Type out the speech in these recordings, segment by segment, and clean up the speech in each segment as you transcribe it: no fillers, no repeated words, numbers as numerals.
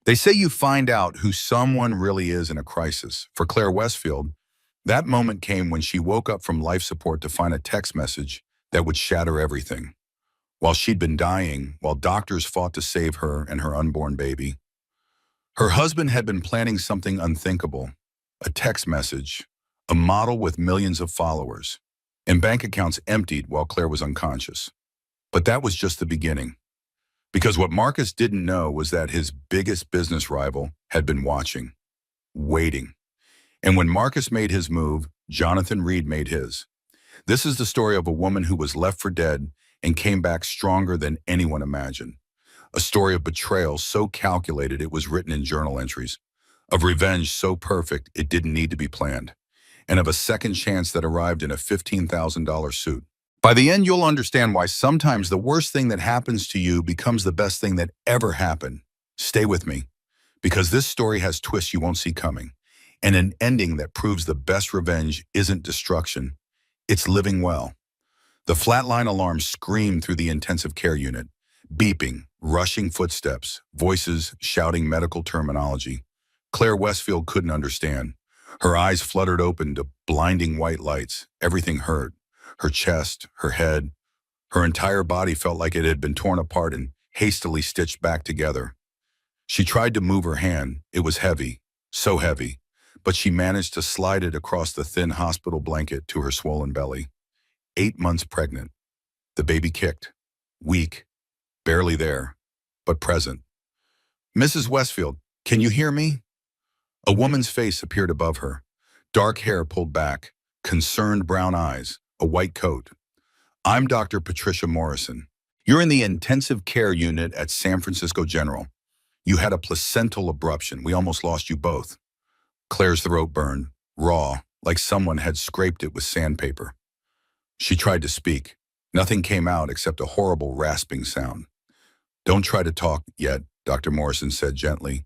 They say you find out who someone really is in a crisis. For Claire Westfield, that moment came when she woke up from life support to find a text message that would shatter everything. While she'd been dying, while doctors fought to save her and her unborn baby, her husband had been planning something unthinkable, a text message, a model with millions of followers, and bank accounts emptied while Claire was unconscious. But that was just the beginning. Because what Marcus didn't know was that his biggest business rival had been watching, waiting. And when Marcus made his move, Jonathan Reed made his. This is the story of a woman who was left for dead and came back stronger than anyone imagined. A story of betrayal so calculated it was written in journal entries, of revenge so perfect it didn't need to be planned, and of a second chance that arrived in a $15,000 suit. By the end, you'll understand why sometimes the worst thing that happens to you becomes the best thing that ever happened. Stay with me, because this story has twists you won't see coming, and an ending that proves the best revenge isn't destruction, it's living well. The flatline alarm screamed through the intensive care unit, beeping, rushing footsteps, voices shouting medical terminology. Claire Westfield couldn't understand. Her eyes fluttered open to blinding white lights. Everything hurt. Her chest, her head, her entire body felt like it had been torn apart and hastily stitched back together. She tried to move her hand. It was heavy, so heavy, but she managed to slide it across the thin hospital blanket to her swollen belly. 8 months pregnant. The baby kicked, weak, barely there, but present. "Mrs. Westfield, can you hear me?" A woman's face appeared above her. Dark hair pulled back, concerned brown eyes, a white coat. "I'm Dr. Patricia Morrison. You're in the intensive care unit at San Francisco General. You had a placental abruption. We almost lost you both." Claire's throat burned, raw, like someone had scraped it with sandpaper. She tried to speak. Nothing came out except a horrible rasping sound. "Don't try to talk yet," Dr. Morrison said gently.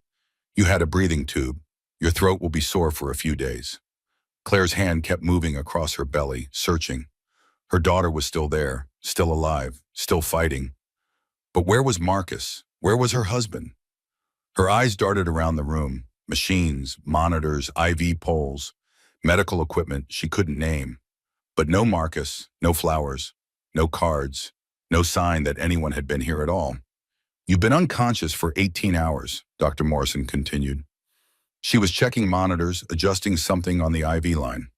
"You had a breathing tube. Your throat will be sore for a few days." Claire's hand kept moving across her belly, searching. Her daughter was still there, still alive, still fighting. But where was Marcus? Where was her husband? Her eyes darted around the room. Machines, monitors, IV poles, medical equipment she couldn't name. But no Marcus, no flowers, no cards, no sign that anyone had been here at all. "You've been unconscious for 18 hours, Dr. Morrison continued. She was checking monitors, adjusting something on the IV line.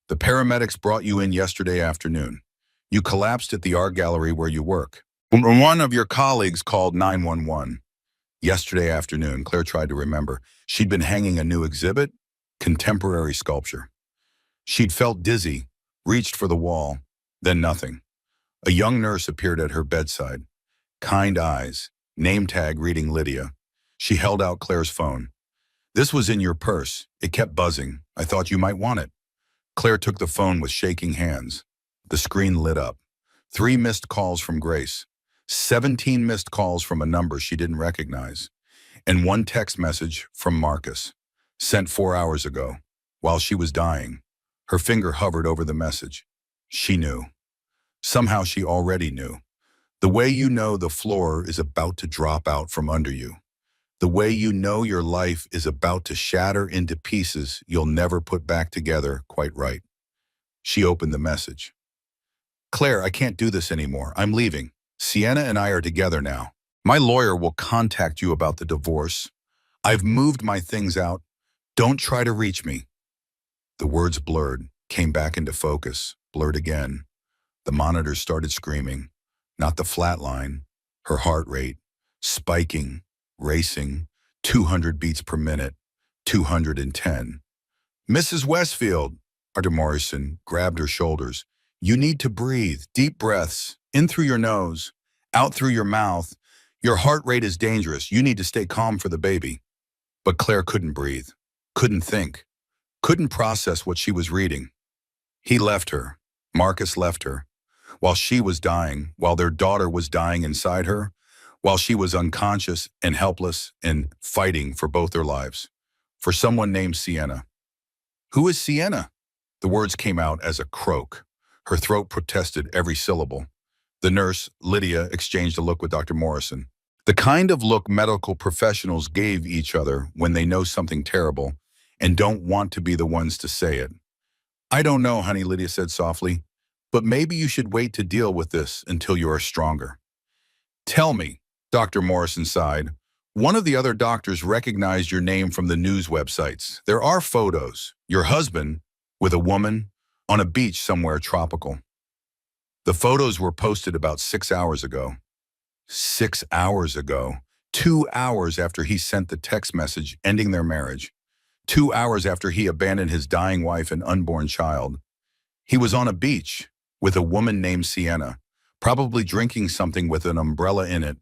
"The paramedics brought you in yesterday afternoon. You collapsed at the art gallery where you work. One of your colleagues called 911. Yesterday afternoon," Claire tried to remember. She'd been hanging a new exhibit, contemporary sculpture. She'd felt dizzy, reached for the wall, then nothing. A young nurse appeared at her bedside. Kind eyes, name tag reading Lydia. She held out Claire's phone. "This was in your purse. It kept buzzing. I thought you might want it." Claire took the phone with shaking hands. The screen lit up. 3 missed calls from Grace. 17 missed calls from a number she didn't recognize. And 1 text message from Marcus, sent 4 hours ago, while she was dying. Her finger hovered over the message. She knew. Somehow she already knew. The way you know the floor is about to drop out from under you. The way you know your life is about to shatter into pieces you'll never put back together quite right. She opened the message. "Claire, I can't do this anymore. I'm leaving. Sienna and I are together now. My lawyer will contact you about the divorce. I've moved my things out. Don't try to reach me." The words blurred, came back into focus, blurred again. The monitors started screaming. Not the flat line, her heart rate, spiking, racing, 200 beats per minute, 210. "Mrs. Westfield," Dr. Morrison grabbed her shoulders. "You need to breathe, deep breaths, in through your nose, out through your mouth. Your heart rate is dangerous. You need to stay calm for the baby." But Claire couldn't breathe, couldn't think, couldn't process what she was reading. He left her. Marcus left her. While she was dying, while their daughter was dying inside her, while she was unconscious and helpless and fighting for both their lives. For someone named Sienna. "Who is Sienna?" The words came out as a croak. Her throat protested every syllable. The nurse, Lydia, exchanged a look with Dr. Morrison. The kind of look medical professionals gave each other when they know something terrible and don't want to be the ones to say it. I don't know, honey, Lydia said softly, but maybe you should wait to deal with this until you are stronger. Tell me, Dr. Morrison sighed. One of the other doctors recognized your name from the news websites. There are photos. Your husband, with a woman, on a beach somewhere tropical. The photos were posted about 6 hours ago. 6 hours ago. 2 hours after he sent the text message ending their marriage. 2 hours after he abandoned his dying wife and unborn child. He was on a beach with a woman named Sienna, probably drinking something with an umbrella in it,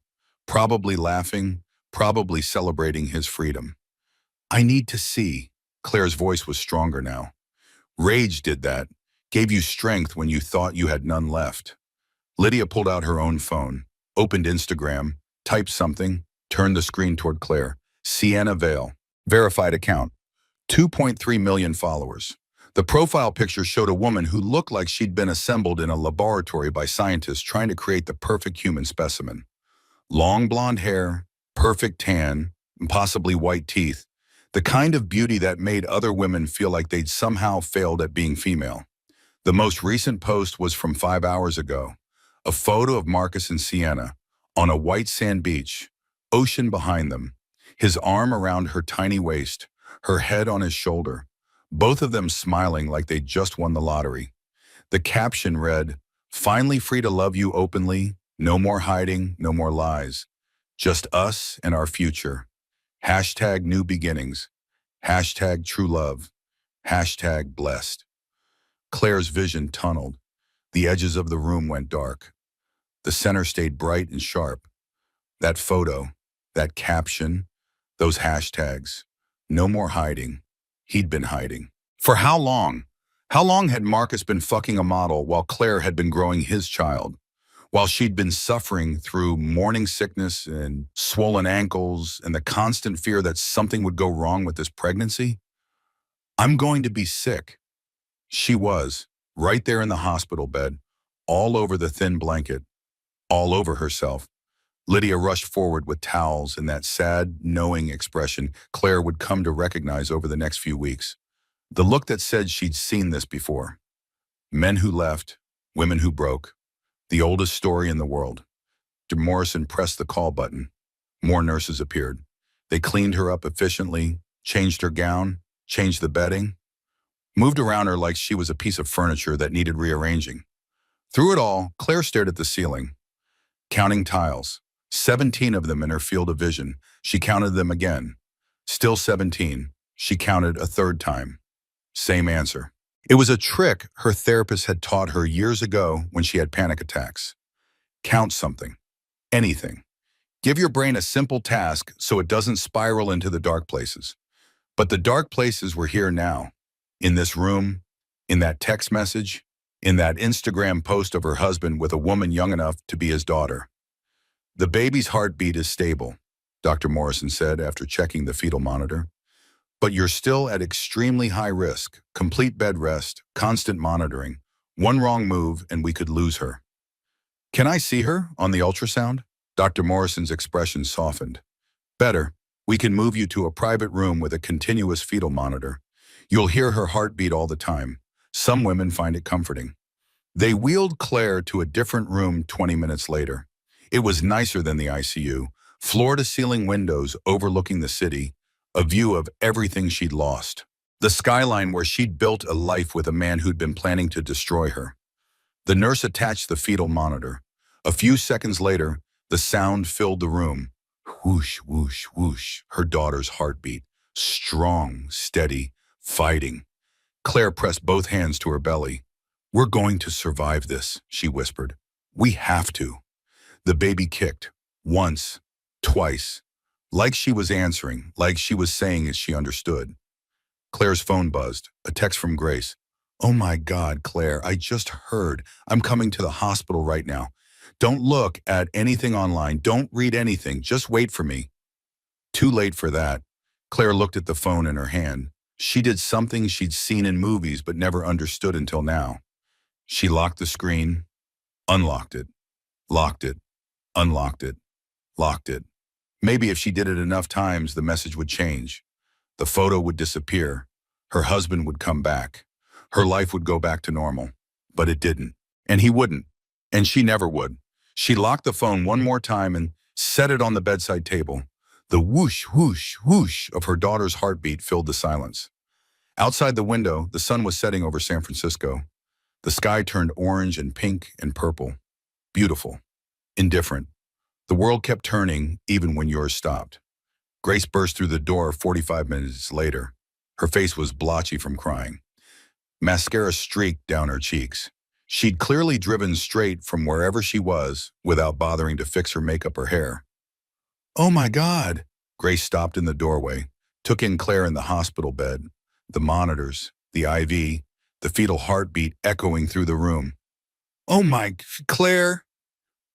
probably laughing, probably celebrating his freedom. I need to see. Claire's voice was stronger now. Rage did that, gave you strength when you thought you had none left. Lydia pulled out her own phone, opened Instagram, typed something, turned the screen toward Claire. Sienna Vale, verified account, 2.3 million followers. The profile picture showed a woman who looked like she'd been assembled in a laboratory by scientists trying to create the perfect human specimen. Long blonde hair, perfect tan, and possibly white teeth. The kind of beauty that made other women feel like they'd somehow failed at being female. The most recent post was from 5 hours ago. A photo of Marcus and Sienna on a white sand beach, ocean behind them, his arm around her tiny waist, her head on his shoulder, both of them smiling like they'd just won the lottery. The caption read, "Finally free to love you openly, no more hiding, no more lies. Just us and our future. Hashtag new beginnings. Hashtag true love. Hashtag blessed." Claire's vision tunneled. The edges of the room went dark. The center stayed bright and sharp. That photo, that caption, those hashtags. No more hiding. He'd been hiding. For how long? How long had Marcus been fucking a model while Claire had been growing his child? While she'd been suffering through morning sickness and swollen ankles and the constant fear that something would go wrong with this pregnancy? I'm going to be sick. She was, right there in the hospital bed, all over the thin blanket, all over herself. Lydia rushed forward with towels and that sad, knowing expression Claire would come to recognize over the next few weeks. The look that said she'd seen this before. Men who left, women who broke. The oldest story in the world. Dr. Morrison pressed the call button. More nurses appeared. They cleaned her up efficiently, changed her gown, changed the bedding, moved around her like she was a piece of furniture that needed rearranging. Through it all, Claire stared at the ceiling, counting tiles. 17 of them in her field of vision. She counted them again. Still 17. She counted a third time. Same answer. It was a trick her therapist had taught her years ago when she had panic attacks. Count something. Anything. Give your brain a simple task so it doesn't spiral into the dark places. But the dark places were here now. In this room, in that text message, in that Instagram post of her husband with a woman young enough to be his daughter. The baby's heartbeat is stable, Dr. Morrison said after checking the fetal monitor. But you're still at extremely high risk, complete bed rest, constant monitoring. One wrong move and we could lose her. Can I see her on the ultrasound? Dr. Morrison's expression softened. Better, we can move you to a private room with a continuous fetal monitor. You'll hear her heartbeat all the time. Some women find it comforting. They wheeled Claire to a different room 20 minutes later. It was nicer than the ICU, floor-to-ceiling windows overlooking the city, a view of everything she'd lost. The skyline where she'd built a life with a man who'd been planning to destroy her. The nurse attached the fetal monitor. A few seconds later, the sound filled the room. Whoosh, whoosh, whoosh, her daughter's heartbeat. Strong, steady, fighting. Claire pressed both hands to her belly. "We're going to survive this," she whispered. "We have to." The baby kicked. Once. Twice. Like she was answering, like she was saying as she understood. Claire's phone buzzed. A text from Grace. "Oh my God, Claire, I just heard. I'm coming to the hospital right now. Don't look at anything online. Don't read anything. Just wait for me." Too late for that. Claire looked at the phone in her hand. She did something she'd seen in movies but never understood until now. She locked the screen, unlocked it, locked it, unlocked it, locked it. Maybe if she did it enough times, the message would change. The photo would disappear. Her husband would come back. Her life would go back to normal. But it didn't. And he wouldn't. And she never would. She locked the phone one more time and set it on the bedside table. The whoosh, whoosh, whoosh of her daughter's heartbeat filled the silence. Outside the window, the sun was setting over San Francisco. The sky turned orange and pink and purple. Beautiful. Indifferent. The world kept turning even when yours stopped. Grace burst through the door 45 minutes later. Her face was blotchy from crying. Mascara streaked down her cheeks. She'd clearly driven straight from wherever she was without bothering to fix her makeup or hair. "Oh my God!" Grace stopped in the doorway, took in Claire in the hospital bed, the monitors, the IV, the fetal heartbeat echoing through the room. "Oh my, Claire!"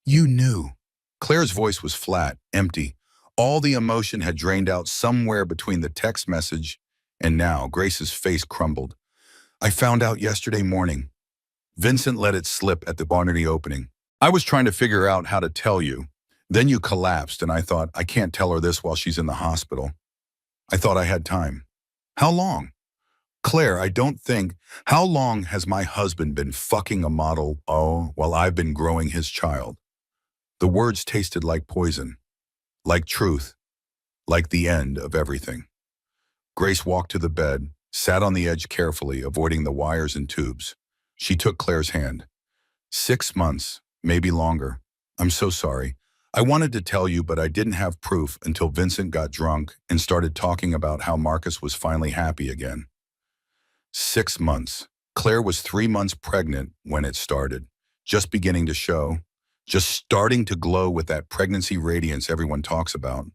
"You knew." Claire's voice was flat, empty. All the emotion had drained out somewhere between the text message and now. Grace's face crumbled. "I found out yesterday morning." Vincent let it slip at the Barnardy opening. "I was trying to figure out how to tell you. Then you collapsed and I thought, I can't tell her this while she's in the hospital. I thought I had time." "How long?" "Claire, I don't think. How long has my husband been fucking a model, while I've been growing his child?" The words tasted like poison, like truth, like the end of everything. Grace walked to the bed, sat on the edge carefully, avoiding the wires and tubes. She took Claire's hand. 6 months, maybe longer. "I'm so sorry. I wanted to tell you, but I didn't have proof until Vincent got drunk and started talking about how Marcus was finally happy again." 6 months. Claire was 3 months pregnant when it started, just beginning to show, just starting to glow with that pregnancy radiance everyone talks about,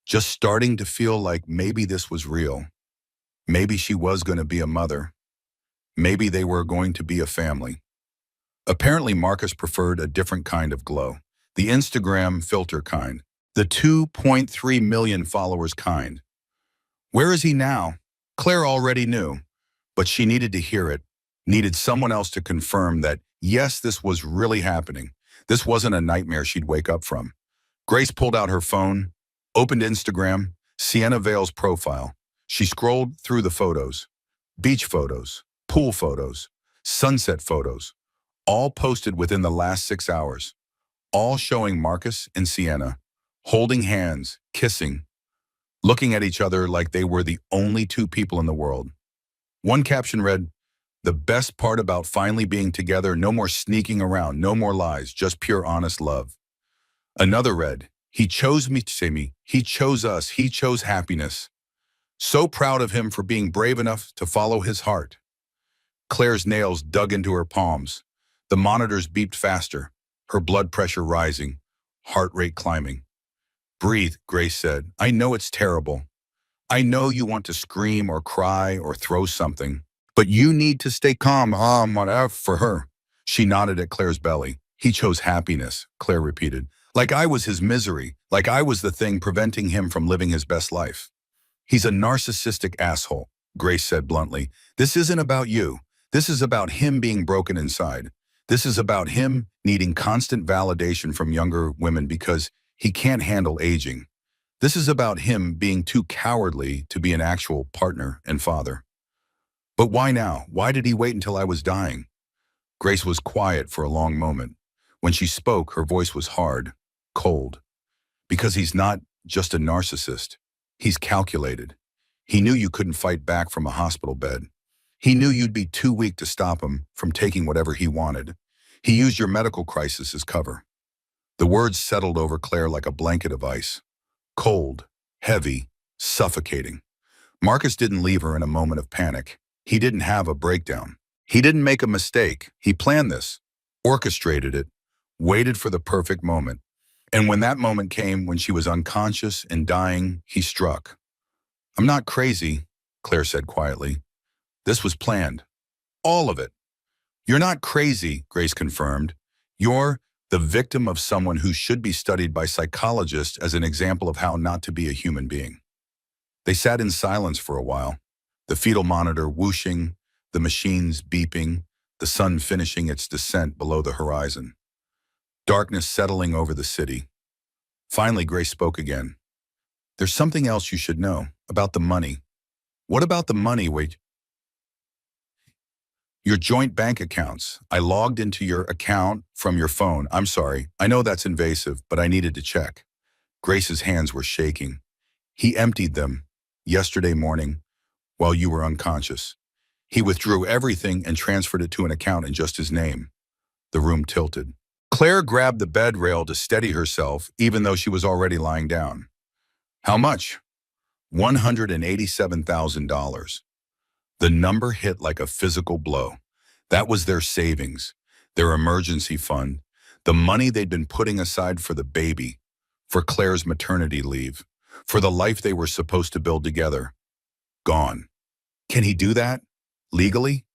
just starting to feel like maybe this was real. Maybe she was going to be a mother. Maybe they were going to be a family. Apparently, Marcus preferred a different kind of glow, the Instagram filter kind, the 2.3 million followers kind. Where is he now? Claire already knew, but she needed to hear it, needed someone else to confirm that, yes, this was really happening. This wasn't a nightmare she'd wake up from. Grace pulled out her phone, opened Instagram, Sienna Vale's profile. She scrolled through the photos, beach photos, pool photos, sunset photos, all posted within the last 6 hours, all showing Marcus and Sienna, holding hands, kissing, looking at each other like they were the only two people in the world. One caption read, "The best part about finally being together, no more sneaking around, no more lies, just pure honest love." Another read, "He chose me, he chose us, he chose happiness. So proud of him for being brave enough to follow his heart." Claire's nails dug into her palms. The monitors beeped faster, her blood pressure rising, heart rate climbing. "Breathe," Grace said. "I know it's terrible. I know you want to scream or cry or throw something, but you need to stay calm, whatever, for her." She nodded at Claire's belly. "He chose happiness," Claire repeated. "Like I was his misery, like I was the thing preventing him from living his best life." "He's a narcissistic asshole," Grace said bluntly. "This isn't about you. This is about him being broken inside. This is about him needing constant validation from younger women because he can't handle aging. This is about him being too cowardly to be an actual partner and father." "But why now? Why did he wait until I was dying?" Grace was quiet for a long moment. When she spoke, her voice was hard, cold. "Because he's not just a narcissist. He's calculated. He knew you couldn't fight back from a hospital bed. He knew you'd be too weak to stop him from taking whatever he wanted. He used your medical crisis as cover." The words settled over Claire like a blanket of ice. Cold, heavy, suffocating. Marcus didn't leave her in a moment of panic. He didn't have a breakdown. He didn't make a mistake. He planned this, orchestrated it, waited for the perfect moment. And when that moment came, when she was unconscious and dying, he struck. "I'm not crazy," Claire said quietly. "This was planned. All of it." "You're not crazy," Grace confirmed. "You're the victim of someone who should be studied by psychologists as an example of how not to be a human being." They sat in silence for a while, the fetal monitor whooshing, the machines beeping, the sun finishing its descent below the horizon. Darkness settling over the city. Finally, Grace spoke again. There's something else you should know about the money. What about the money? Wait, your joint bank accounts. I logged into your account from your phone. I'm sorry. I know that's invasive, but I needed to check. Grace's hands were shaking. He emptied them yesterday morning while you were unconscious. He withdrew everything and transferred it to an account in just his name. The room tilted. Claire grabbed the bed rail to steady herself, even though she was already lying down. How much? $187,000. The number hit like a physical blow. That was their savings, their emergency fund, the money they'd been putting aside for the baby, for Claire's maternity leave, for the life they were supposed to build together. Gone. Can he do that? Legally?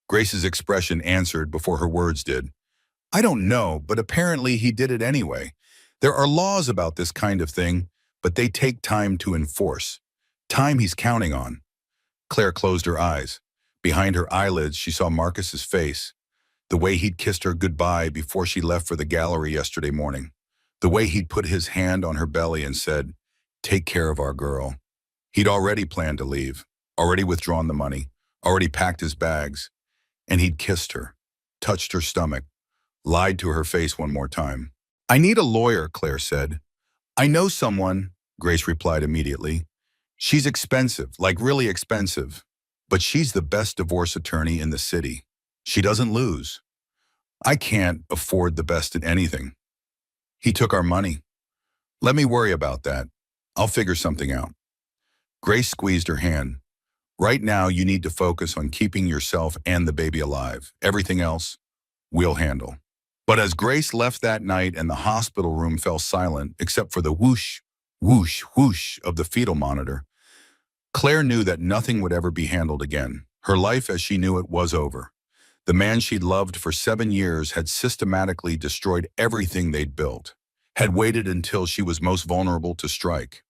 Grace's expression answered before her words did. I don't know, but apparently he did it anyway. There are laws about this kind of thing, but they take time to enforce. Time he's counting on. Claire closed her eyes. Behind her eyelids, she saw Marcus's face, the way he'd kissed her goodbye before she left for the gallery yesterday morning, the way he'd put his hand on her belly and said, "Take care of our girl." He'd already planned to leave, already withdrawn the money, already packed his bags, and he'd kissed her, touched her stomach, lied to her face one more time. I need a lawyer, Claire said. I know someone, Grace replied immediately. She's expensive, like really expensive, but she's the best divorce attorney in the city. She doesn't lose. I can't afford the best at anything. He took our money. Let me worry about that. I'll figure something out. Grace squeezed her hand. Right now, you need to focus on keeping yourself and the baby alive. Everything else, we'll handle. But as Grace left that night and the hospital room fell silent, except for the whoosh, whoosh, whoosh of the fetal monitor, Claire knew that nothing would ever be handled again. Her life as she knew it was over. The man she'd loved for 7 years had systematically destroyed everything they'd built, had waited until she was most vulnerable to strike,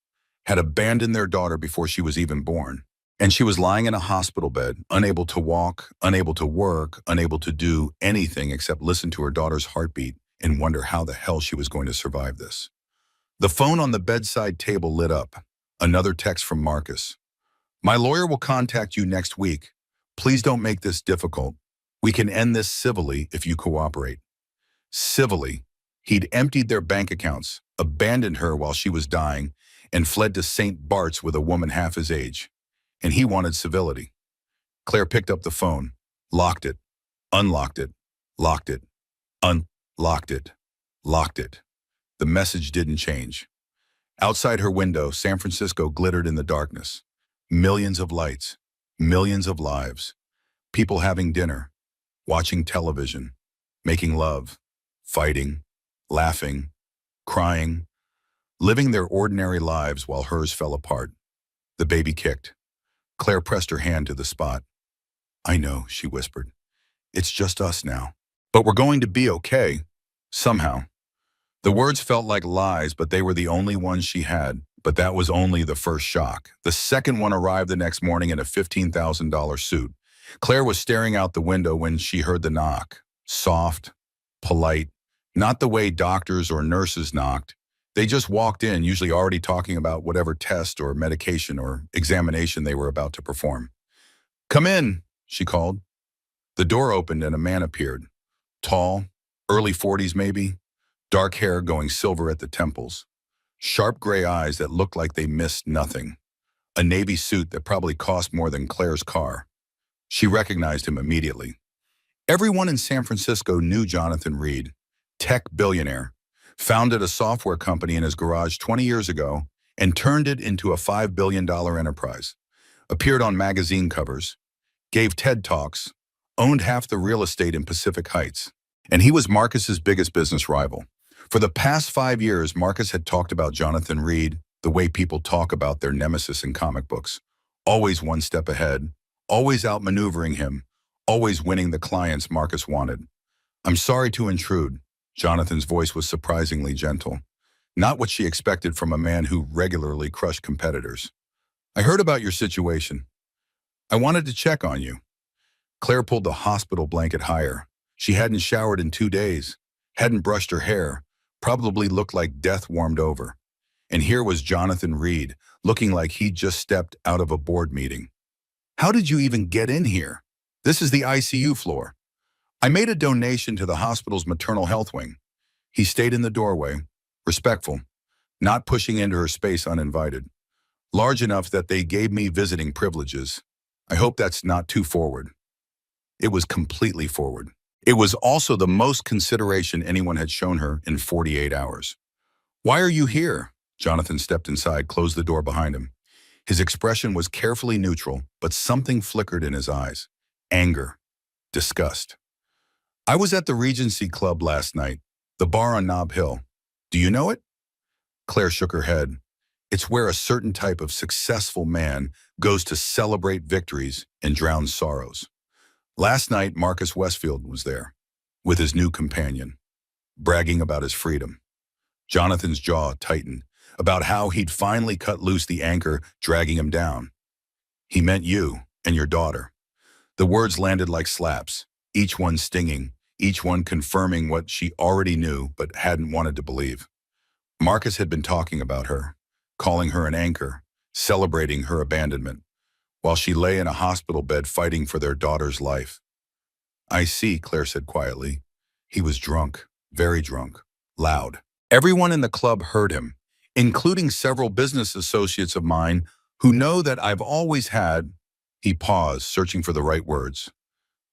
had abandoned their daughter before she was even born. And she was lying in a hospital bed, unable to walk, unable to work, unable to do anything except listen to her daughter's heartbeat and wonder how the hell she was going to survive this. The phone on the bedside table lit up. Another text from Marcus. My lawyer will contact you next week. Please don't make this difficult. We can end this civilly if you cooperate. Civilly. He'd emptied their bank accounts, abandoned her while she was dying, and fled to St. Bart's with a woman half his age. And he wanted civility. Claire picked up the phone, locked it, unlocked it, locked it, unlocked it, locked it. The message didn't change. Outside her window, San Francisco glittered in the darkness. Millions of lights, millions of lives, people having dinner, watching television, making love, fighting, laughing, crying, living their ordinary lives while hers fell apart. The baby kicked. Claire pressed her hand to the spot. I know, she whispered. It's just us now. But we're going to be okay. Somehow. The words felt like lies, but they were the only ones she had. But that was only the first shock. The second one arrived the next morning in a $15,000 suit. Claire was staring out the window when she heard the knock. Soft, polite, not the way doctors or nurses knocked. They just walked in, usually already talking about whatever test or medication or examination they were about to perform. Come in, she called. The door opened and a man appeared. Tall, early 40s maybe, dark hair going silver at the temples, sharp gray eyes that looked like they missed nothing, a navy suit that probably cost more than Claire's car. She recognized him immediately. Everyone in San Francisco knew Jonathan Reed, tech billionaire. Founded a software company in his garage 20 years ago and turned it into a $5 billion enterprise. Appeared on magazine covers, gave TED Talks, owned half the real estate in Pacific Heights. And he was Marcus's biggest business rival. For the past 5 years, Marcus had talked about Jonathan Reed the way people talk about their nemesis in comic books. Always one step ahead, always outmaneuvering him, always winning the clients Marcus wanted. I'm sorry to intrude. Jonathan's voice was surprisingly gentle. Not what she expected from a man who regularly crushed competitors. I heard about your situation. I wanted to check on you. Claire pulled the hospital blanket higher. She hadn't showered in 2 days, hadn't brushed her hair, probably looked like death warmed over. And here was Jonathan Reed, looking like he'd just stepped out of a board meeting. How did you even get in here? This is the ICU floor. I made a donation to the hospital's maternal health wing. He stayed in the doorway, respectful, not pushing into her space uninvited. Large enough that they gave me visiting privileges. I hope that's not too forward. It was completely forward. It was also the most consideration anyone had shown her in 48 hours. Why are you here? Jonathan stepped inside, closed the door behind him. His expression was carefully neutral, but something flickered in his eyes. Anger. Disgust. I was at the Regency Club last night, the bar on Nob Hill. Do you know it? Claire shook her head. It's where a certain type of successful man goes to celebrate victories and drown sorrows. Last night, Marcus Westfield was there, with his new companion, bragging about his freedom. Jonathan's jaw tightened, about how he'd finally cut loose the anchor dragging him down. He meant you and your daughter. The words landed like slaps, each one stinging, each one confirming what she already knew but hadn't wanted to believe. Marcus had been talking about her, calling her an anchor, celebrating her abandonment, while she lay in a hospital bed fighting for their daughter's life. I see, Claire said quietly. He was drunk, very drunk, loud. Everyone in the club heard him, including several business associates of mine who know that I've always had, he paused, searching for the right words,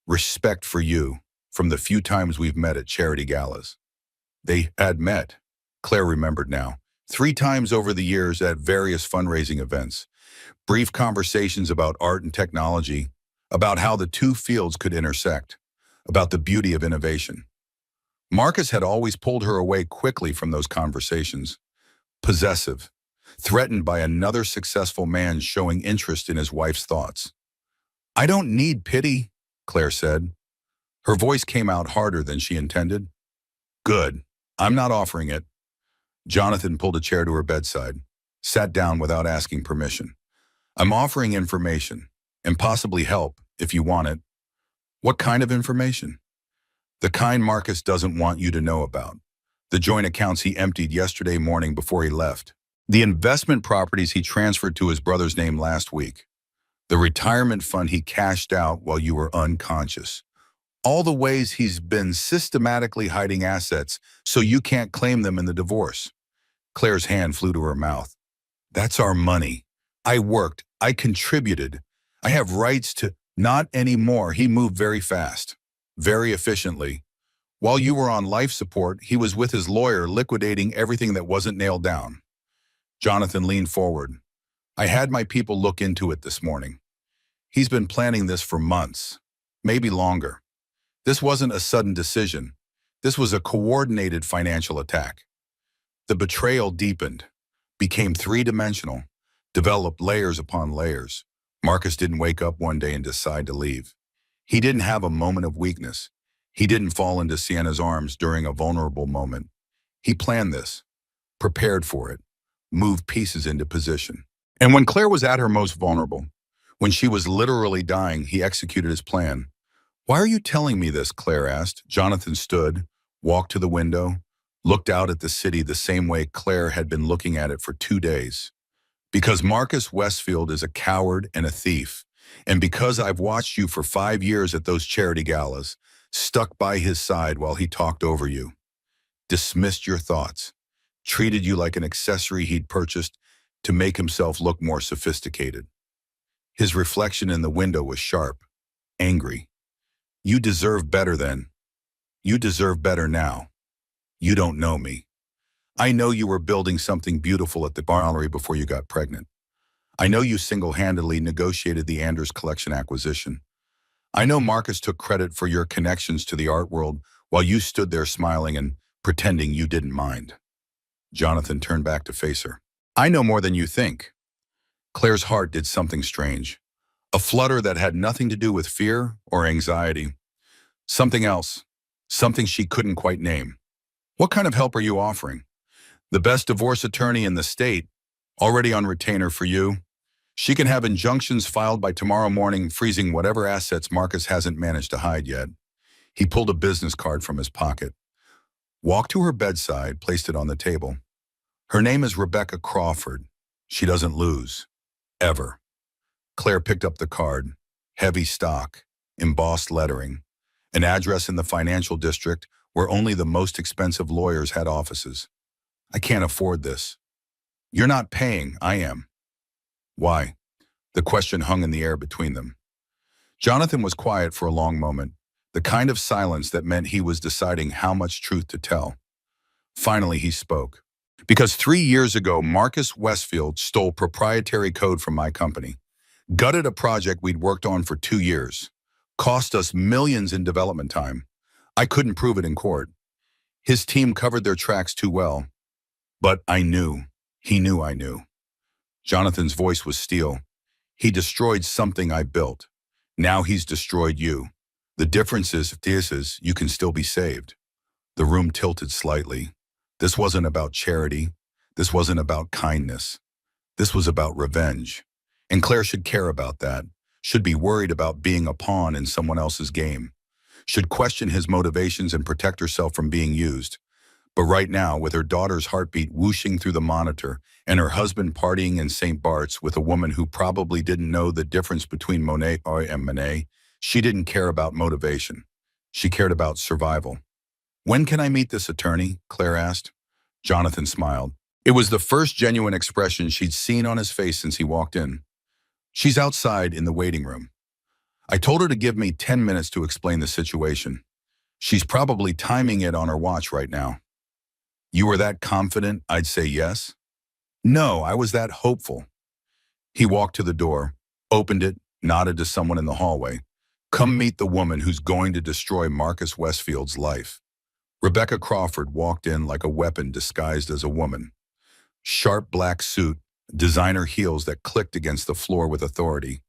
respect for you from the few times we've met at charity galas. They had met, Claire remembered now, 3 times over the years at various fundraising events. Brief conversations about art and technology, about how the two fields could intersect, about the beauty of innovation. Marcus had always pulled her away quickly from those conversations, possessive, threatened by another successful man showing interest in his wife's thoughts. I don't need pity, Claire said. Her voice came out harder than she intended. Good, I'm not offering it. Jonathan pulled a chair to her bedside, sat down without asking permission. I'm offering information, and possibly help, if you want it. What kind of information? The kind Marcus doesn't want you to know about. The joint accounts he emptied yesterday morning before he left. The investment properties he transferred to his brother's name last week. The retirement fund he cashed out while you were unconscious. All the ways he's been systematically hiding assets so you can't claim them in the divorce. Claire's hand flew to her mouth. That's our money. I worked. I contributed. I have rights to... Not anymore. He moved very fast, very efficiently. While you were on life support, he was with his lawyer liquidating everything that wasn't nailed down. Jonathan leaned forward. I had my people look into it this morning. He's been planning this for months, maybe longer. This wasn't a sudden decision. This was a coordinated financial attack. The betrayal deepened, became 3-dimensional, developed layers upon layers. Marcus didn't wake up one day and decide to leave. He didn't have a moment of weakness. He didn't fall into Sienna's arms during a vulnerable moment. He planned this, prepared for it, moved pieces into position. And when Claire was at her most vulnerable, when she was literally dying, he executed his plan. Why are you telling me this? Claire asked. Jonathan stood, walked to the window, looked out at the city the same way Claire had been looking at it for 2 days. Because Marcus Westfield is a coward and a thief, and because I've watched you for 5 years at those charity galas, stuck by his side while he talked over you, dismissed your thoughts, treated you like an accessory he'd purchased to make himself look more sophisticated. His reflection in the window was sharp, angry. You deserve better then. You deserve better now. You don't know me. I know you were building something beautiful at the gallery before you got pregnant. I know you single-handedly negotiated the Anders Collection acquisition. I know Marcus took credit for your connections to the art world while you stood there smiling and pretending you didn't mind. Jonathan turned back to face her. I know more than you think. Claire's heart did something strange. A flutter that had nothing to do with fear or anxiety. Something else. Something she couldn't quite name. What kind of help are you offering? The best divorce attorney in the state, already on retainer for you. She can have injunctions filed by tomorrow morning freezing whatever assets Marcus hasn't managed to hide yet. He pulled a business card from his pocket, walked to her bedside, placed it on the table. Her name is Rebecca Crawford. She doesn't lose. Ever. Claire picked up the card. Heavy stock, embossed lettering, an address in the financial district where only the most expensive lawyers had offices. I can't afford this. You're not paying, I am. Why? The question hung in the air between them. Jonathan was quiet for a long moment, the kind of silence that meant he was deciding how much truth to tell. Finally, he spoke. Because 3 years ago, Marcus Westfield stole proprietary code from my company, gutted a project we'd worked on for 2 years, cost us millions in development time. I couldn't prove it in court. His team covered their tracks too well. But I knew. He knew I knew. Jonathan's voice was steel. He destroyed something I built. Now he's destroyed you. The difference is you can still be saved. The room tilted slightly. This wasn't about charity. This wasn't about kindness. This was about revenge. And Claire should care about that, should be worried about being a pawn in someone else's game, should question his motivations and protect herself from being used. But right now, with her daughter's heartbeat whooshing through the monitor and her husband partying in St. Bart's with a woman who probably didn't know the difference between Monet and Manet, she didn't care about motivation. She cared about survival. When can I meet this attorney? Claire asked. Jonathan smiled. It was the first genuine expression she'd seen on his face since he walked in. She's outside in the waiting room. I told her to give me 10 minutes to explain the situation. She's probably timing it on her watch right now. You were that confident I'd say yes? No, I was that hopeful. He walked to the door, opened it, nodded to someone in the hallway. Come meet the woman who's going to destroy Marcus Westfield's life. Rebecca Crawford walked in like a weapon disguised as a woman. Sharp black suit, designer heels that clicked against the floor with authority,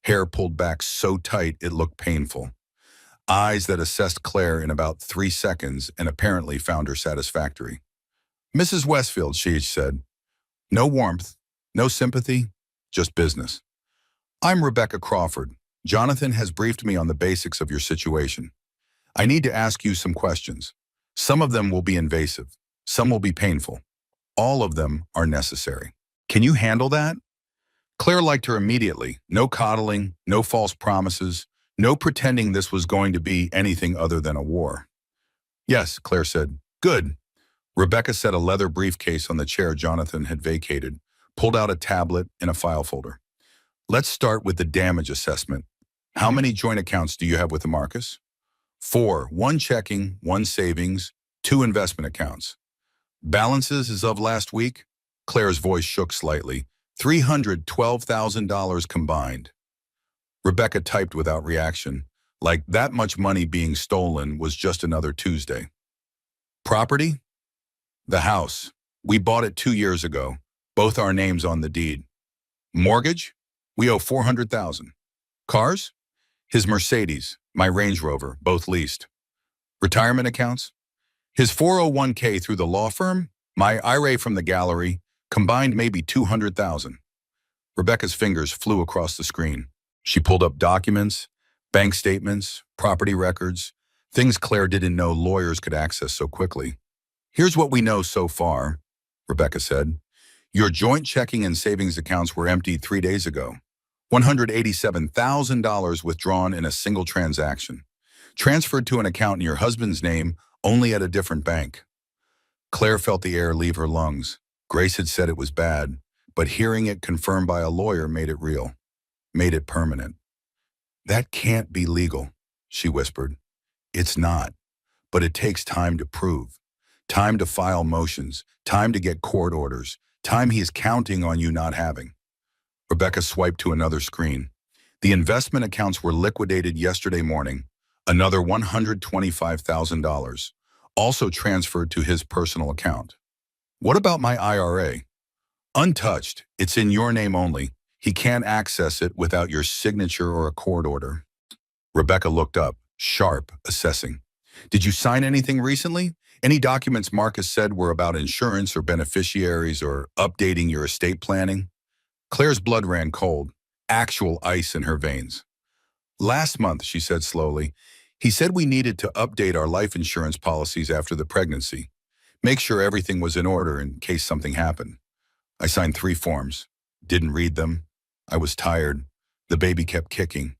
hair pulled back so tight it looked painful, eyes that assessed Claire in about 3 seconds and apparently found her satisfactory. Mrs. Westfield, she said. No warmth, no sympathy, just business. I'm Rebecca Crawford. Jonathan has briefed me on the basics of your situation. I need to ask you some questions. Some of them will be invasive. Some will be painful. All of them are necessary. Can you handle that? Claire liked her immediately. No coddling, no false promises, no pretending this was going to be anything other than a war. Yes, Claire said. Good. Rebecca set a leather briefcase on the chair Jonathan had vacated, pulled out a tablet and a file folder. Let's start with the damage assessment. How many joint accounts do you have with Marcus? 4, 1 checking, 1 savings, 2 investment accounts. Balances as of last week? Claire's voice shook slightly. $312,000 combined. Rebecca typed without reaction, like that much money being stolen was just another Tuesday. Property? The house. We bought it 2 years ago, both our names on the deed. Mortgage? We owe $400,000. Cars? His Mercedes, my Range Rover, both leased. Retirement accounts? His 401k through the law firm, my IRA from the gallery, combined maybe $200,000. Rebecca's fingers flew across the screen. She pulled up documents, bank statements, property records, things Claire didn't know lawyers could access so quickly. Here's what we know so far, Rebecca said. Your joint checking and savings accounts were emptied 3 days ago. $187,000 withdrawn in a single transaction, transferred to an account in your husband's name, only at a different bank. Claire felt the air leave her lungs. Grace had said it was bad, but hearing it confirmed by a lawyer made it real, made it permanent. That can't be legal, she whispered. It's not, but it takes time to prove. Time to file motions, time to get court orders, time he is counting on you not having. Rebecca swiped to another screen. The investment accounts were liquidated yesterday morning, another $125,000, also transferred to his personal account. What about my IRA? Untouched, it's in your name only. He can't access it without your signature or a court order. Rebecca looked up, sharp, assessing. Did you sign anything recently? Any documents Marcus said were about insurance or beneficiaries or updating your estate planning? Claire's blood ran cold, actual ice in her veins. Last month, she said slowly, he said we needed to update our life insurance policies after the pregnancy. Make sure everything was in order in case something happened. I signed 3 forms. Didn't read them. I was tired. The baby kept kicking.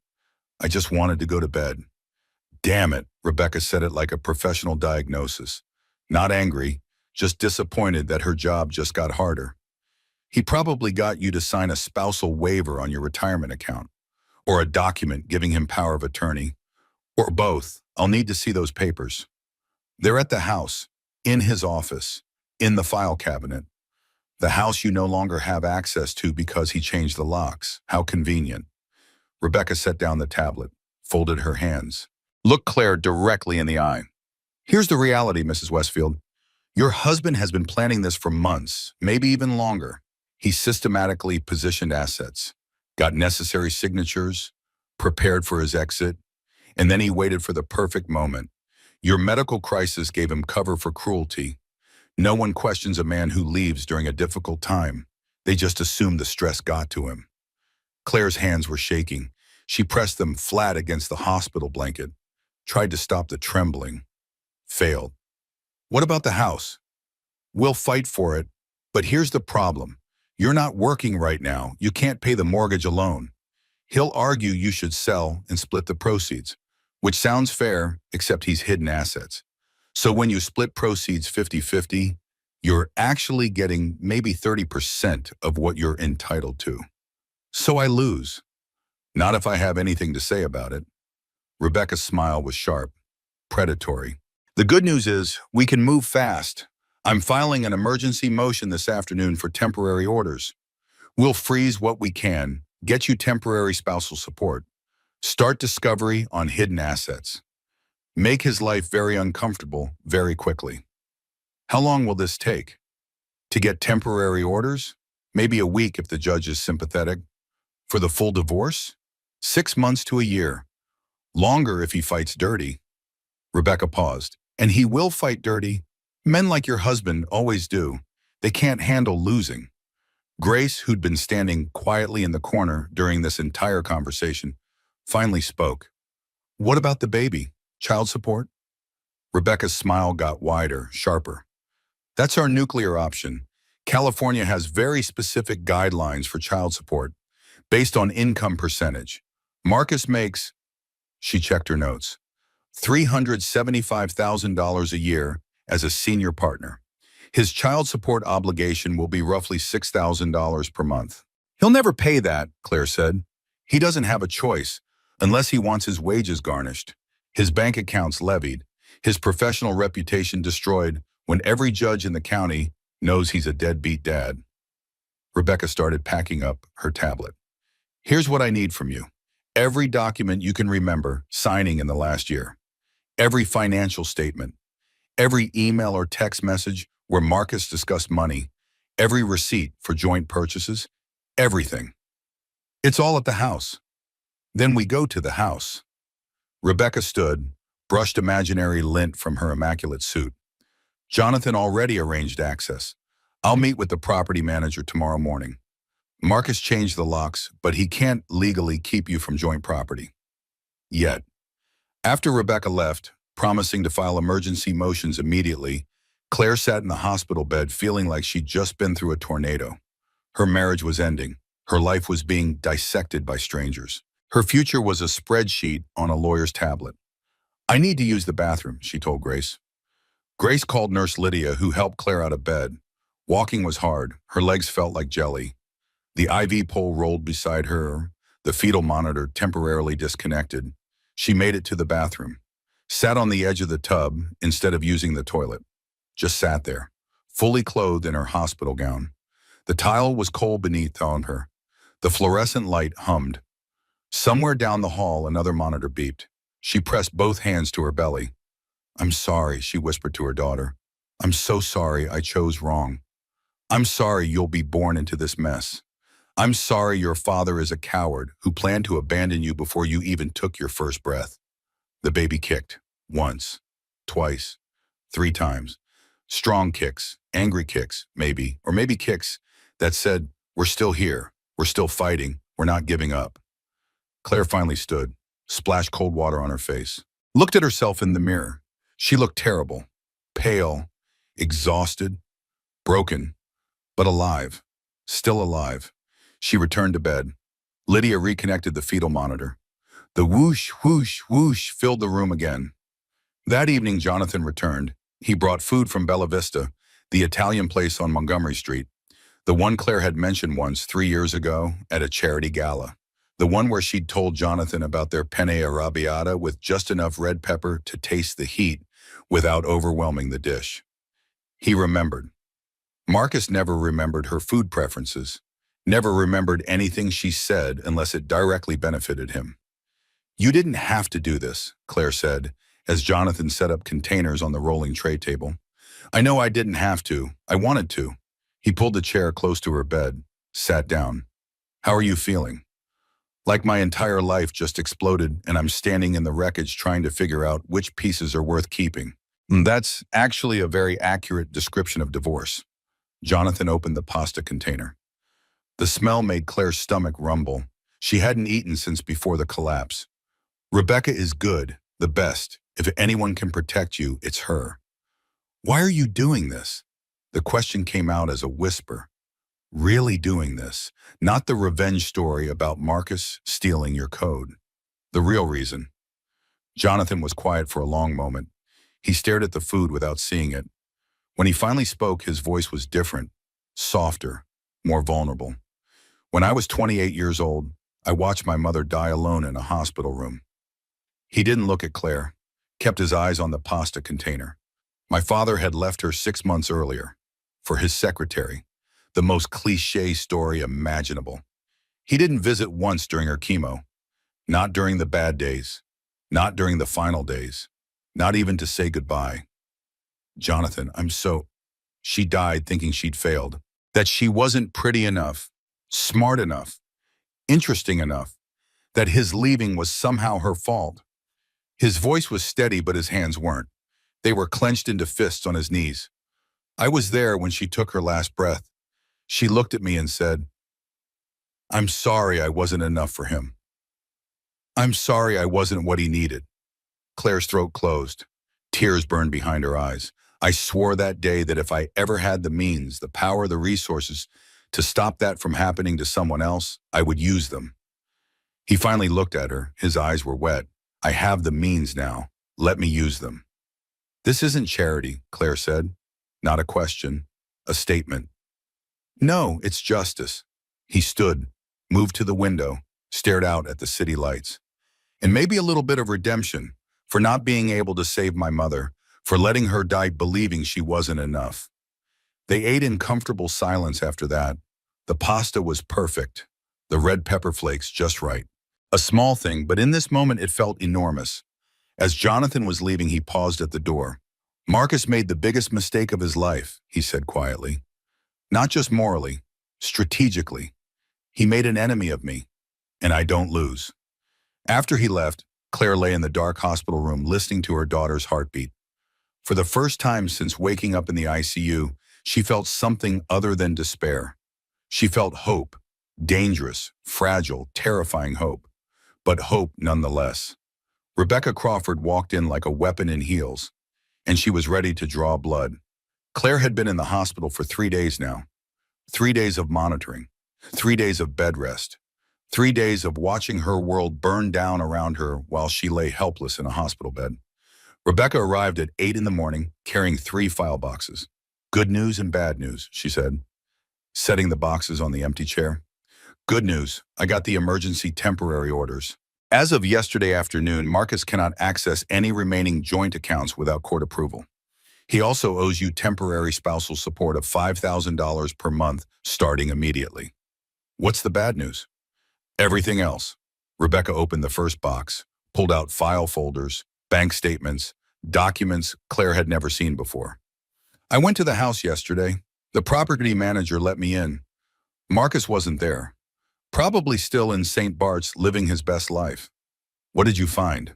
I just wanted to go to bed. Damn it, Rebecca said it like a professional diagnosis. Not angry, just disappointed that her job just got harder. He probably got you to sign a spousal waiver on your retirement account, or a document giving him power of attorney, or both. I'll need to see those papers. They're at the house, in his office, in the file cabinet. The house you no longer have access to because he changed the locks. How convenient. Rebecca set down the tablet, folded her hands. Looked Claire directly in the eye. Here's the reality, Mrs. Westfield. Your husband has been planning this for months, maybe even longer. He systematically positioned assets, got necessary signatures, prepared for his exit, and then he waited for the perfect moment. Your medical crisis gave him cover for cruelty. No one questions a man who leaves during a difficult time. They just assume the stress got to him. Claire's hands were shaking. She pressed them flat against the hospital blanket, tried to stop the trembling. Failed. What about the house? We'll fight for it, but here's the problem. You're not working right now. You can't pay the mortgage alone. He'll argue you should sell and split the proceeds, which sounds fair, except he's hidden assets. So when you split proceeds 50-50, you're actually getting maybe 30% of what you're entitled to. So I lose. Not if I have anything to say about it. Rebecca's smile was sharp, predatory. The good news is we can move fast. I'm filing an emergency motion this afternoon for temporary orders. We'll freeze what we can, get you temporary spousal support, start discovery on hidden assets. Make his life very uncomfortable very quickly. How long will this take? To get temporary orders? Maybe a week if the judge is sympathetic. For the full divorce? 6 months to a year. Longer if he fights dirty. Rebecca paused. And he will fight dirty. Men like your husband always do. They can't handle losing. Grace, who'd been standing quietly in the corner during this entire conversation, finally spoke. What about the baby? Child support? Rebecca's smile got wider, sharper. That's our nuclear option. California has very specific guidelines for child support, based on income percentage. Marcus makes, she checked her notes, $375,000 a year as a senior partner. His child support obligation will be roughly $6,000 per month. He'll never pay that, Claire said. He doesn't have a choice, unless he wants his wages garnished, his bank accounts levied, his professional reputation destroyed when every judge in the county knows he's a deadbeat dad. Rebecca started packing up her tablet. Here's what I need from you. Every document you can remember signing in the last year. Every financial statement. Every email or text message where Marcus discussed money. Every receipt for joint purchases. Everything. It's all at the house. Then we go to the house. Rebecca stood, brushed imaginary lint from her immaculate suit. Jonathan already arranged access. I'll meet with the property manager tomorrow morning. Marcus changed the locks, but he can't legally keep you from joint property. Yet. After Rebecca left, promising to file emergency motions immediately, Claire sat in the hospital bed feeling like she'd just been through a tornado. Her marriage was ending. Her life was being dissected by strangers. Her future was a spreadsheet on a lawyer's tablet. I need to use the bathroom, she told Grace. Grace called Nurse Lydia, who helped Claire out of bed. Walking was hard. Her legs felt like jelly. The IV pole rolled beside her, the fetal monitor temporarily disconnected. She made it to the bathroom, sat on the edge of the tub instead of using the toilet. Just sat there, fully clothed in her hospital gown. The tile was cold beneath on her. The fluorescent light hummed. Somewhere down the hall, another monitor beeped. She pressed both hands to her belly. I'm sorry, she whispered to her daughter. I'm so sorry I chose wrong. I'm sorry you'll be born into this mess. I'm sorry your father is a coward who planned to abandon you before you even took your first breath. The baby kicked. Once. Twice. 3 times. Strong kicks. Angry kicks, maybe. Or maybe kicks that said, we're still here. We're still fighting. We're not giving up. Claire finally stood, splashed cold water on her face, looked at herself in the mirror. She looked terrible, pale, exhausted, broken, but alive. Still alive. She returned to bed. Lydia reconnected the fetal monitor. The whoosh, whoosh, whoosh filled the room again. That evening, Jonathan returned. He brought food from Bella Vista, the Italian place on Montgomery Street, the one Claire had mentioned once 3 years ago at a charity gala. The one where she'd told Jonathan about their penne arrabbiata with just enough red pepper to taste the heat without overwhelming the dish. He remembered. Marcus never remembered her food preferences, never remembered anything she said unless it directly benefited him. You didn't have to do this, Claire said, as Jonathan set up containers on the rolling tray table. I know I didn't have to. I wanted to. He pulled the chair close to her bed, sat down. How are you feeling? Like my entire life just exploded and I'm standing in the wreckage trying to figure out which pieces are worth keeping. That's actually a very accurate description of divorce. Jonathan opened the pasta container. The smell made Claire's stomach rumble. She hadn't eaten since before the collapse. Rebecca is good, the best. If anyone can protect you, it's her. Why are you doing this? The question came out as a whisper. Really doing this, not the revenge story about Marcus stealing your code. The real reason. Jonathan was quiet for a long moment. He stared at the food without seeing it. When he finally spoke, his voice was different, softer, more vulnerable. When I was 28 years old, I watched my mother die alone in a hospital room. He didn't look at Claire, kept his eyes on the pasta container. My father had left her 6 months earlier, for his secretary, the most cliché story imaginable. He didn't visit once during her chemo, not during the bad days, not during the final days, not even to say goodbye. Jonathan, She died thinking she'd failed, that she wasn't pretty enough, smart enough, interesting enough, that his leaving was somehow her fault. His voice was steady, but his hands weren't. They were clenched into fists on his knees. I was there when she took her last breath. She looked at me and said, I'm sorry I wasn't enough for him. I'm sorry I wasn't what he needed. Claire's throat closed. Tears burned behind her eyes. I swore that day that if I ever had the means, the power, the resources to stop that from happening to someone else, I would use them. He finally looked at her. His eyes were wet. I have the means now. Let me use them. This isn't charity, Claire said. Not a question, a statement. No, it's justice. He stood, moved to the window, stared out at the city lights. And maybe a little bit of redemption for not being able to save my mother, for letting her die believing she wasn't enough. They ate in comfortable silence after that. The pasta was perfect, the red pepper flakes just right. A small thing, but in this moment it felt enormous. As Jonathan was leaving, he paused at the door. Marcus made the biggest mistake of his life, he said quietly. Not just morally, strategically. He made an enemy of me, and I don't lose. After he left, Claire lay in the dark hospital room listening to her daughter's heartbeat. For the first time since waking up in the ICU, she felt something other than despair. She felt hope, dangerous, fragile, terrifying hope, but hope nonetheless. Rebecca Crawford walked in like a weapon in heels, and she was ready to draw blood. Claire had been in the hospital for 3 days now. 3 days of monitoring, 3 days of bed rest, 3 days of watching her world burn down around her while she lay helpless in a hospital bed. Rebecca arrived at 8 in the morning, carrying 3 file boxes. Good news and bad news, she said, setting the boxes on the empty chair. Good news, I got the emergency temporary orders. As of yesterday afternoon, Marcus cannot access any remaining joint accounts without court approval. He also owes you temporary spousal support of $5,000 per month, starting immediately. What's the bad news? Everything else. Rebecca opened the first box, pulled out file folders, bank statements, documents Claire had never seen before. I went to the house yesterday. The property manager let me in. Marcus wasn't there. Probably still in St. Bart's living his best life. What did you find?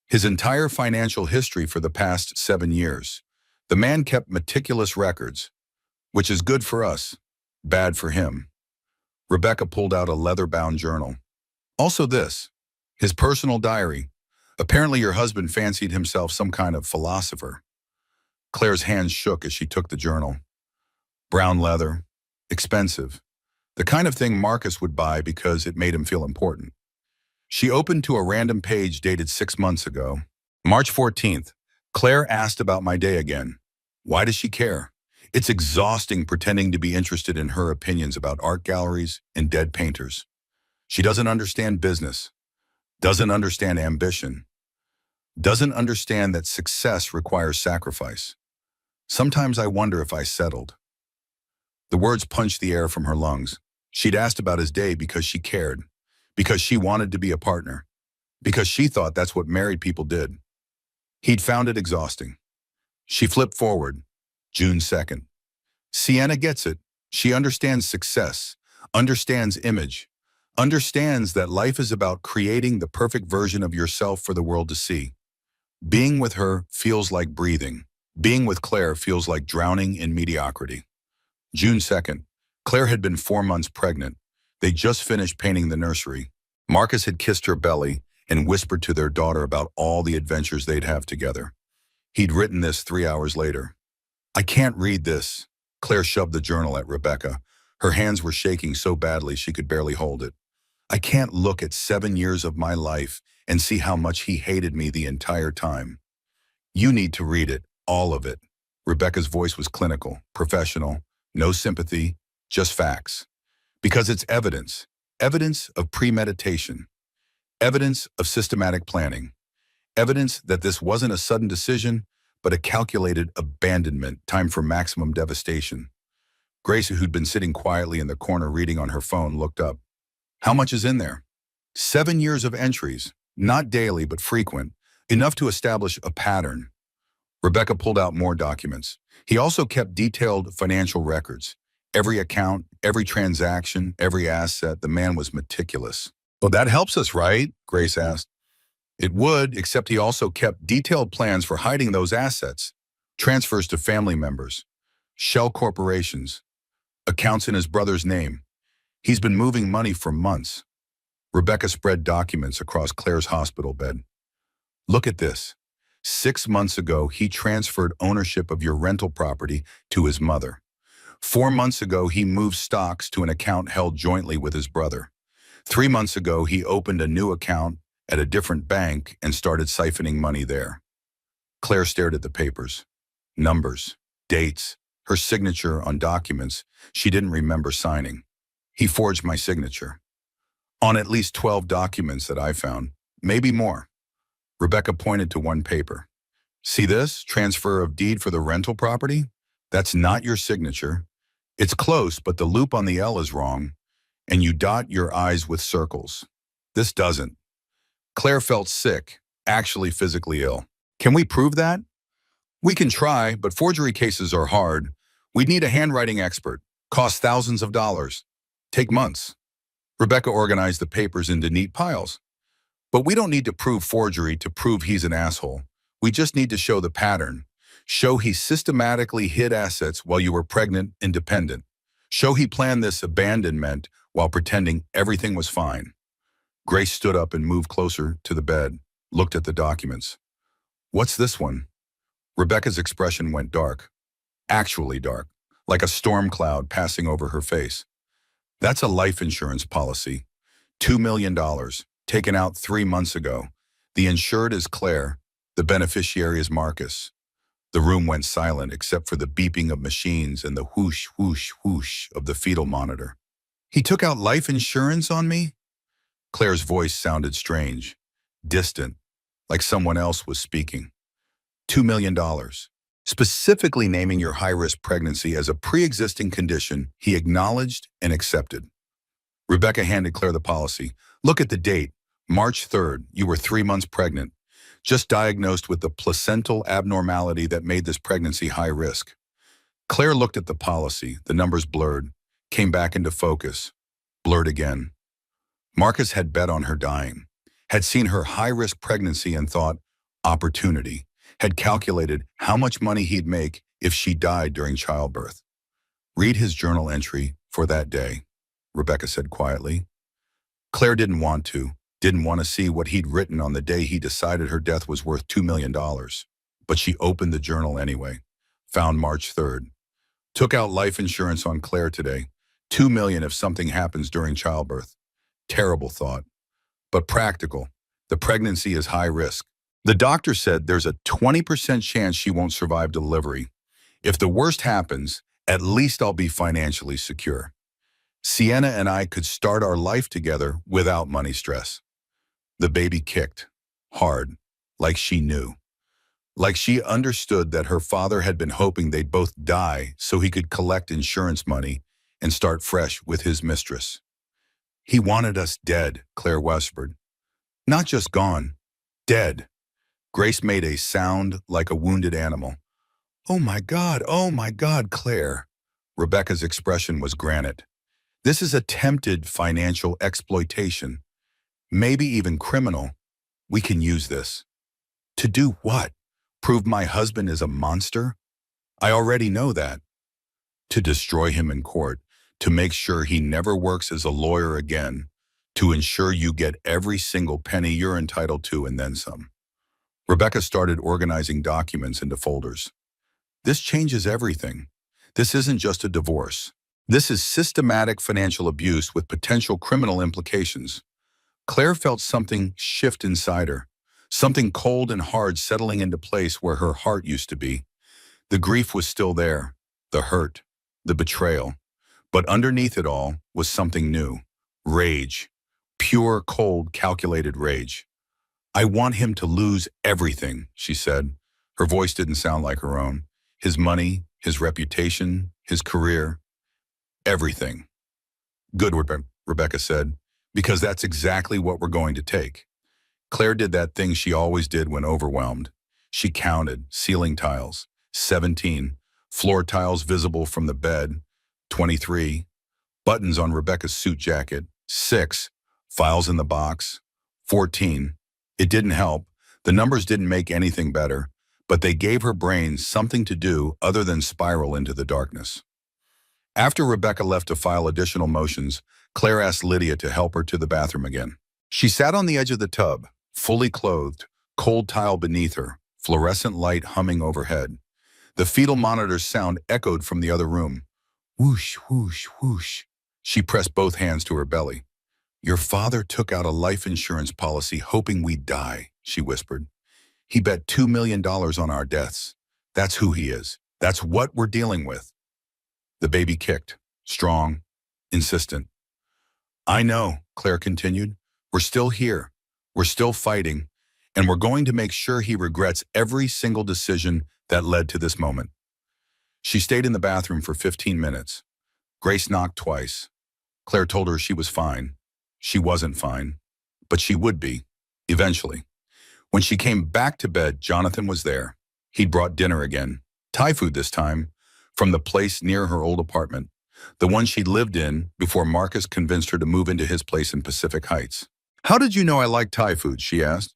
His entire financial history for the past 7 years. The man kept meticulous records, which is good for us, bad for him. Rebecca pulled out a leather-bound journal. Also this, his personal diary. Apparently your husband fancied himself some kind of philosopher. Claire's hands shook as she took the journal. Brown leather, expensive, the kind of thing Marcus would buy because it made him feel important. She opened to a random page dated 6 months ago. March 14th. Claire asked about my day again. Why does she care? It's exhausting pretending to be interested in her opinions about art galleries and dead painters. She doesn't understand business, doesn't understand ambition, doesn't understand that success requires sacrifice. Sometimes I wonder if I settled. The words punched the air from her lungs. She'd asked about his day because she cared, because she wanted to be a partner, because she thought that's what married people did. He'd found it exhausting. She flipped forward. June 2nd. Sienna gets it. She understands success, understands image, understands that life is about creating the perfect version of yourself for the world to see. Being with her feels like breathing. Being with Claire feels like drowning in mediocrity. June 2nd. Claire had been 4 months pregnant. They just finished painting the nursery. Marcus had kissed her belly and whispered to their daughter about all the adventures they'd have together. He'd written this 3 hours later. I can't read this. Claire shoved the journal at Rebecca. Her hands were shaking so badly she could barely hold it. I can't look at 7 years of my life and see how much he hated me the entire time. You need to read it, all of it. Rebecca's voice was clinical, professional, no sympathy, just facts. Because it's evidence, evidence of premeditation, evidence of systematic planning, evidence that this wasn't a sudden decision, but a calculated abandonment, time for maximum devastation. Grace, who'd been sitting quietly in the corner reading on her phone, looked up. How much is in there? 7 years of entries, not daily but frequent, enough to establish a pattern. Rebecca pulled out more documents. He also kept detailed financial records. Every account, every transaction, every asset, the man was meticulous. Well, that helps us, right? Grace asked. It would, except he also kept detailed plans for hiding those assets. Transfers to family members, shell corporations, accounts in his brother's name. He's been moving money for months. Rebecca spread documents across Claire's hospital bed. Look at this. 6 months ago, he transferred ownership of your rental property to his mother. 4 months ago, he moved stocks to an account held jointly with his brother. 3 months ago, he opened a new account at a different bank and started siphoning money there. Claire stared at the papers. Numbers, dates, her signature on documents she didn't remember signing. He forged my signature. On at least 12 documents that I found, maybe more. Rebecca pointed to one paper. See this? Transfer of deed for the rental property? That's not your signature. It's close, but the loop on the L is wrong, and you dot your I's with circles. This doesn't. Claire felt sick, actually physically ill. Can we prove that? We can try, but forgery cases are hard. We'd need a handwriting expert. Cost thousands of dollars. Take months. Rebecca organized the papers into neat piles. But we don't need to prove forgery to prove he's an asshole. We just need to show the pattern. Show he systematically hid assets while you were pregnant and dependent. Show he planned this abandonment while pretending everything was fine. Grace stood up and moved closer to the bed, looked at the documents. What's this one? Rebecca's expression went dark. Actually dark, like a storm cloud passing over her face. That's a life insurance policy. $2 million, taken out 3 months ago. The insured is Claire. The beneficiary is Marcus. The room went silent except for the beeping of machines and the whoosh, whoosh, whoosh of the fetal monitor. He took out life insurance on me? Claire's voice sounded strange, distant, like someone else was speaking. $2 million. Specifically naming your high-risk pregnancy as a pre-existing condition he acknowledged and accepted. Rebecca handed Claire the policy. Look at the date, March 3rd. You were 3 months pregnant, just diagnosed with the placental abnormality that made this pregnancy high risk. Claire looked at the policy, the numbers blurred, came back into focus, blurred again. Marcus had bet on her dying, had seen her high-risk pregnancy and thought, opportunity, had calculated how much money he'd make if she died during childbirth. Read his journal entry for that day, Rebecca said quietly. Claire didn't want to see what he'd written on the day he decided her death was worth $2 million. But she opened the journal anyway. found March 3rd. Took out life insurance on Claire today. 2 million if something happens during childbirth. Terrible thought, but practical. The pregnancy is high risk. The doctor said there's a 20% chance she won't survive delivery. If the worst happens, at least I'll be financially secure. Sienna and I could start our life together without money stress. The baby kicked, hard, like she knew. Like she understood that her father had been hoping they'd both die so he could collect insurance money and start fresh with his mistress. He wanted us dead, Claire whispered. Not just gone, dead. Grace made a sound like a wounded animal. Oh my God, Claire. Rebecca's expression was granite. This is attempted financial exploitation, maybe even criminal. We can use this. To do what? Prove my husband is a monster? I already know that. To destroy him in court, to make sure he never works as a lawyer again, to ensure you get every single penny you're entitled to and then some. Rebecca started organizing documents into folders. This changes everything. This isn't just a divorce. This is systematic financial abuse with potential criminal implications. Claire felt something shift inside her, something cold and hard settling into place where her heart used to be. The grief was still there, the hurt, the betrayal. But underneath it all was something new, rage, pure, cold, calculated rage. I want him to lose everything, she said. Her voice didn't sound like her own. His money, his reputation, his career, everything. Good, Rebecca said, because that's exactly what we're going to take. Claire did that thing she always did when overwhelmed. She counted ceiling tiles, 17, floor tiles visible from the bed, 23, buttons on Rebecca's suit jacket, 6, files in the box, 14. It didn't help. The numbers didn't make anything better, but they gave her brain something to do other than spiral into the darkness. After Rebecca left to file additional motions, Claire asked Lydia to help her to the bathroom again. She sat on the edge of the tub, fully clothed, cold tile beneath her, fluorescent light humming overhead. The fetal monitor's sound echoed from the other room. Whoosh, whoosh, whoosh. She pressed both hands to her belly. Your father took out a life insurance policy hoping we'd die, she whispered. He bet $2 million on our deaths. That's who he is. That's what we're dealing with. The baby kicked, strong, insistent. I know, Claire continued. We're still here. We're still fighting. And we're going to make sure he regrets every single decision that led to this moment. She stayed in the bathroom for 15 minutes. Grace knocked twice. Claire told her she was fine. She wasn't fine, but she would be, eventually. When she came back to bed, Jonathan was there. He'd brought dinner again, Thai food this time, from the place near her old apartment, the one she'd lived in before Marcus convinced her to move into his place in Pacific Heights. How did you know I like Thai food, she asked.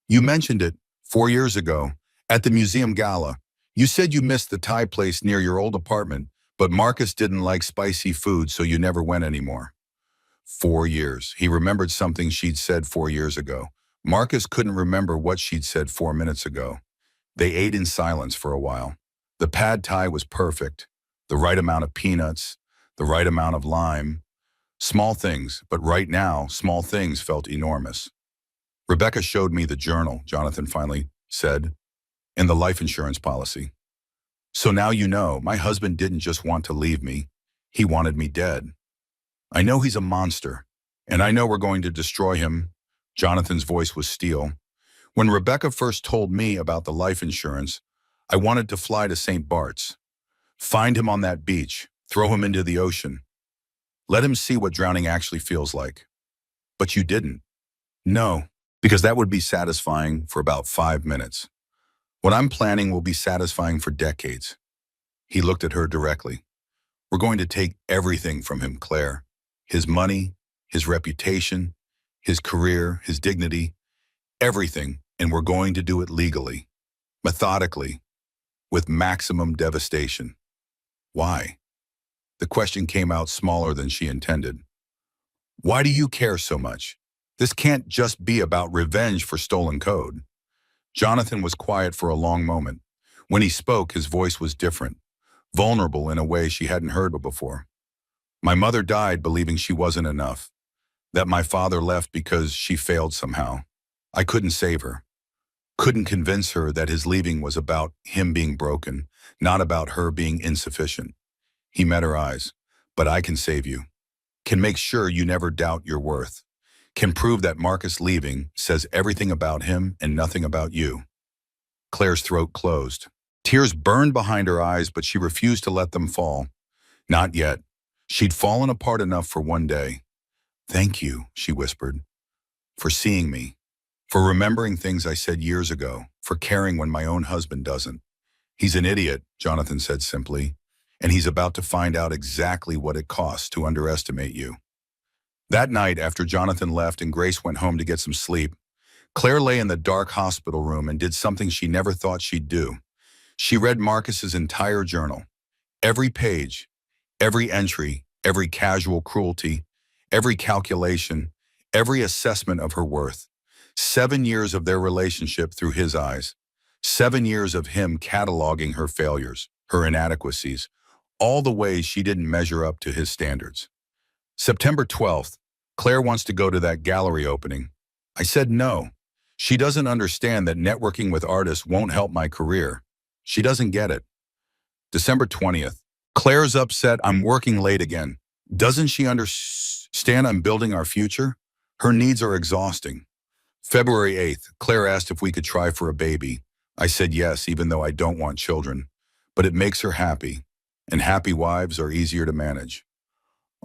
You mentioned it 4 years ago at the museum gala. You said you missed the Thai place near your old apartment, but Marcus didn't like spicy food, so you never went anymore. 4 years. He remembered something she'd said 4 years ago. Marcus couldn't remember what she'd said 4 minutes ago. They ate in silence for a while. The pad thai was perfect. The right amount of peanuts, the right amount of lime. Small things, but right now, small things felt enormous. Rebecca showed me the journal, Jonathan finally said, and the life insurance policy. So now you know, my husband didn't just want to leave me. He wanted me dead. I know he's a monster, and I know we're going to destroy him. Jonathan's voice was steel. When Rebecca first told me about the life insurance, I wanted to fly to St. Bart's, find him on that beach, throw him into the ocean. Let him see what drowning actually feels like. But you didn't. No, because that would be satisfying for about 5 minutes. What I'm planning will be satisfying for decades. He looked at her directly. We're going to take everything from him, Claire. His money, his reputation, his career, his dignity, everything, and we're going to do it legally, methodically, with maximum devastation. Why? The question came out smaller than she intended. Why do you care so much? This can't just be about revenge for stolen code. Jonathan was quiet for a long moment. When he spoke, his voice was different, vulnerable in a way she hadn't heard before. My mother died believing she wasn't enough, that my father left because she failed somehow. I couldn't save her, couldn't convince her that his leaving was about him being broken, not about her being insufficient. He met her eyes. But I can save you, can make sure you never doubt your worth, can prove that Marcus leaving says everything about him and nothing about you. Claire's throat closed. Tears burned behind her eyes, but she refused to let them fall. Not yet. She'd fallen apart enough for one day. Thank you, she whispered, for seeing me, for remembering things I said years ago, for caring when my own husband doesn't. He's an idiot, Jonathan said simply, and he's about to find out exactly what it costs to underestimate you. That night, after Jonathan left and Grace went home to get some sleep, Claire lay in the dark hospital room and did something she never thought she'd do. She read Marcus's entire journal. Every page, every entry, every casual cruelty, every calculation, every assessment of her worth. 7 years of their relationship through his eyes. 7 years of him cataloging her failures, her inadequacies, all the ways she didn't measure up to his standards. September 12th, Claire wants to go to that gallery opening. I said no. She doesn't understand that networking with artists won't help my career. She doesn't get it. December 20th, Claire's upset I'm working late again. Doesn't she understand I'm building our future? Her needs are exhausting. February 8th, Claire asked if we could try for a baby. I said yes, even though I don't want children. But it makes her happy, and happy wives are easier to manage.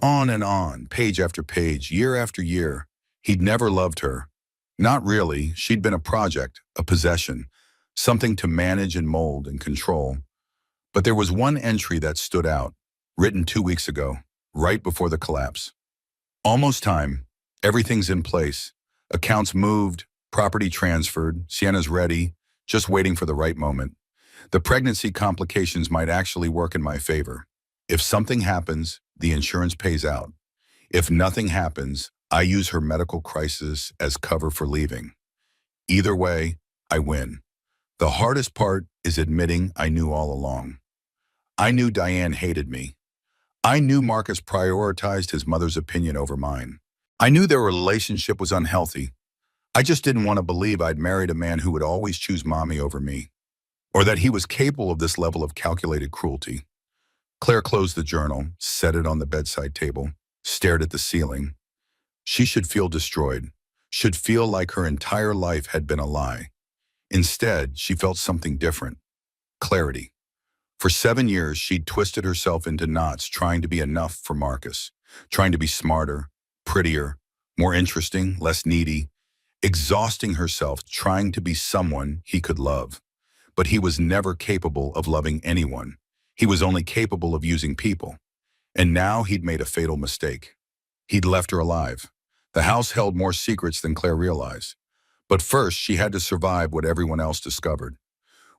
On, page after page, year after year. He'd never loved her. Not really. She'd been a project, a possession, something to manage and mold and control. But there was one entry that stood out, written 2 weeks ago, right before the collapse. Almost time. Everything's in place. Accounts moved, property transferred, Sienna's ready, just waiting for the right moment. The pregnancy complications might actually work in my favor. If something happens, the insurance pays out. If nothing happens, I use her medical crisis as cover for leaving. Either way, I win. The hardest part is admitting I knew all along. I knew Diane hated me. I knew Marcus prioritized his mother's opinion over mine. I knew their relationship was unhealthy. I just didn't want to believe I'd married a man who would always choose mommy over me, or that he was capable of this level of calculated cruelty. Claire closed the journal, set it on the bedside table, stared at the ceiling. She should feel destroyed, should feel like her entire life had been a lie. Instead, she felt something different. Clarity. For 7 years, she'd twisted herself into knots trying to be enough for Marcus, trying to be smarter, prettier, more interesting, less needy, exhausting herself trying to be someone he could love. But he was never capable of loving anyone. He was only capable of using people. And now he'd made a fatal mistake. He'd left her alive. The house held more secrets than Claire realized. But first, she had to survive what everyone else discovered.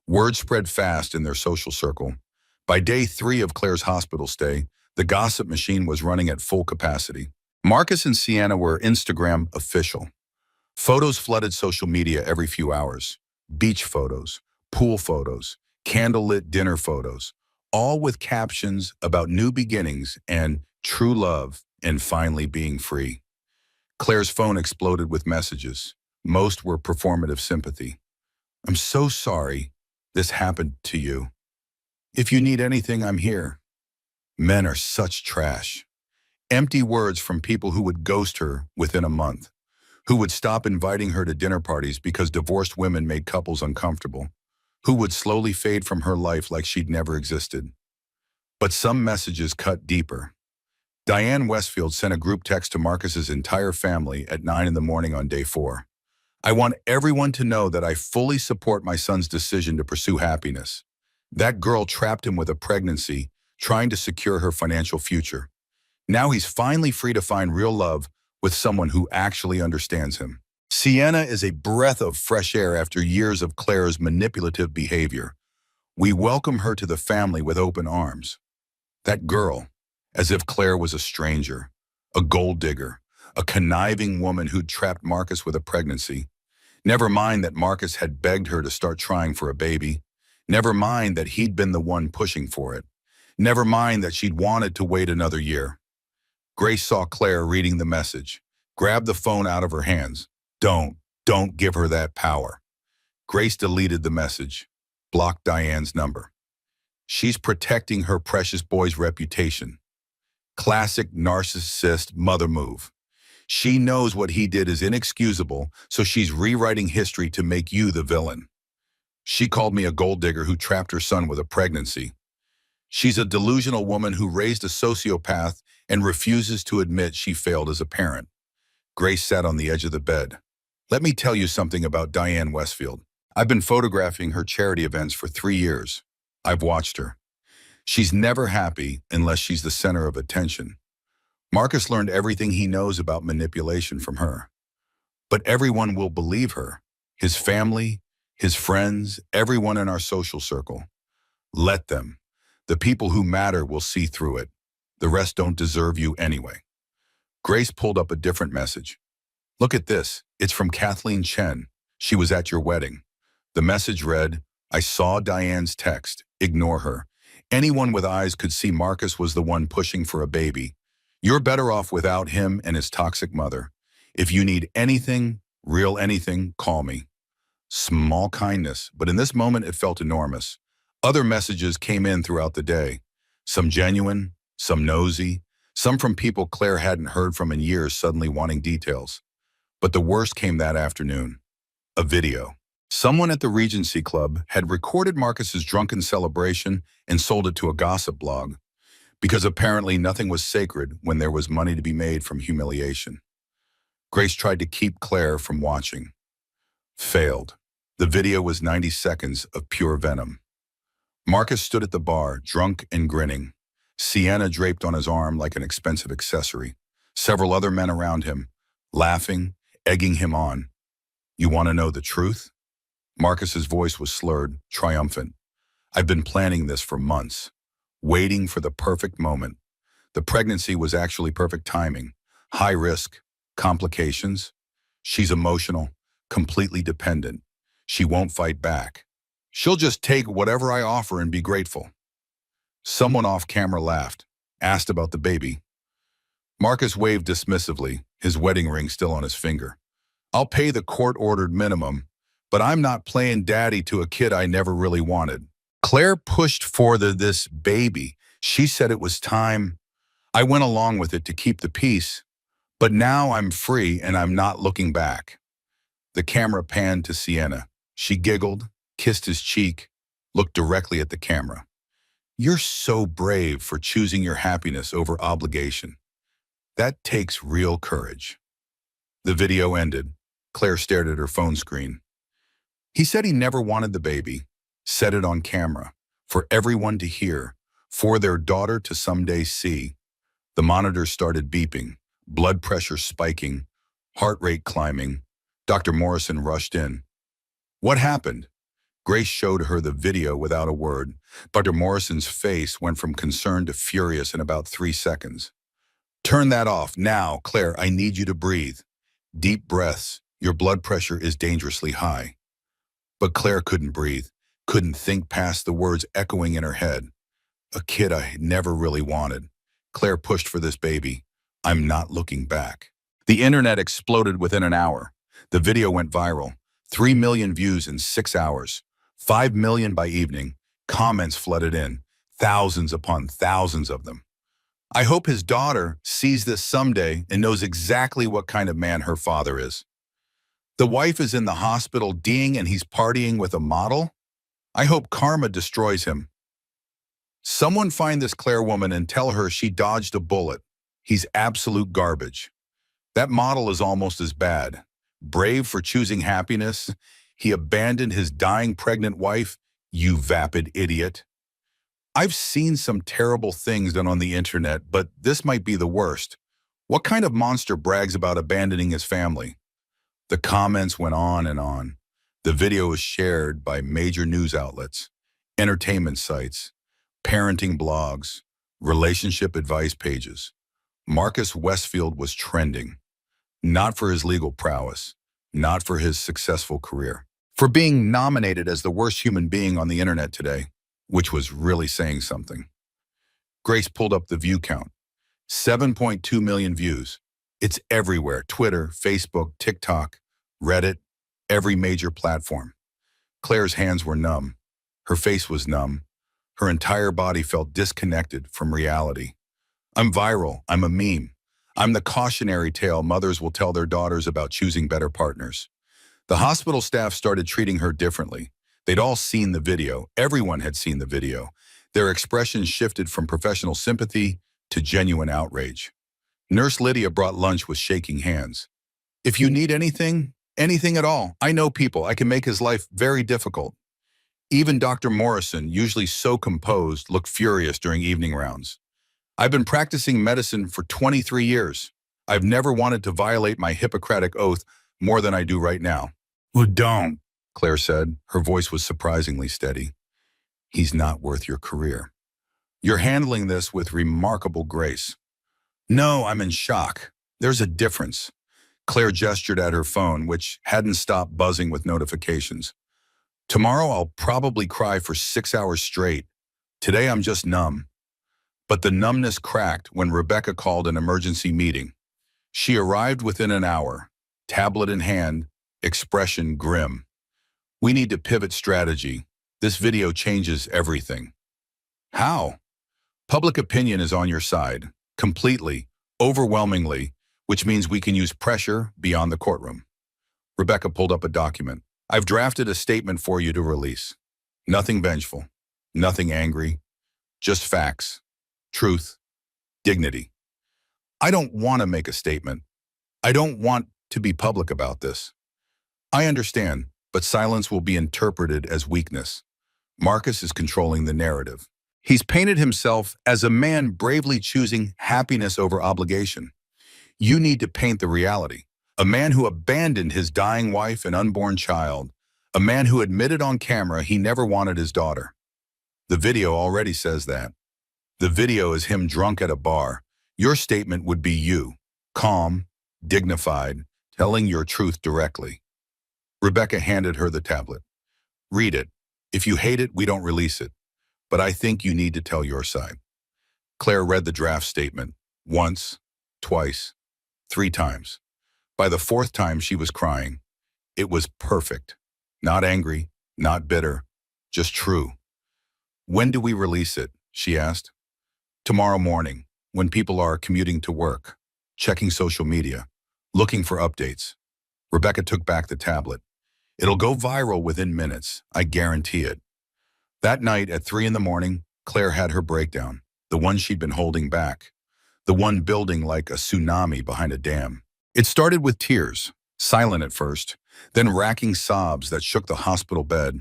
Word spread fast in their social circle. By day 3 of Claire's hospital stay, the gossip machine was running at full capacity. Marcus and Sienna were Instagram official. Photos flooded social media every few hours. Beach photos, pool photos, candlelit dinner photos, all with captions about new beginnings and true love and finally being free. Claire's phone exploded with messages. Most were performative sympathy. I'm so sorry this happened to you. If you need anything, I'm here. Men are such trash. Empty words from people who would ghost her within a month, who would stop inviting her to dinner parties because divorced women made couples uncomfortable, who would slowly fade from her life like she'd never existed. But some messages cut deeper. Diane Westfield sent a group text to Marcus's entire family at 9 in the morning on day 4. I want everyone to know that I fully support my son's decision to pursue happiness. That girl trapped him with a pregnancy, trying to secure her financial future. Now he's finally free to find real love with someone who actually understands him. Sienna is a breath of fresh air after years of Claire's manipulative behavior. We welcome her to the family with open arms. That girl, as if Claire was a stranger, a gold digger, a conniving woman who'd trapped Marcus with a pregnancy. Never mind that Marcus had begged her to start trying for a baby. Never mind that he'd been the one pushing for it. Never mind that she'd wanted to wait another year. Grace saw Claire reading the message, grabbed the phone out of her hands. Don't give her that power. Grace deleted the message, blocked Diane's number. She's protecting her precious boy's reputation. Classic narcissist mother move. She knows what he did is inexcusable, so she's rewriting history to make you the villain. She called me a gold digger who trapped her son with a pregnancy. She's a delusional woman who raised a sociopath and refuses to admit she failed as a parent. Grace sat on the edge of the bed. Let me tell you something about Diane Westfield. I've been photographing her charity events for 3 years. I've watched her. She's never happy unless she's the center of attention. Marcus learned everything he knows about manipulation from her. But everyone will believe her. His family, his friends, everyone in our social circle. Let them. The people who matter will see through it. The rest don't deserve you anyway. Grace pulled up a different message. Look at this. It's from Kathleen Chen. She was at your wedding. The message read, I saw Diane's text. Ignore her. Anyone with eyes could see Marcus was the one pushing for a baby. You're better off without him and his toxic mother. If you need anything, real anything, call me. Small kindness, but in this moment it felt enormous. Other messages came in throughout the day. Some genuine, some nosy, some from people Claire hadn't heard from in years suddenly wanting details. But the worst came that afternoon. A video. Someone at the Regency Club had recorded Marcus's drunken celebration and sold it to a gossip blog, because apparently nothing was sacred when there was money to be made from humiliation. Grace tried to keep Claire from watching. Failed. The video was 90 seconds of pure venom. Marcus stood at the bar, drunk and grinning. Sienna draped on his arm like an expensive accessory. Several other men around him, laughing, egging him on. You want to know the truth? Marcus's voice was slurred, triumphant. I've been planning this for months, waiting for the perfect moment. The pregnancy was actually perfect timing. High risk, complications. She's emotional, completely dependent. She won't fight back. She'll just take whatever I offer and be grateful. Someone off camera laughed, asked about the baby. Marcus waved dismissively, his wedding ring still on his finger. I'll pay the court-ordered minimum, but I'm not playing daddy to a kid I never really wanted. Claire pushed for this baby. She said it was time. I went along with it to keep the peace, but now I'm free and I'm not looking back. The camera panned to Sienna. She giggled, kissed his cheek, looked directly at the camera. You're so brave for choosing your happiness over obligation. That takes real courage. The video ended. Claire stared at her phone screen. He said he never wanted the baby, said it on camera, for everyone to hear, for their daughter to someday see. The monitor started beeping, blood pressure spiking, heart rate climbing. Dr. Morrison rushed in. What happened? Grace showed her the video without a word. Dr. Morrison's face went from concerned to furious in about 3 seconds. Turn that off now, Claire. I need you to breathe. Deep breaths. Your blood pressure is dangerously high. But Claire couldn't breathe, couldn't think past the words echoing in her head. A kid I never really wanted. Claire pushed for this baby. I'm not looking back. The internet exploded within an hour. The video went viral. 3 million views in 6 hours. 5 million by evening. Comments flooded in. Thousands upon thousands of them. I hope his daughter sees this someday and knows exactly what kind of man her father is. The wife is in the hospital D-ing and he's partying with a model? I hope karma destroys him. Someone find this Claire woman and tell her she dodged a bullet. He's absolute garbage. That model is almost as bad. Brave for choosing happiness. He abandoned his dying pregnant wife. You vapid idiot. I've seen some terrible things done on the internet, but this might be the worst. What kind of monster brags about abandoning his family? The comments went on and on. The video was shared by major news outlets, entertainment sites, parenting blogs, relationship advice pages. Marcus Westfield was trending, not for his legal prowess, not for his successful career. for being nominated as the worst human being on the internet today, which was really saying something. Grace pulled up the view count. 7.2 million views. It's everywhere. Twitter, Facebook, TikTok, Reddit, every major platform. Claire's hands were numb. Her face was numb. Her entire body felt disconnected from reality. I'm viral. I'm a meme. I'm the cautionary tale mothers will tell their daughters about choosing better partners. The hospital staff started treating her differently. They'd all seen the video. Everyone had seen the video. Their expressions shifted from professional sympathy to genuine outrage. Nurse Lydia brought lunch with shaking hands. If you need anything, anything at all, I know people. I can make his life very difficult. Even Dr. Morrison, usually so composed, looked furious during evening rounds. I've been practicing medicine for 23 years. I've never wanted to violate my Hippocratic oath more than I do right now. Well, don't, Claire said. Her voice was surprisingly steady. He's not worth your career. You're handling this with remarkable grace. No, I'm in shock. There's a difference. Claire gestured at her phone, which hadn't stopped buzzing with notifications. Tomorrow I'll probably cry for 6 hours straight. Today I'm just numb. But the numbness cracked when Rebecca called an emergency meeting. She arrived within an hour, tablet in hand, expression grim. We need to pivot strategy. This video changes everything. How? Public opinion is on your side, completely, overwhelmingly, which means we can use pressure beyond the courtroom. Rebecca pulled up a document. I've drafted a statement for you to release. Nothing vengeful, nothing angry, just facts, truth, dignity. I don't want to make a statement. I don't want to be public about this. I understand, but silence will be interpreted as weakness. Marcus is controlling the narrative. He's painted himself as a man bravely choosing happiness over obligation. You need to paint the reality. A man who abandoned his dying wife and unborn child. A man who admitted on camera he never wanted his daughter. The video already says that. The video is him drunk at a bar. Your statement would be you, calm, dignified, telling your truth directly. Rebecca handed her the tablet. Read it. If you hate it, we don't release it. But I think you need to tell your side. Claire read the draft statement. Once, twice, 3 times. By the 4th time, she was crying. It was perfect. Not angry, not bitter, just true. When do we release it? She asked. Tomorrow morning, when people are commuting to work, checking social media, looking for updates. Rebecca took back the tablet. It'll go viral within minutes, I guarantee it. That night at 3 in the morning, Claire had her breakdown, the one she'd been holding back, the one building like a tsunami behind a dam. It started with tears, silent at first, then racking sobs that shook the hospital bed.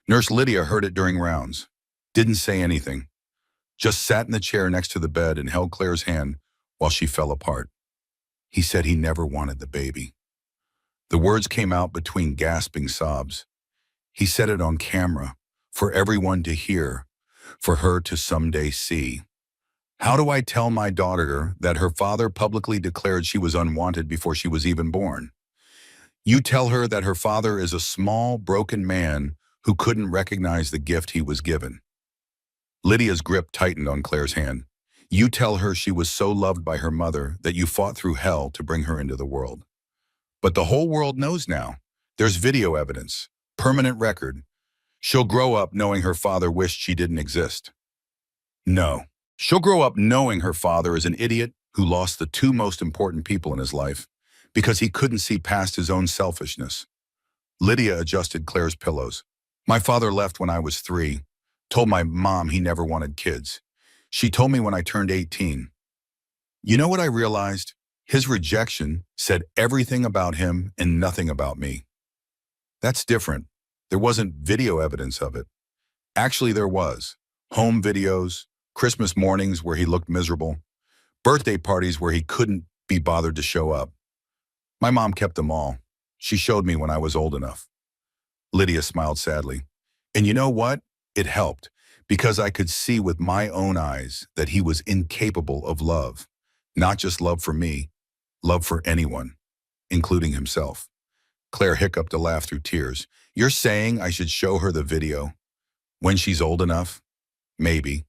Nurse Lydia heard it during rounds, didn't say anything, just sat in the chair next to the bed and held Claire's hand while she fell apart. He said he never wanted the baby. The words came out between gasping sobs. He said it on camera, for everyone to hear, for her to someday see. How do I tell my daughter that her father publicly declared she was unwanted before she was even born? You tell her that her father is a small, broken man who couldn't recognize the gift he was given. Lydia's grip tightened on Claire's hand. You tell her she was so loved by her mother that you fought through hell to bring her into the world. But the whole world knows now. There's video evidence, permanent record. She'll grow up knowing her father wished she didn't exist. No. She'll grow up knowing her father is an idiot who lost the 2 most important people in his life because he couldn't see past his own selfishness. Lydia adjusted Claire's pillows. My father left when I was 3, told my mom he never wanted kids. She told me when I turned 18. You know what I realized? His rejection said everything about him and nothing about me. That's different. There wasn't video evidence of it. Actually, there was. Home videos, Christmas mornings where he looked miserable, birthday parties where he couldn't be bothered to show up. My mom kept them all. She showed me when I was old enough. Lydia smiled sadly. And you know what? It helped, because I could see with my own eyes that he was incapable of love. Not just love for me, love for anyone, including himself. Claire hiccuped a laugh through tears. You're saying I should show her the video? When she's old enough? Maybe.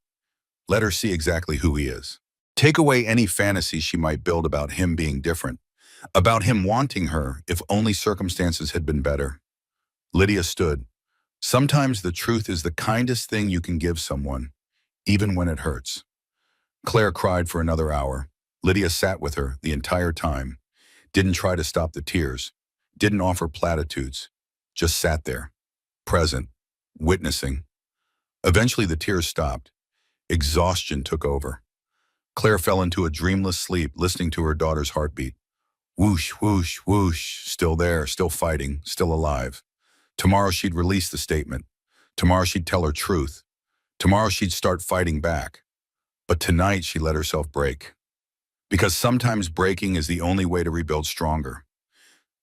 Let her see exactly who he is. Take away any fantasy she might build about him being different, about him wanting her if only circumstances had been better. Lydia stood. Sometimes the truth is the kindest thing you can give someone, even when it hurts. Claire cried for another hour. Lydia sat with her the entire time, didn't try to stop the tears, didn't offer platitudes, just sat there, present, witnessing. Eventually the tears stopped. Exhaustion took over. Claire fell into a dreamless sleep, listening to her daughter's heartbeat. Whoosh, whoosh, whoosh, still there, still fighting, still alive. Tomorrow she'd release the statement. Tomorrow she'd tell her truth. Tomorrow she'd start fighting back. But tonight she let herself break. Because sometimes breaking is the only way to rebuild stronger.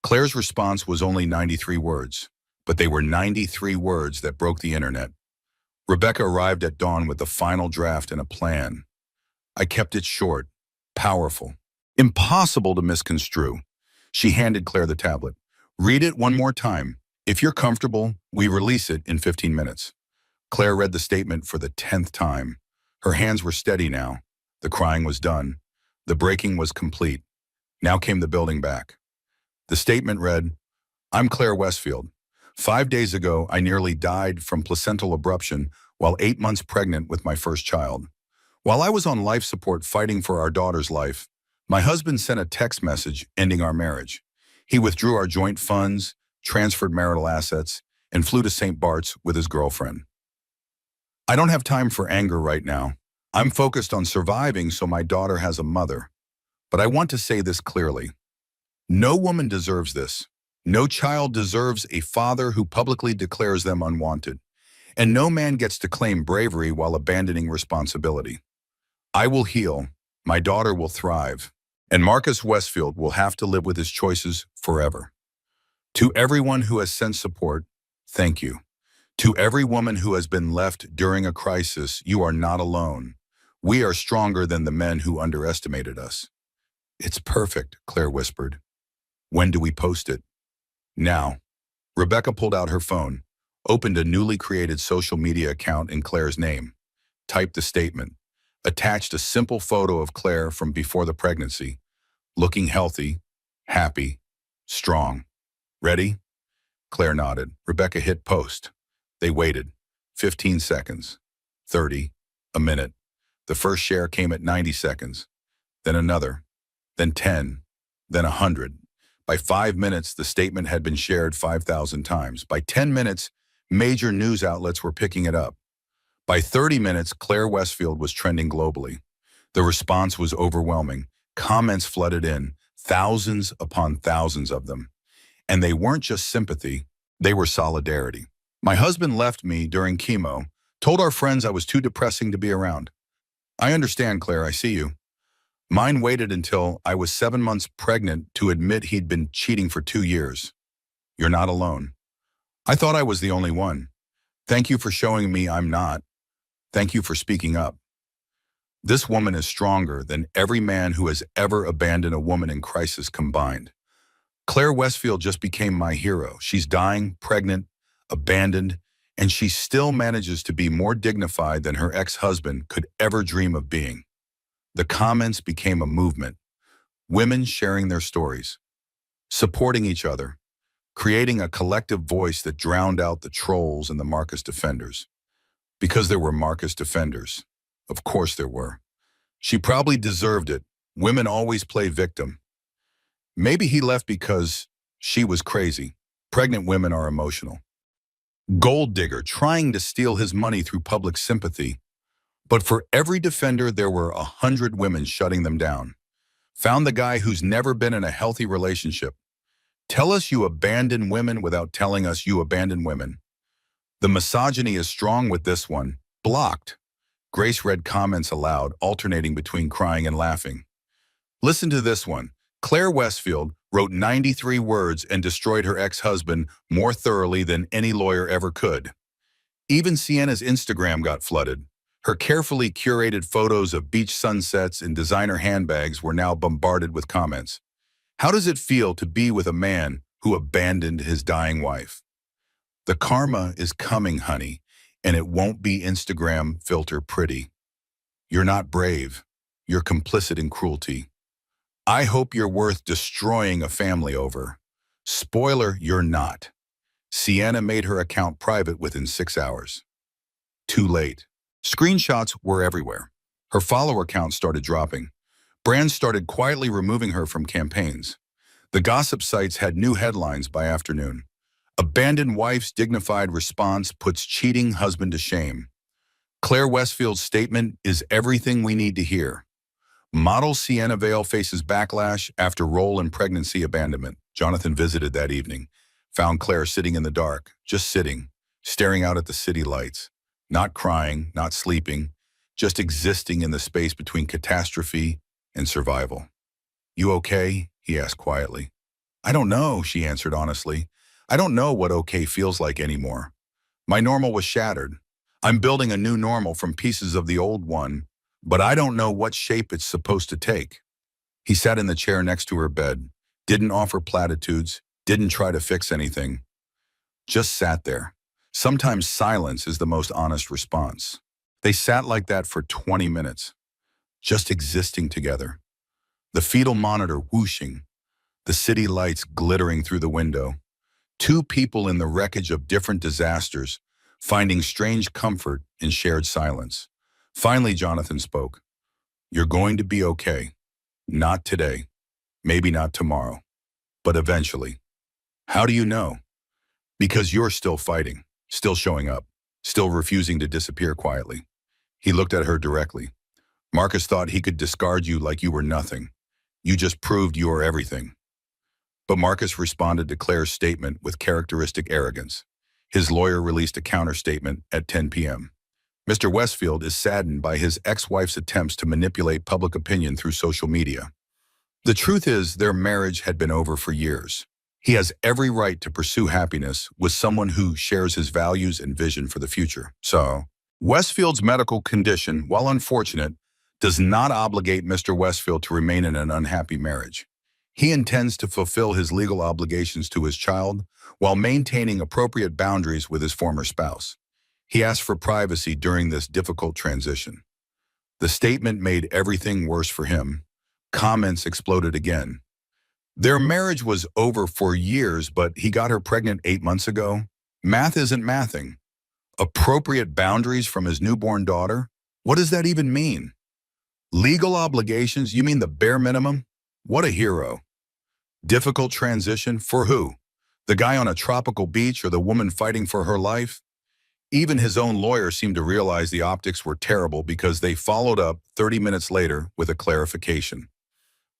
Claire's response was only 93 words, but they were 93 words that broke the internet. Rebecca arrived at dawn with the final draft and a plan. I kept it short, powerful, impossible to misconstrue. She handed Claire the tablet. Read it one more time. If you're comfortable, we release it in 15 minutes. Claire read the statement for the 10th time. Her hands were steady now. The crying was done. The breaking was complete. Now came the building back. The statement read, I'm Claire Westfield. 5 days ago, I nearly died from placental abruption while 8 months pregnant with my first child. While I was on life support fighting for our daughter's life, my husband sent a text message ending our marriage. He withdrew our joint funds, transferred marital assets, and flew to St. Bart's with his girlfriend. I don't have time for anger right now. I'm focused on surviving so my daughter has a mother. But I want to say this clearly. No woman deserves this. No child deserves a father who publicly declares them unwanted. And no man gets to claim bravery while abandoning responsibility. I will heal. My daughter will thrive. And Marcus Westfield will have to live with his choices forever. To everyone who has sent support, thank you. To every woman who has been left during a crisis, you are not alone. We are stronger than the men who underestimated us. It's perfect, Claire whispered. When do we post it? Now. Rebecca pulled out her phone, opened a newly created social media account in Claire's name, typed the statement, attached a simple photo of Claire from before the pregnancy, looking healthy, happy, strong. Ready? Claire nodded. Rebecca hit post. They waited. 15 seconds. 30. A minute. The first share came at 90 seconds. Then another. Then 10. Then 100. By 5 minutes, the statement had been shared 5,000 times. By 10 minutes, major news outlets were picking it up. By 30 minutes, Claire Westfield was trending globally. The response was overwhelming. Comments flooded in, thousands upon thousands of them. And they weren't just sympathy, they were solidarity. My husband left me during chemo, told our friends I was too depressing to be around. I understand, Claire, I see you. Mine waited until I was 7 months pregnant to admit he'd been cheating for 2 years. You're not alone. I thought I was the only one. Thank you for showing me I'm not. Thank you for speaking up. This woman is stronger than every man who has ever abandoned a woman in crisis combined. Claire Westfield just became my hero. She's dying, pregnant, abandoned, and she still manages to be more dignified than her ex-husband could ever dream of being. The comments became a movement. Women sharing their stories, supporting each other, creating a collective voice that drowned out the trolls and the Marcus defenders. Because there were Marcus defenders. Of course there were. She probably deserved it. Women always play victim. Maybe he left because she was crazy. Pregnant women are emotional. Gold digger trying to steal his money through public sympathy. But for every defender, there were 100 women shutting them down. Found the guy who's never been in a healthy relationship. Tell us you abandon women without telling us you abandon women. The misogyny is strong with this one. Blocked. Grace read comments aloud, alternating between crying and laughing. Listen to this one. Claire Westfield wrote 93 words and destroyed her ex-husband more thoroughly than any lawyer ever could. Even Sienna's Instagram got flooded. Her carefully curated photos of beach sunsets and designer handbags were now bombarded with comments. How does it feel to be with a man who abandoned his dying wife. The karma is coming, honey, and it won't be Instagram filter pretty. You're not brave. You're complicit in cruelty. I hope you're worth destroying a family over. Spoiler, you're not. Sienna made her account private within 6 hours. Too late. Screenshots were everywhere. Her follower count started dropping. Brands started quietly removing her from campaigns. The gossip sites had new headlines by afternoon. Abandoned wife's dignified response puts cheating husband to shame. Claire Westfield's statement is everything we need to hear. Model Sienna Vale faces backlash after role in pregnancy abandonment. Jonathan visited that evening, found Claire sitting in the dark, just sitting, staring out at the city lights, not crying, not sleeping, just existing in the space between catastrophe and survival. You okay? He asked quietly. I don't know, she answered honestly. I don't know what okay feels like anymore. My normal was shattered. I'm building a new normal from pieces of the old one, but I don't know what shape it's supposed to take. He sat in the chair next to her bed, didn't offer platitudes, didn't try to fix anything. Just sat there. Sometimes silence is the most honest response. They sat like that for 20 minutes, just existing together. The fetal monitor whooshing, the city lights glittering through the window. Two people in the wreckage of different disasters, finding strange comfort in shared silence. Finally, Jonathan spoke. You're going to be okay. Not today. Maybe not tomorrow. But eventually. How do you know? Because you're still fighting, still showing up, still refusing to disappear quietly. He looked at her directly. Marcus thought he could discard you like you were nothing. You just proved you are everything. But Marcus responded to Claire's statement with characteristic arrogance. His lawyer released a counter-statement at 10 p.m. Mr. Westfield is saddened by his ex-wife's attempts to manipulate public opinion through social media. The truth is, their marriage had been over for years. He has every right to pursue happiness with someone who shares his values and vision for the future. So, Westfield's medical condition, while unfortunate, does not obligate Mr. Westfield to remain in an unhappy marriage. He intends to fulfill his legal obligations to his child while maintaining appropriate boundaries with his former spouse. He asked for privacy during this difficult transition. The statement made everything worse for him. Comments exploded again. Their marriage was over for years, but he got her pregnant 8 months ago. Math isn't mathing. Appropriate boundaries from his newborn daughter? What does that even mean? Legal obligations? You mean the bare minimum? What a hero. Difficult transition? For who? The guy on a tropical beach or the woman fighting for her life? Even his own lawyer seemed to realize the optics were terrible because they followed up 30 minutes later with a clarification.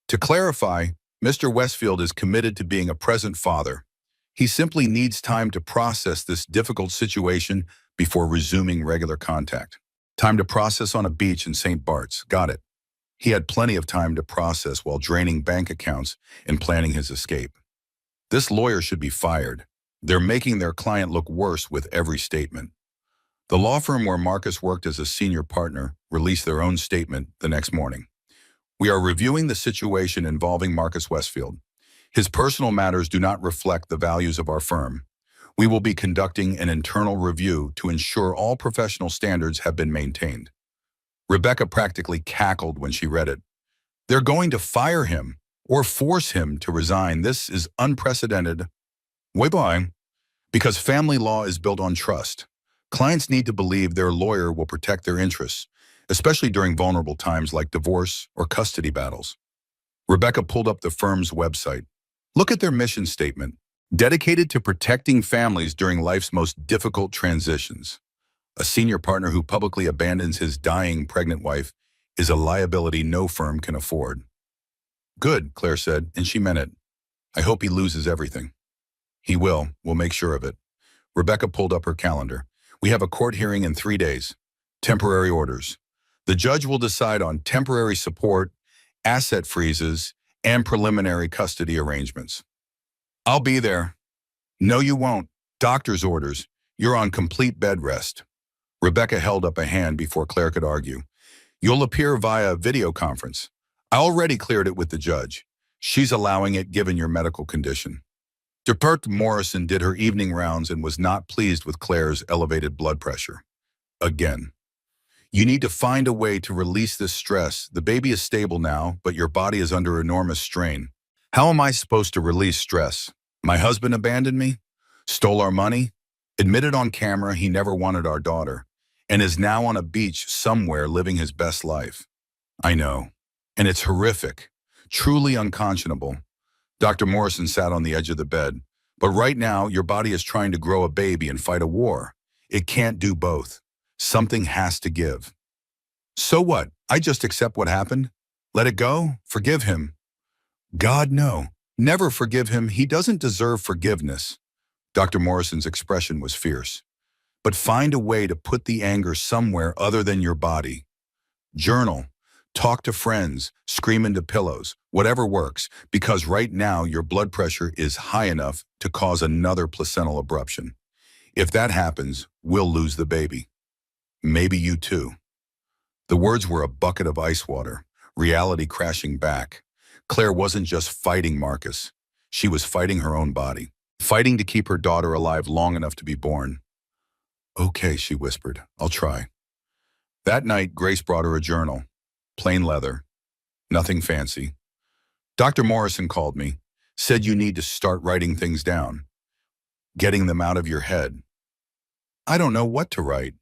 To clarify, Mr. Westfield is committed to being a present father. He simply needs time to process this difficult situation before resuming regular contact. Time to process on a beach in St. Bart's. Got it. He had plenty of time to process while draining bank accounts and planning his escape. This lawyer should be fired. They're making their client look worse with every statement. The law firm where Marcus worked as a senior partner released their own statement the next morning. We are reviewing the situation involving Marcus Westfield. His personal matters do not reflect the values of our firm. We will be conducting an internal review to ensure all professional standards have been maintained. Rebecca practically cackled when she read it. They're going to fire him or force him to resign. This is unprecedented. Why? Because family law is built on trust. Clients need to believe their lawyer will protect their interests, especially during vulnerable times like divorce or custody battles. Rebecca pulled up the firm's website. Look at their mission statement, dedicated to protecting families during life's most difficult transitions. A senior partner who publicly abandons his dying pregnant wife is a liability no firm can afford. Good, Claire said, and she meant it. I hope he loses everything. He will. We'll make sure of it. Rebecca pulled up her calendar. We have a court hearing in 3 days. Temporary orders. The judge will decide on temporary support, asset freezes, and preliminary custody arrangements. I'll be there. No, you won't. Doctor's orders. You're on complete bed rest. Rebecca held up a hand before Claire could argue. You'll appear via video conference. I already cleared it with the judge. She's allowing it given your medical condition. Dr. Morrison did her evening rounds and was not pleased with Claire's elevated blood pressure. Again. You need to find a way to release this stress. The baby is stable now, but your body is under enormous strain. How am I supposed to release stress? My husband abandoned me, stole our money, admitted on camera he never wanted our daughter, and is now on a beach somewhere living his best life. I know, and it's horrific, truly unconscionable. Dr. Morrison sat on the edge of the bed. But right now, your body is trying to grow a baby and fight a war. It can't do both. Something has to give. So what? I just accept what happened? Let it go? Forgive him? God, no. Never forgive him. He doesn't deserve forgiveness. Dr. Morrison's expression was fierce. But find a way to put the anger somewhere other than your body. Journal. Talk to friends. Scream into pillows. Whatever works, because right now your blood pressure is high enough to cause another placental abruption. If that happens, we'll lose the baby. Maybe you too. The words were a bucket of ice water, reality crashing back. Claire wasn't just fighting Marcus. She was fighting her own body, fighting to keep her daughter alive long enough to be born. Okay, she whispered, I'll try. That night, Grace brought her a journal. Plain leather. Nothing fancy. Dr. Morrison called me, said you need to start writing things down, getting them out of your head. I don't know what to write.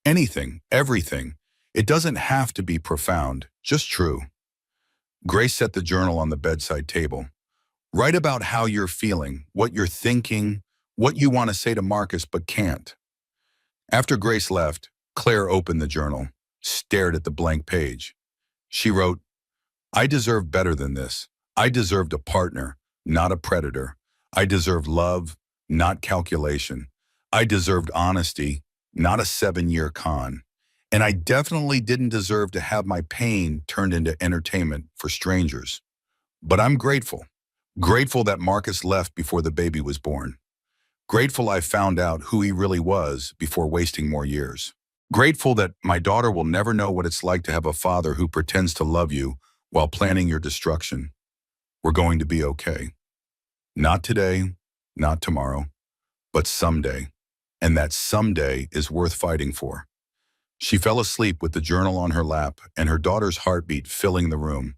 Anything, everything. It doesn't have to be profound, just true. Grace set the journal on the bedside table. Write about how you're feeling, what you're thinking, what you want to say to Marcus but can't. After Grace left, Claire opened the journal, stared at the blank page. She wrote, I deserve better than this. I deserved a partner, not a predator. I deserved love, not calculation. I deserved honesty, not a 7-year con. And I definitely didn't deserve to have my pain turned into entertainment for strangers. But I'm grateful. Grateful that Marcus left before the baby was born. Grateful I found out who he really was before wasting more years. Grateful that my daughter will never know what it's like to have a father who pretends to love you while planning your destruction. We're going to be okay. Not today, not tomorrow, but someday. And that someday is worth fighting for. She fell asleep with the journal on her lap and her daughter's heartbeat filling the room.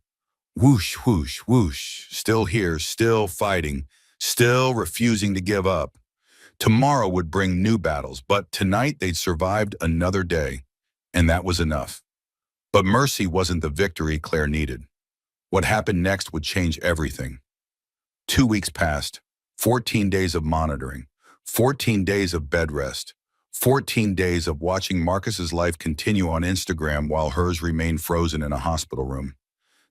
Whoosh, whoosh, whoosh, still here, still fighting, still refusing to give up. Tomorrow would bring new battles, but tonight they'd survived another day, and that was enough. But mercy wasn't the victory Claire needed. What happened next would change everything. 2 weeks passed, 14 days of monitoring, 14 days of bed rest, 14 days of watching Marcus's life continue on Instagram while hers remained frozen in a hospital room.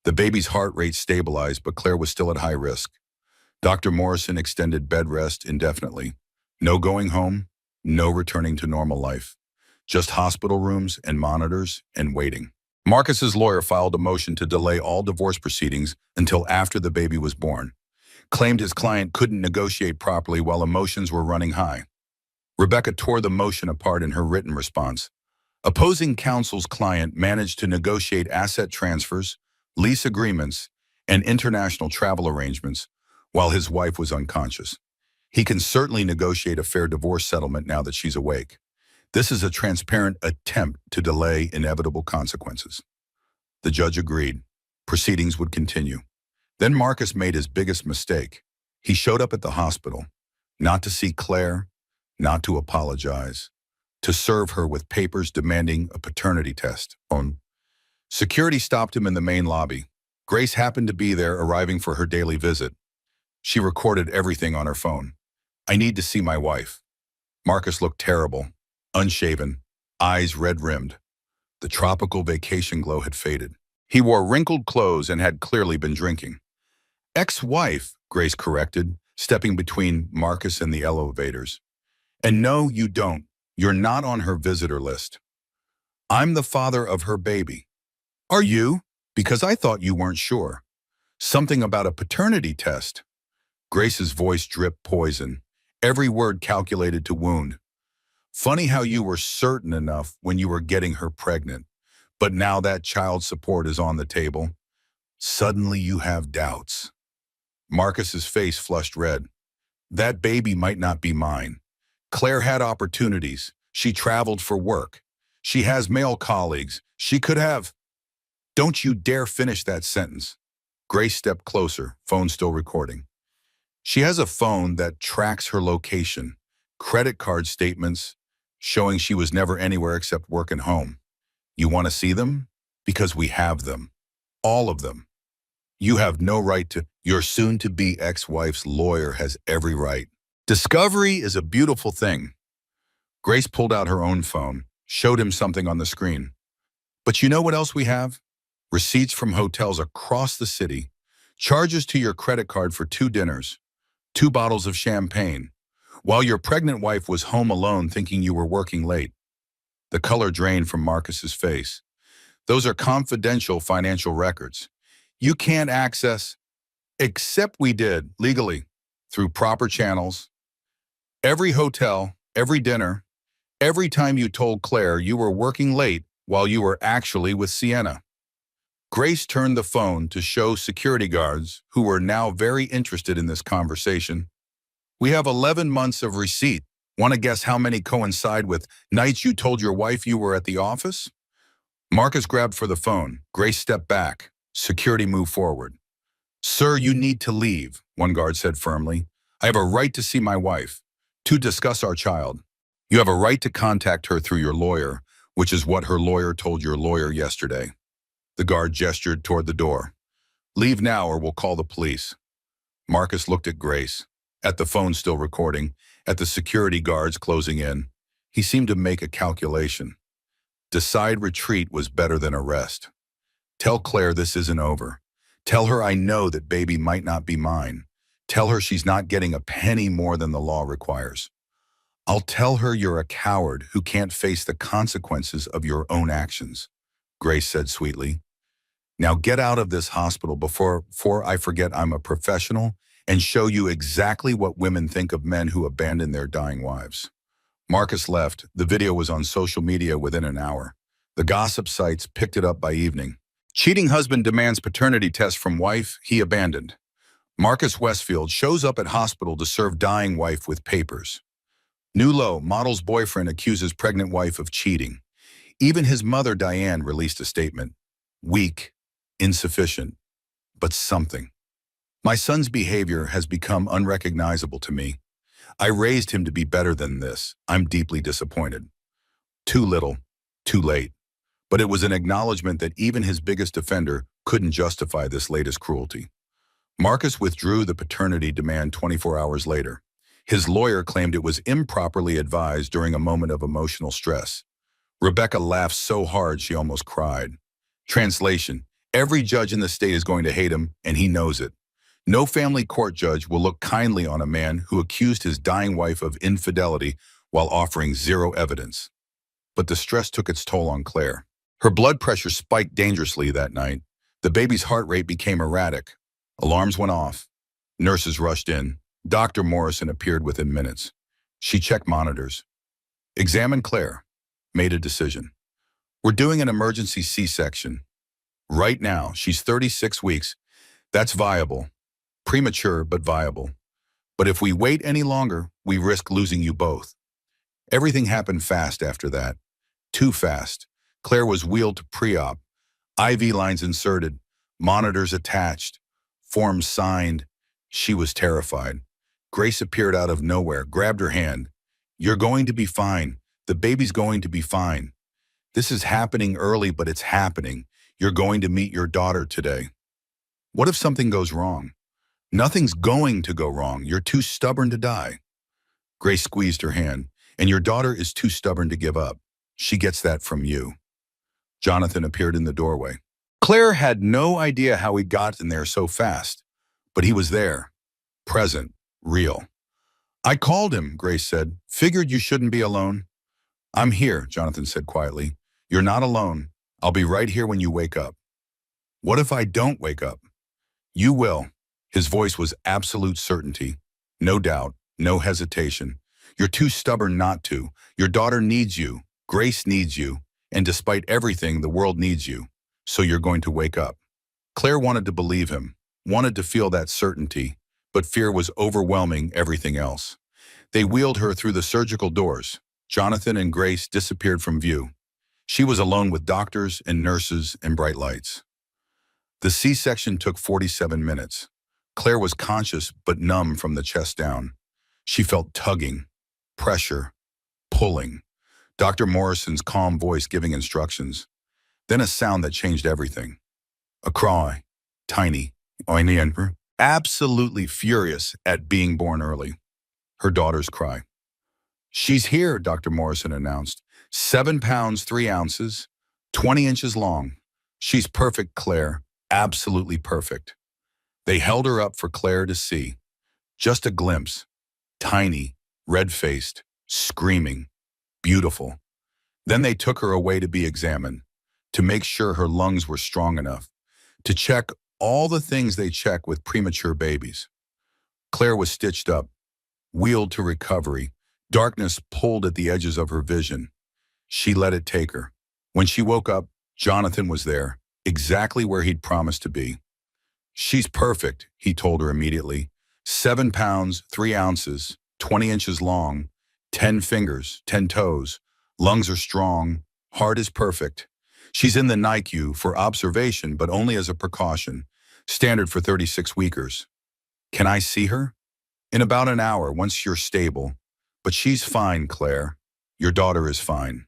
The baby's heart rate stabilized, but Claire was still at high risk. Dr. Morrison extended bed rest indefinitely. No going home, no returning to normal life. Just hospital rooms and monitors and waiting. Marcus's lawyer filed a motion to delay all divorce proceedings until after the baby was born. Claimed his client couldn't negotiate properly while emotions were running high. Rebecca tore the motion apart in her written response. Opposing counsel's client managed to negotiate asset transfers, lease agreements, and international travel arrangements while his wife was unconscious. He can certainly negotiate a fair divorce settlement now that she's awake. This is a transparent attempt to delay inevitable consequences. The judge agreed. Proceedings would continue. Then Marcus made his biggest mistake. He showed up at the hospital, not to see Claire, not to apologize, to serve her with papers demanding a paternity test. Security stopped him in the main lobby. Grace happened to be there, arriving for her daily visit. She recorded everything on her phone. I need to see my wife. Marcus looked terrible, unshaven, eyes red-rimmed. The tropical vacation glow had faded. He wore wrinkled clothes and had clearly been drinking. Ex-wife, Grace corrected, stepping between Marcus and the elevators. And no, you don't. You're not on her visitor list. I'm the father of her baby. Are you? Because I thought you weren't sure. Something about a paternity test. Grace's voice dripped poison, every word calculated to wound. Funny how you were certain enough when you were getting her pregnant, but now that child support is on the table, suddenly you have doubts. Marcus's face flushed red. That baby might not be mine. Claire had opportunities. She traveled for work. She has male colleagues. She could have. Don't you dare finish that sentence. Grace stepped closer, phone still recording. She has a phone that tracks her location, credit card statements showing she was never anywhere except work and home. You want to see them? Because we have them. All of them. You have no right to. Your soon-to-be ex-wife's lawyer has every right. Discovery is a beautiful thing. Grace pulled out her own phone, showed him something on the screen. But you know what else we have? Receipts from hotels across the city, charges to your credit card for 2 dinners, 2 bottles of champagne, while your pregnant wife was home alone thinking you were working late. The color drained from Marcus's face. Those are confidential financial records. You can't access, except we did, legally, through proper channels. Every hotel, every dinner, every time you told Claire you were working late while you were actually with Sienna. Grace turned the phone to show security guards, who were now very interested in this conversation. We have 11 months of receipt. Want to guess how many coincide with nights you told your wife you were at the office? Marcus grabbed for the phone. Grace stepped back. Security moved forward. Sir, you need to leave, one guard said firmly. I have a right to see my wife, to discuss our child. You have a right to contact her through your lawyer, which is what her lawyer told your lawyer yesterday. The guard gestured toward the door. Leave now or we'll call the police. Marcus looked at Grace, at the phone still recording, at the security guards closing in. He seemed to make a calculation. Decide retreat was better than arrest. Tell Claire this isn't over. Tell her I know that baby might not be mine. Tell her she's not getting a penny more than the law requires. I'll tell her you're a coward who can't face the consequences of your own actions, Grace said sweetly. Now get out of this hospital before I forget I'm a professional and show you exactly what women think of men who abandon their dying wives. Marcus left. The video was on social media within an hour. The gossip sites picked it up by evening. Cheating husband demands paternity test from wife he abandoned. Marcus Westfield shows up at hospital to serve dying wife with papers. New low, model's boyfriend accuses pregnant wife of cheating. Even his mother, Diane, released a statement. Weak, insufficient, but something. My son's behavior has become unrecognizable to me. I raised him to be better than this. I'm deeply disappointed. Too little, too late. But it was an acknowledgement that even his biggest offender couldn't justify this latest cruelty. Marcus withdrew the paternity demand 24 hours later. His lawyer claimed it was improperly advised during a moment of emotional stress. Rebecca laughed so hard she almost cried. Translation: every judge in the state is going to hate him, and he knows it. No family court judge will look kindly on a man who accused his dying wife of infidelity while offering zero evidence. But the stress took its toll on Claire. Her blood pressure spiked dangerously that night. The baby's heart rate became erratic. Alarms went off. Nurses rushed in. Dr. Morrison appeared within minutes. She checked monitors. Examined Claire. Made a decision. We're doing an emergency C-section. Right now, she's 36 weeks. That's viable. Premature, but viable. But if we wait any longer, we risk losing you both. Everything happened fast after that. Too fast. Claire was wheeled to pre-op. IV lines inserted. Monitors attached. Forms signed. She was terrified. Grace appeared out of nowhere, grabbed her hand. You're going to be fine. The baby's going to be fine. This is happening early, but it's happening. You're going to meet your daughter today. What if something goes wrong? Nothing's going to go wrong. You're too stubborn to die. Grace squeezed her hand. And your daughter is too stubborn to give up. She gets that from you. Jonathan appeared in the doorway. Claire had no idea how he got in there so fast, but he was there, present, real. I called him, Grace said. Figured you shouldn't be alone. I'm here, Jonathan said quietly. You're not alone. I'll be right here when you wake up. What if I don't wake up? You will. His voice was absolute certainty. No doubt, no hesitation. You're too stubborn not to. Your daughter needs you. Grace needs you. And despite everything, the world needs you. So you're going to wake up. Claire wanted to believe him, wanted to feel that certainty, but fear was overwhelming everything else. They wheeled her through the surgical doors. Jonathan and Grace disappeared from view. She was alone with doctors and nurses and bright lights. The C-section took 47 minutes. Claire was conscious but numb from the chest down. She felt tugging, pressure, pulling. Dr. Morrison's calm voice giving instructions. Then a sound that changed everything. A cry, tiny, absolutely furious at being born early. Her daughter's cry. "She's here," Dr. Morrison announced. 7 pounds, 3 ounces, 20 inches long. "She's perfect, Claire, absolutely perfect." They held her up for Claire to see. Just a glimpse. Tiny, red-faced, screaming, beautiful. Then they took her away to be examined, to make sure her lungs were strong enough, to check all the things they check with premature babies. Claire was stitched up, wheeled to recovery. Darkness pulled at the edges of her vision. She let it take her. When she woke up, Jonathan was there, exactly where he'd promised to be. "She's perfect," he told her immediately. 7 pounds, 3 ounces, 20 inches long, 10 fingers, 10 toes. Lungs are strong, heart is perfect. She's in the NICU for observation, but only as a precaution, standard for 36-weekers. "Can I see her?" "In about an hour, once you're stable. But she's fine, Claire. Your daughter is fine."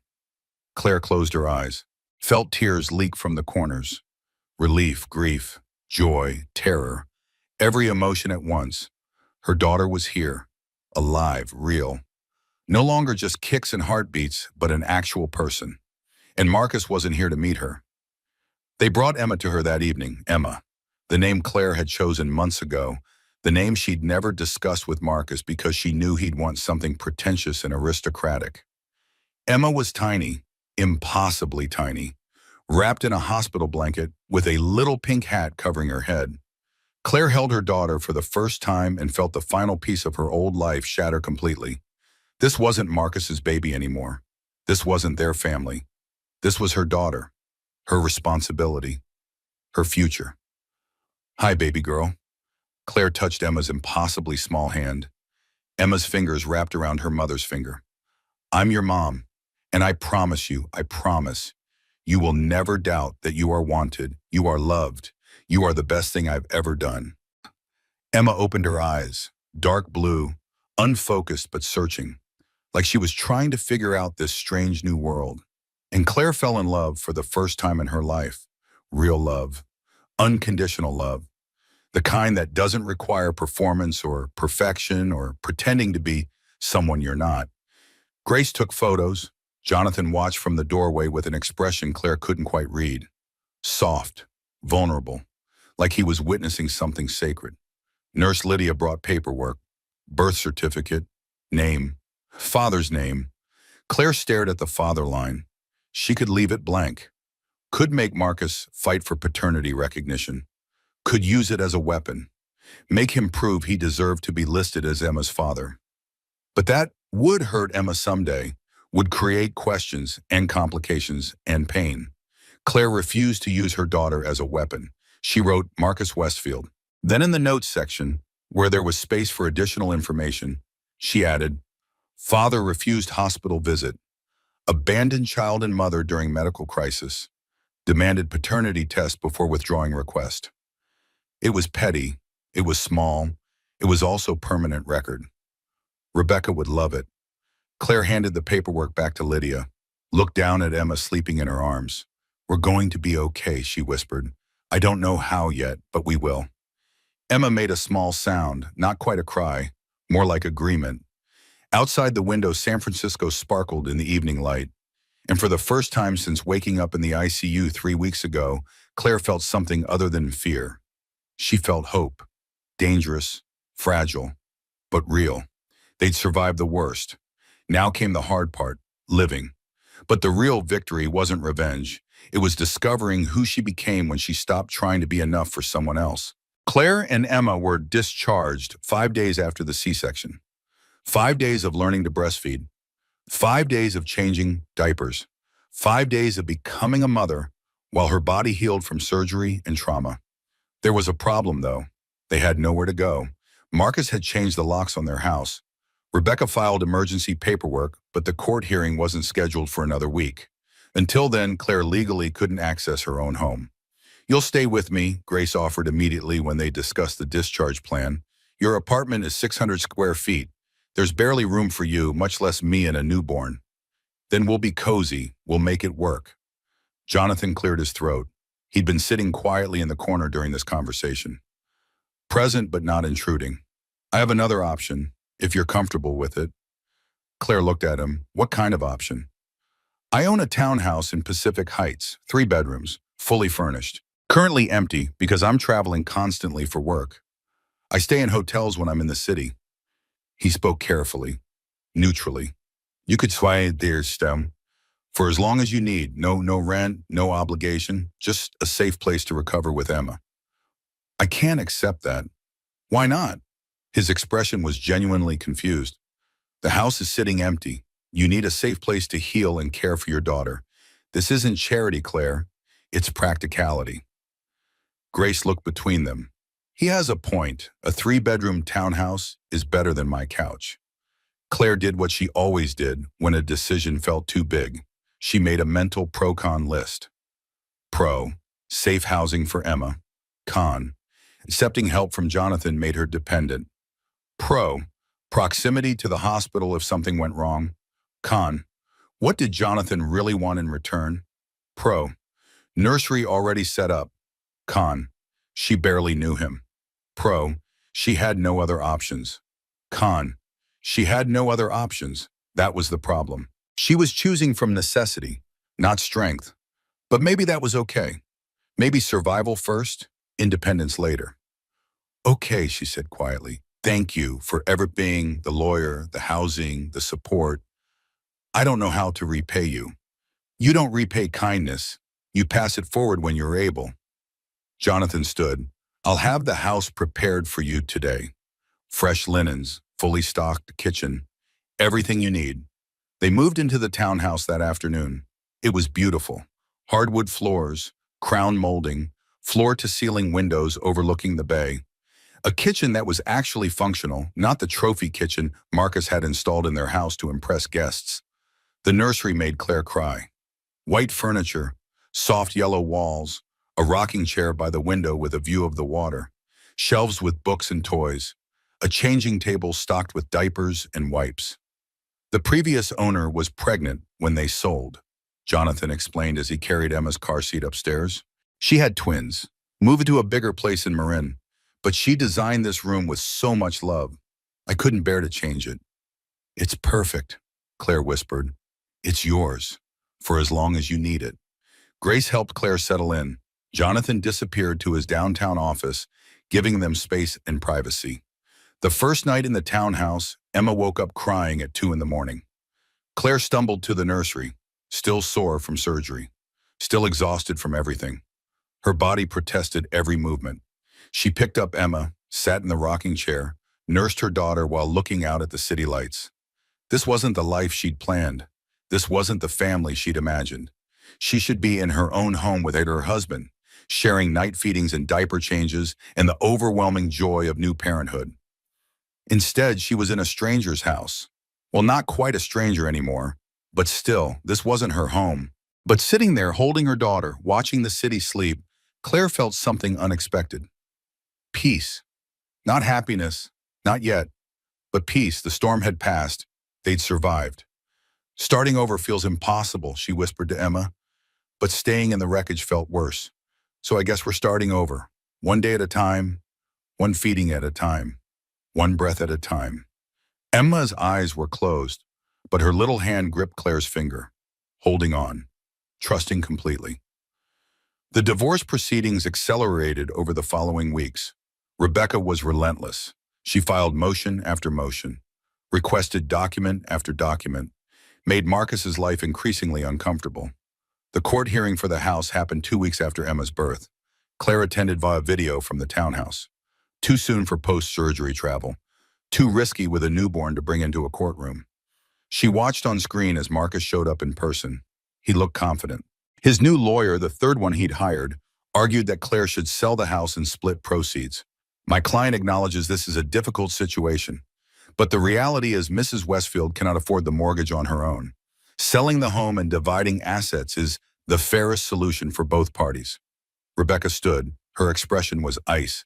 Claire closed her eyes, felt tears leak from the corners. Relief, grief, joy, terror, every emotion at once. Her daughter was here, alive, real. No longer just kicks and heartbeats, but an actual person. And Marcus wasn't here to meet her. They brought Emma to her that evening, Emma, the name Claire had chosen months ago, the name she'd never discussed with Marcus because she knew he'd want something pretentious and aristocratic. Emma was tiny, impossibly tiny, wrapped in a hospital blanket with a little pink hat covering her head. Claire held her daughter for the first time and felt the final piece of her old life shatter completely. This wasn't Marcus's baby anymore. This wasn't their family. This was her daughter, her responsibility, her future. "Hi, baby girl." Claire touched Emma's impossibly small hand. Emma's fingers wrapped around her mother's finger. "I'm your mom, and I promise you, you will never doubt that you are wanted, you are loved, you are the best thing I've ever done." Emma opened her eyes, dark blue, unfocused but searching, like she was trying to figure out this strange new world. And Claire fell in love for the first time in her life. Real love, unconditional love, the kind that doesn't require performance or perfection or pretending to be someone you're not. Grace took photos. Jonathan watched from the doorway with an expression Claire couldn't quite read. Soft, vulnerable, like he was witnessing something sacred. Nurse Lydia brought paperwork, birth certificate, name, father's name. Claire stared at the father line. She could leave it blank. Could make Marcus fight for paternity recognition. Could use it as a weapon. Make him prove he deserved to be listed as Emma's father. But that would hurt Emma someday, would create questions and complications and pain. Claire refused to use her daughter as a weapon. She wrote Marcus Westfield. Then in the notes section, where there was space for additional information, she added, "Father refused hospital visit. Abandoned child and mother during medical crisis. Demanded paternity test before withdrawing request." It was petty. It was small. It was also permanent record. Rebecca would love it. Claire handed the paperwork back to Lydia, looked down at Emma sleeping in her arms. "We're going to be okay," she whispered. "I don't know how yet, but we will." Emma made a small sound, not quite a cry, more like agreement. Outside the window, San Francisco sparkled in the evening light. And for the first time since waking up in the ICU 3 weeks ago, Claire felt something other than fear. She felt hope. Dangerous, fragile, but real. They'd survived the worst. Now came the hard part, living. But the real victory wasn't revenge. It was discovering who she became when she stopped trying to be enough for someone else. Claire and Emma were discharged 5 days after the C-section. 5 days of learning to breastfeed. 5 days of changing diapers. 5 days of becoming a mother while her body healed from surgery and trauma. There was a problem, though. They had nowhere to go. Marcus had changed the locks on their house. Rebecca filed emergency paperwork, but the court hearing wasn't scheduled for another week. Until then, Claire legally couldn't access her own home. "You'll stay with me," Grace offered immediately when they discussed the discharge plan. "Your apartment is 600 square feet. There's barely room for you, much less me and a newborn. Then we'll be cozy. We'll make it work." Jonathan cleared his throat. He'd been sitting quietly in the corner during this conversation. Present but not intruding. "I have another option, if you're comfortable with it." Claire looked at him. "What kind of option?" "I own a townhouse in Pacific Heights, 3 bedrooms, fully furnished. Currently empty because I'm traveling constantly for work. I stay in hotels when I'm in the city." He spoke carefully, neutrally. "You could sway their stem for as long as you need. No rent, no obligation, just a safe place to recover with Emma." "I can't accept that." "Why not?" His expression was genuinely confused. "The house is sitting empty. You need a safe place to heal and care for your daughter. This isn't charity, Claire. It's practicality." Grace looked between them. "He has a point. A 3-bedroom townhouse is better than my couch." Claire did what she always did when a decision felt too big. She made a mental pro-con list. Pro, safe housing for Emma. Con, accepting help from Jonathan made her dependent. Pro, proximity to the hospital if something went wrong. Con, what did Jonathan really want in return? Pro, nursery already set up. Con, she barely knew him. Pro, she had no other options. Con, she had no other options. That was the problem. She was choosing from necessity, not strength. But maybe that was okay. Maybe survival first, independence later. "Okay," she said quietly. "Thank you for ever being the lawyer, the housing, the support. I don't know how to repay you." "You don't repay kindness. You pass it forward when you're able." Jonathan stood. "I'll have the house prepared for you today. Fresh linens, fully stocked kitchen, everything you need." They moved into the townhouse that afternoon. It was beautiful. Hardwood floors, crown molding, floor-to-ceiling windows overlooking the bay. A kitchen that was actually functional, not the trophy kitchen Marcus had installed in their house to impress guests. The nursery made Claire cry. White furniture, soft yellow walls, a rocking chair by the window with a view of the water, shelves with books and toys, a changing table stocked with diapers and wipes. The previous owner was pregnant when they sold, Jonathan explained as he carried Emma's car seat upstairs. She had twins, moved to a bigger place in Marin, but she designed this room with so much love. I couldn't bear to change it. "It's perfect," Claire whispered. "It's yours, for as long as you need it." Grace helped Claire settle in. Jonathan disappeared to his downtown office, giving them space and privacy. The first night in the townhouse, Emma woke up crying at 2 in the morning. Claire stumbled to the nursery, still sore from surgery, still exhausted from everything. Her body protested every movement. She picked up Emma, sat in the rocking chair, nursed her daughter while looking out at the city lights. This wasn't the life she'd planned. This wasn't the family she'd imagined. She should be in her own home with her husband, sharing night feedings and diaper changes and the overwhelming joy of new parenthood. Instead, she was in a stranger's house. Well, not quite a stranger anymore, but still, this wasn't her home. But sitting there holding her daughter, watching the city sleep, Claire felt something unexpected. Peace. Not happiness, not yet, but peace. The storm had passed. They'd survived. "Starting over feels impossible," she whispered to Emma, but staying in the wreckage felt worse. "So I guess we're starting over. One day at a time, one feeding at a time, one breath at a time." Emma's eyes were closed, but her little hand gripped Claire's finger, holding on, trusting completely. The divorce proceedings accelerated over the following weeks. Rebecca was relentless. She filed motion after motion, requested document after document, made Marcus's life increasingly uncomfortable. The court hearing for the house happened 2 weeks after Emma's birth. Claire attended via video from the townhouse. Too soon for post-surgery travel. Too risky with a newborn to bring into a courtroom. She watched on screen as Marcus showed up in person. He looked confident. His new lawyer, the third one he'd hired, argued that Claire should sell the house and split proceeds. My client acknowledges this is a difficult situation, but the reality is Mrs. Westfield cannot afford the mortgage on her own. Selling the home and dividing assets is the fairest solution for both parties. Rebecca stood. Her expression was ice.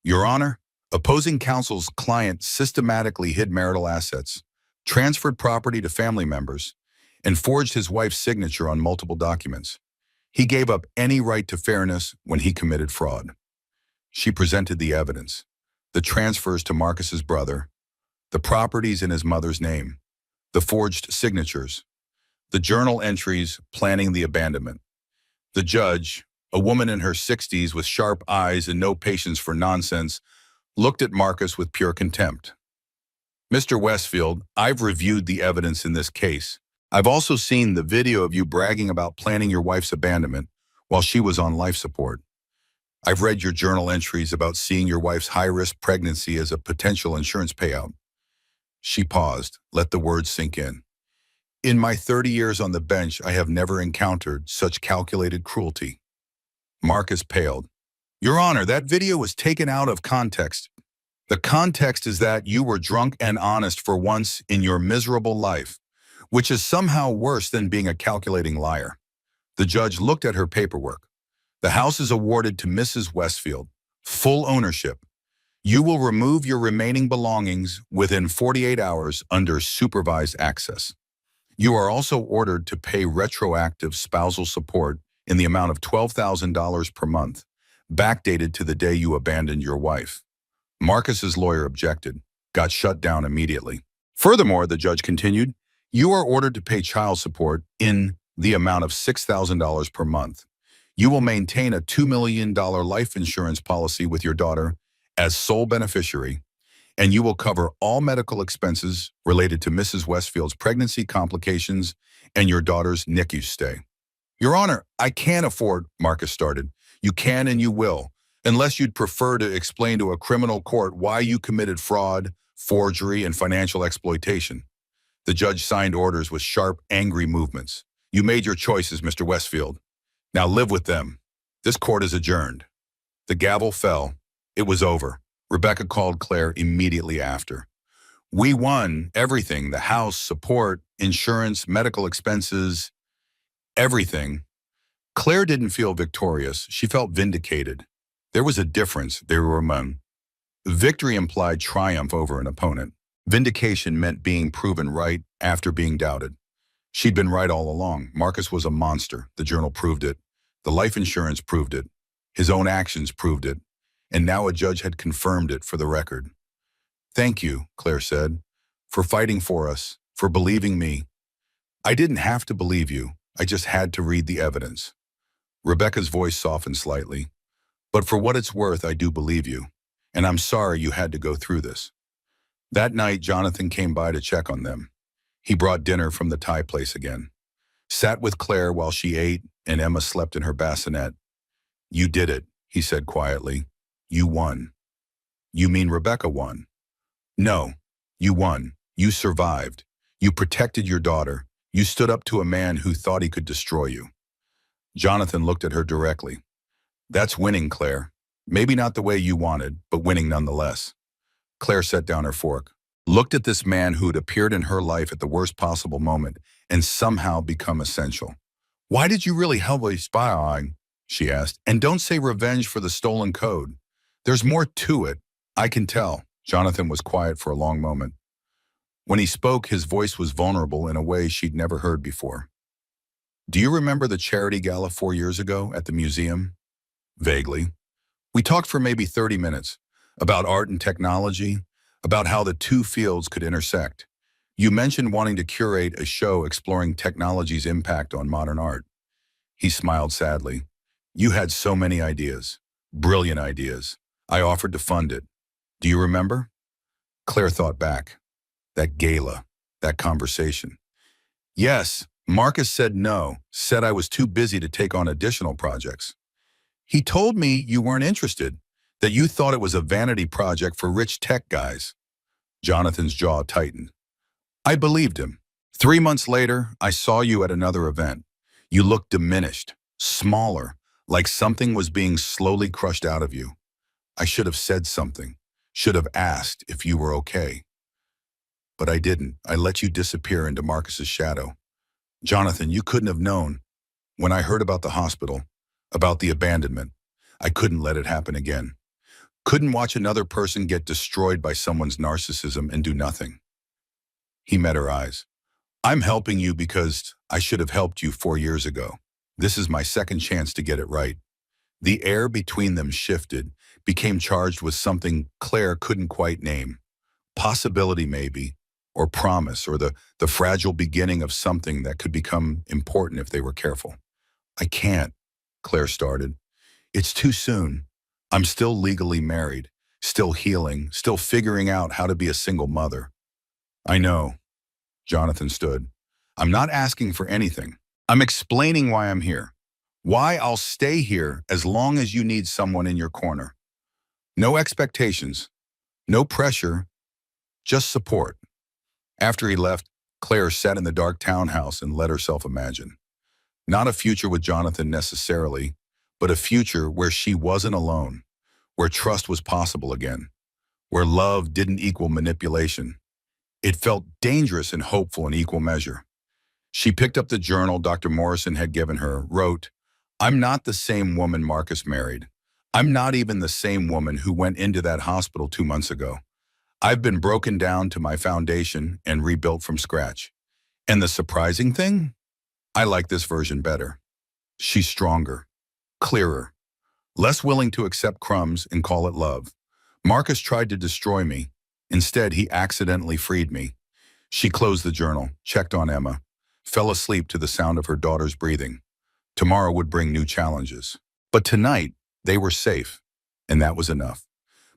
Your Honor, opposing counsel's client systematically hid marital assets, transferred property to family members, and forged his wife's signature on multiple documents. He gave up any right to fairness when he committed fraud. She presented the evidence, the transfers to Marcus's brother, the properties in his mother's name, the forged signatures, the journal entries planning the abandonment. The judge, a woman in her 60s with sharp eyes and no patience for nonsense, looked at Marcus with pure contempt. Mr. Westfield, I've reviewed the evidence in this case. I've also seen the video of you bragging about planning your wife's abandonment while she was on life support. I've read your journal entries about seeing your wife's high-risk pregnancy as a potential insurance payout. She paused, let the words sink in. In my 30 years on the bench, I have never encountered such calculated cruelty. Marcus paled. Your Honor, that video was taken out of context. The context is that you were drunk and honest for once in your miserable life, which is somehow worse than being a calculating liar. The judge looked at her paperwork. The house is awarded to Mrs. Westfield. Full ownership. You will remove your remaining belongings within 48 hours under supervised access. You are also ordered to pay retroactive spousal support in the amount of $12,000 per month, backdated to the day you abandoned your wife. Marcus's lawyer objected, got shut down immediately. Furthermore, the judge continued, you are ordered to pay child support in the amount of $6,000 per month. You will maintain a $2 million life insurance policy with your daughter as sole beneficiary, and you will cover all medical expenses related to Mrs. Westfield's pregnancy complications and your daughter's NICU stay. Your Honor, I can't afford, Marcus started. You can and you will, unless you'd prefer to explain to a criminal court why you committed fraud, forgery, and financial exploitation. The judge signed orders with sharp, angry movements. You made your choices, Mr. Westfield. Now live with them. This court is adjourned. The gavel fell. It was over. Rebecca called Claire immediately after. We won everything, the house, support, insurance, medical expenses, everything. Claire didn't feel victorious. She felt vindicated. There was a difference they were among. Victory implied triumph over an opponent. Vindication meant being proven right after being doubted. She'd been right all along. Marcus was a monster. The journal proved it. The life insurance proved it. His own actions proved it. And now a judge had confirmed it for the record. Thank you, Claire said, for fighting for us, for believing me. I didn't have to believe you. I just had to read the evidence. Rebecca's voice softened slightly. But for what it's worth, I do believe you. And I'm sorry you had to go through this. That night, Jonathan came by to check on them. He brought dinner from the Thai place again. Sat with Claire while she ate and Emma slept in her bassinet. You did it, he said quietly. You won. You mean Rebecca won? No, you won. You survived. You protected your daughter. You stood up to a man who thought he could destroy you. Jonathan looked at her directly. That's winning, Claire. Maybe not the way you wanted, but winning nonetheless. Claire set down her fork, looked at this man who'd appeared in her life at the worst possible moment and somehow become essential. Why did you really heavily spy on? She asked. And don't say revenge for the stolen code. There's more to it. I can tell. Jonathan was quiet for a long moment. When he spoke, his voice was vulnerable in a way she'd never heard before. Do you remember the charity gala 4 years ago at the museum? Vaguely. We talked for maybe 30 minutes about art and technology, about how the two fields could intersect. You mentioned wanting to curate a show exploring technology's impact on modern art. He smiled sadly. You had so many ideas. Brilliant ideas. I offered to fund it. Do you remember? Claire thought back. That gala, that conversation. Yes, Marcus said no, said I was too busy to take on additional projects. He told me you weren't interested, that you thought it was a vanity project for rich tech guys. Jonathan's jaw tightened. I believed him. 3 months later, I saw you at another event. You looked diminished, smaller, like something was being slowly crushed out of you. I should have said something, should have asked if you were okay. But I didn't. I let you disappear into Marcus's shadow. Jonathan, you couldn't have known. When I heard about the hospital, about the abandonment, I couldn't let it happen again. Couldn't watch another person get destroyed by someone's narcissism and do nothing. He met her eyes. I'm helping you because I should have helped you 4 years ago. This is my second chance to get it right. The air between them shifted, became charged with something Claire couldn't quite name. Possibility maybe, or promise, or the fragile beginning of something that could become important if they were careful. I can't, Claire started. It's too soon. I'm still legally married, still healing, still figuring out how to be a single mother. I know, Jonathan stood. I'm not asking for anything. I'm explaining why I'm here. Why I'll stay here as long as you need someone in your corner. No expectations, no pressure, just support. After he left, Claire sat in the dark townhouse and let herself imagine. Not a future with Jonathan necessarily, but a future where she wasn't alone, where trust was possible again, where love didn't equal manipulation. It felt dangerous and hopeful in equal measure. She picked up the journal Dr. Morrison had given her, wrote, I'm not the same woman Marcus married. I'm not even the same woman who went into that hospital 2 months ago. I've been broken down to my foundation and rebuilt from scratch. And the surprising thing? I like this version better. She's stronger, clearer, less willing to accept crumbs and call it love. Marcus tried to destroy me. Instead, he accidentally freed me. She closed the journal, checked on Emma, fell asleep to the sound of her daughter's breathing. Tomorrow would bring new challenges. But tonight, they were safe, and that was enough.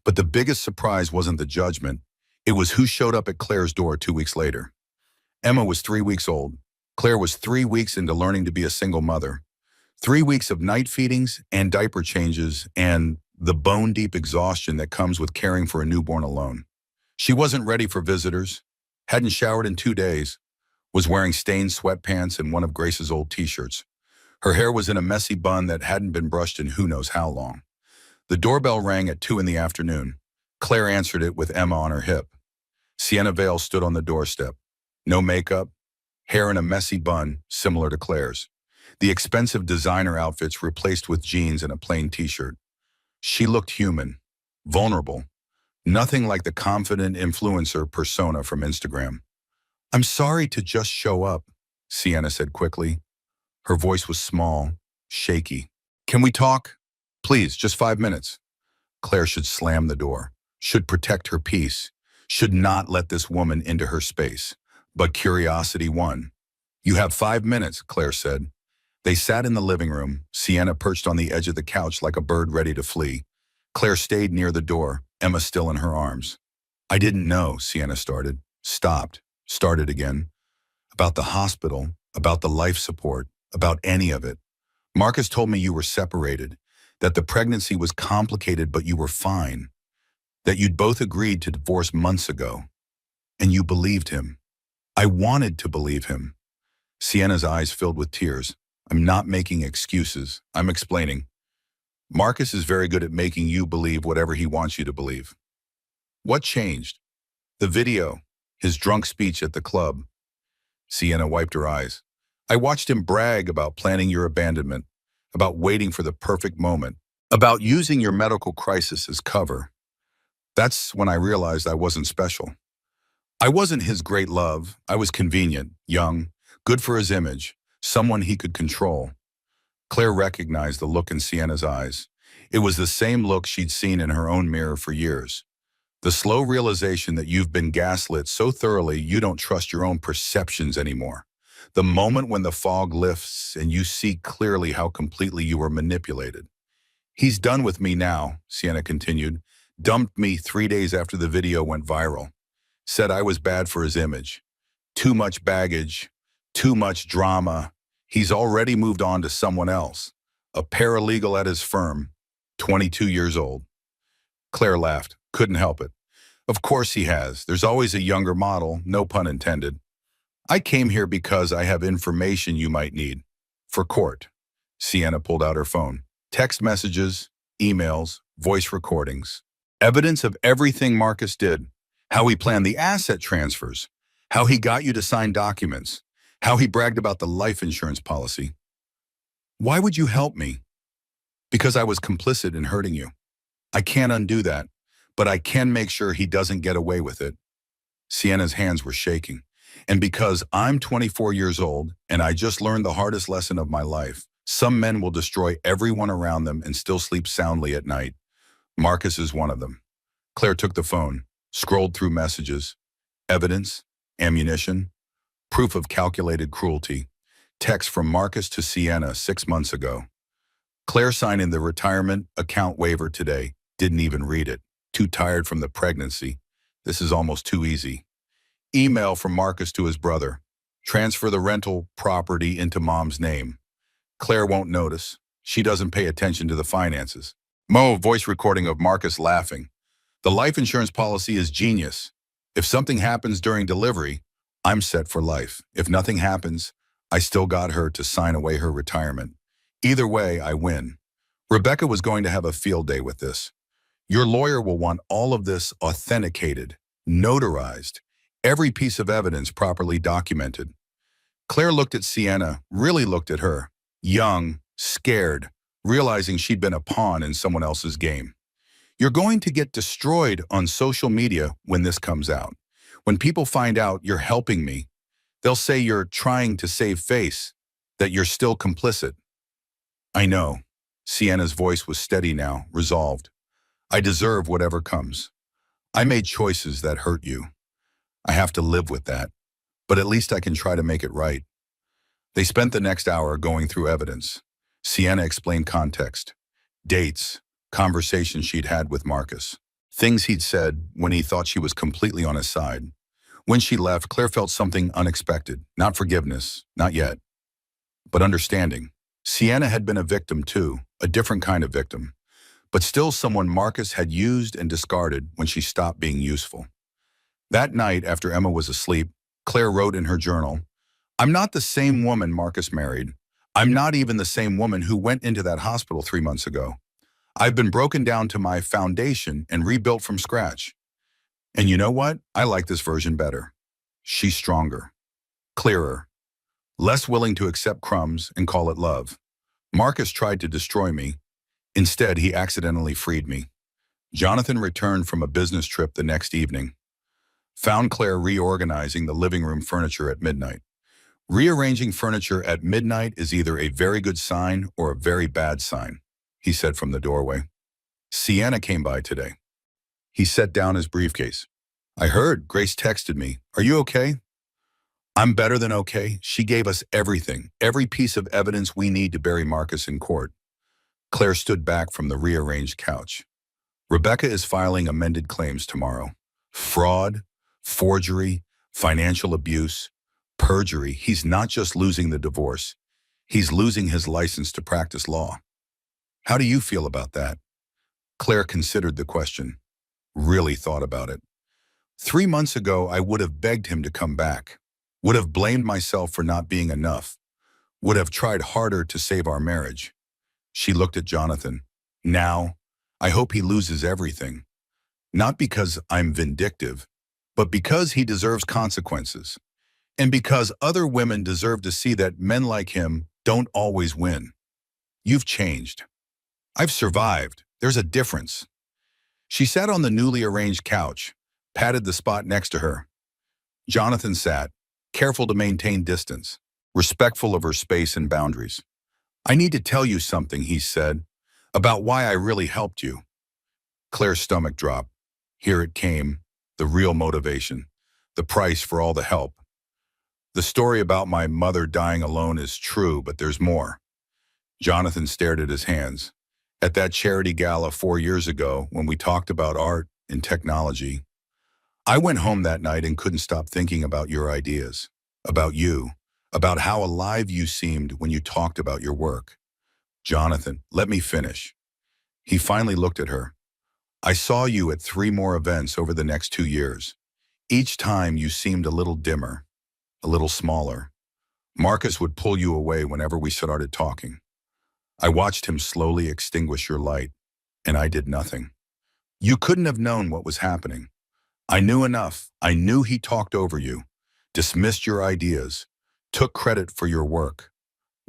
But the biggest surprise wasn't the judgment. It was who showed up at Claire's door 2 weeks later. Emma was 3 weeks old. Claire was 3 weeks into learning to be a single mother. 3 weeks of night feedings and diaper changes and the bone-deep exhaustion that comes with caring for a newborn alone. She wasn't ready for visitors, hadn't showered in 2 days, was wearing stained sweatpants and one of Grace's old t-shirts. Her hair was in a messy bun that hadn't been brushed in who knows how long. The doorbell rang at 2 in the afternoon. Claire answered it with Emma on her hip. Sienna Vale stood on the doorstep. No makeup, hair in a messy bun, similar to Claire's. The expensive designer outfits replaced with jeans and a plain t-shirt. She looked human, vulnerable, nothing like the confident influencer persona from Instagram. I'm sorry to just show up, Sienna said quickly. Her voice was small, shaky. Can we talk? Please, just 5 minutes. Claire should slam the door, should protect her peace, should not let this woman into her space. But curiosity won. You have 5 minutes, Claire said. They sat in the living room, Sienna perched on the edge of the couch like a bird ready to flee. Claire stayed near the door, Emma still in her arms. I didn't know, Sienna started, stopped, started again. About the hospital, about the life support, about any of it. Marcus told me you were separated, that the pregnancy was complicated but you were fine, that you'd both agreed to divorce months ago. And you believed him. I wanted to believe him. Sienna's eyes filled with tears. I'm not making excuses. I'm explaining. Marcus is very good at making you believe whatever he wants you to believe. What changed? The video, his drunk speech at the club. Sienna wiped her eyes. I watched him brag about planning your abandonment, about waiting for the perfect moment, about using your medical crisis as cover. That's when I realized I wasn't special. I wasn't his great love. I was convenient, young, good for his image, someone he could control. Claire recognized the look in Sienna's eyes. It was the same look she'd seen in her own mirror for years. The slow realization that you've been gaslit so thoroughly you don't trust your own perceptions anymore. The moment when the fog lifts and you see clearly how completely you were manipulated. He's done with me now, Sienna continued. Dumped me 3 days after the video went viral. Said I was bad for his image. Too much baggage, too much drama. He's already moved on to someone else. A paralegal at his firm, 22 years old. Claire laughed. Couldn't help it. Of course he has. There's always a younger model, no pun intended. I came here because I have information you might need. For court. Sienna pulled out her phone. Text messages, emails, voice recordings, evidence of everything Marcus did, how he planned the asset transfers, how he got you to sign documents, how he bragged about the life insurance policy. Why would you help me? Because I was complicit in hurting you. I can't undo that, but I can make sure he doesn't get away with it. Sienna's hands were shaking. And because I'm 24 years old and I just learned the hardest lesson of my life, some men will destroy everyone around them and still sleep soundly at night. Marcus is one of them. Claire took the phone, scrolled through messages, evidence, ammunition, proof of calculated cruelty, text from Marcus to Sienna 6 months ago. Claire signing the retirement account waiver today, didn't even read it. Too tired from the pregnancy. This is almost too easy. Email from Marcus to his brother. Transfer the rental property into mom's name. Claire won't notice. She doesn't pay attention to the finances. Voice recording of Marcus laughing. The life insurance policy is genius. If something happens during delivery, I'm set for life. If nothing happens, I still got her to sign away her retirement. Either way, I win. Rebecca was going to have a field day with this. Your lawyer will want all of this authenticated, notarized, every piece of evidence properly documented. Claire looked at Sienna, really looked at her, young, scared, realizing she'd been a pawn in someone else's game. You're going to get destroyed on social media when this comes out. When people find out you're helping me, they'll say you're trying to save face, that you're still complicit. I know. Sienna's voice was steady now, resolved. I deserve whatever comes. I made choices that hurt you. I have to live with that, but at least I can try to make it right. They spent the next hour going through evidence. Sienna explained context, dates, conversations she'd had with Marcus, things he'd said when he thought she was completely on his side. When she left, Claire felt something unexpected, not forgiveness, not yet, but understanding. Sienna had been a victim too, a different kind of victim, but still someone Marcus had used and discarded when she stopped being useful. That night, after Emma was asleep, Claire wrote in her journal, I'm not the same woman Marcus married. I'm not even the same woman who went into that hospital 3 months ago. I've been broken down to my foundation and rebuilt from scratch. And you know what? I like this version better. She's stronger, clearer, less willing to accept crumbs and call it love. Marcus tried to destroy me. Instead, he accidentally freed me. Jonathan returned from a business trip the next evening. Found Claire reorganizing the living room furniture at midnight. Rearranging furniture at midnight is either a very good sign or a very bad sign, he said from the doorway. Sienna came by today. He set down his briefcase. I heard, Grace texted me. Are you okay? I'm better than okay. She gave us everything, every piece of evidence we need to bury Marcus in court. Claire stood back from the rearranged couch. Rebecca is filing amended claims tomorrow. Fraud, forgery, financial abuse, perjury. He's not just losing the divorce. He's losing his license to practice law. How do you feel about that? Claire considered the question, really thought about it. 3 months ago, I would have begged him to come back, would have blamed myself for not being enough, would have tried harder to save our marriage. She looked at Jonathan. Now, I hope he loses everything. Not because I'm vindictive, but because he deserves consequences. And because other women deserve to see that men like him don't always win. You've changed. I've survived. There's a difference. She sat on the newly arranged couch, patted the spot next to her. Jonathan sat, careful to maintain distance, respectful of her space and boundaries. I need to tell you something, he said, about why I really helped you. Claire's stomach dropped. Here it came, the real motivation, the price for all the help. The story about my mother dying alone is true, but there's more. Jonathan stared at his hands. At that charity gala 4 years ago, when we talked about art and technology, I went home that night and couldn't stop thinking about your ideas, about you, about how alive you seemed when you talked about your work. Jonathan, let me finish. He finally looked at her. I saw you at 3 more events over the next 2 years. Each time you seemed a little dimmer, a little smaller. Marcus would pull you away whenever we started talking. I watched him slowly extinguish your light. and I did nothing. You couldn't have known what was happening. I knew enough. I knew he talked over you, dismissed your ideas, took credit for your work.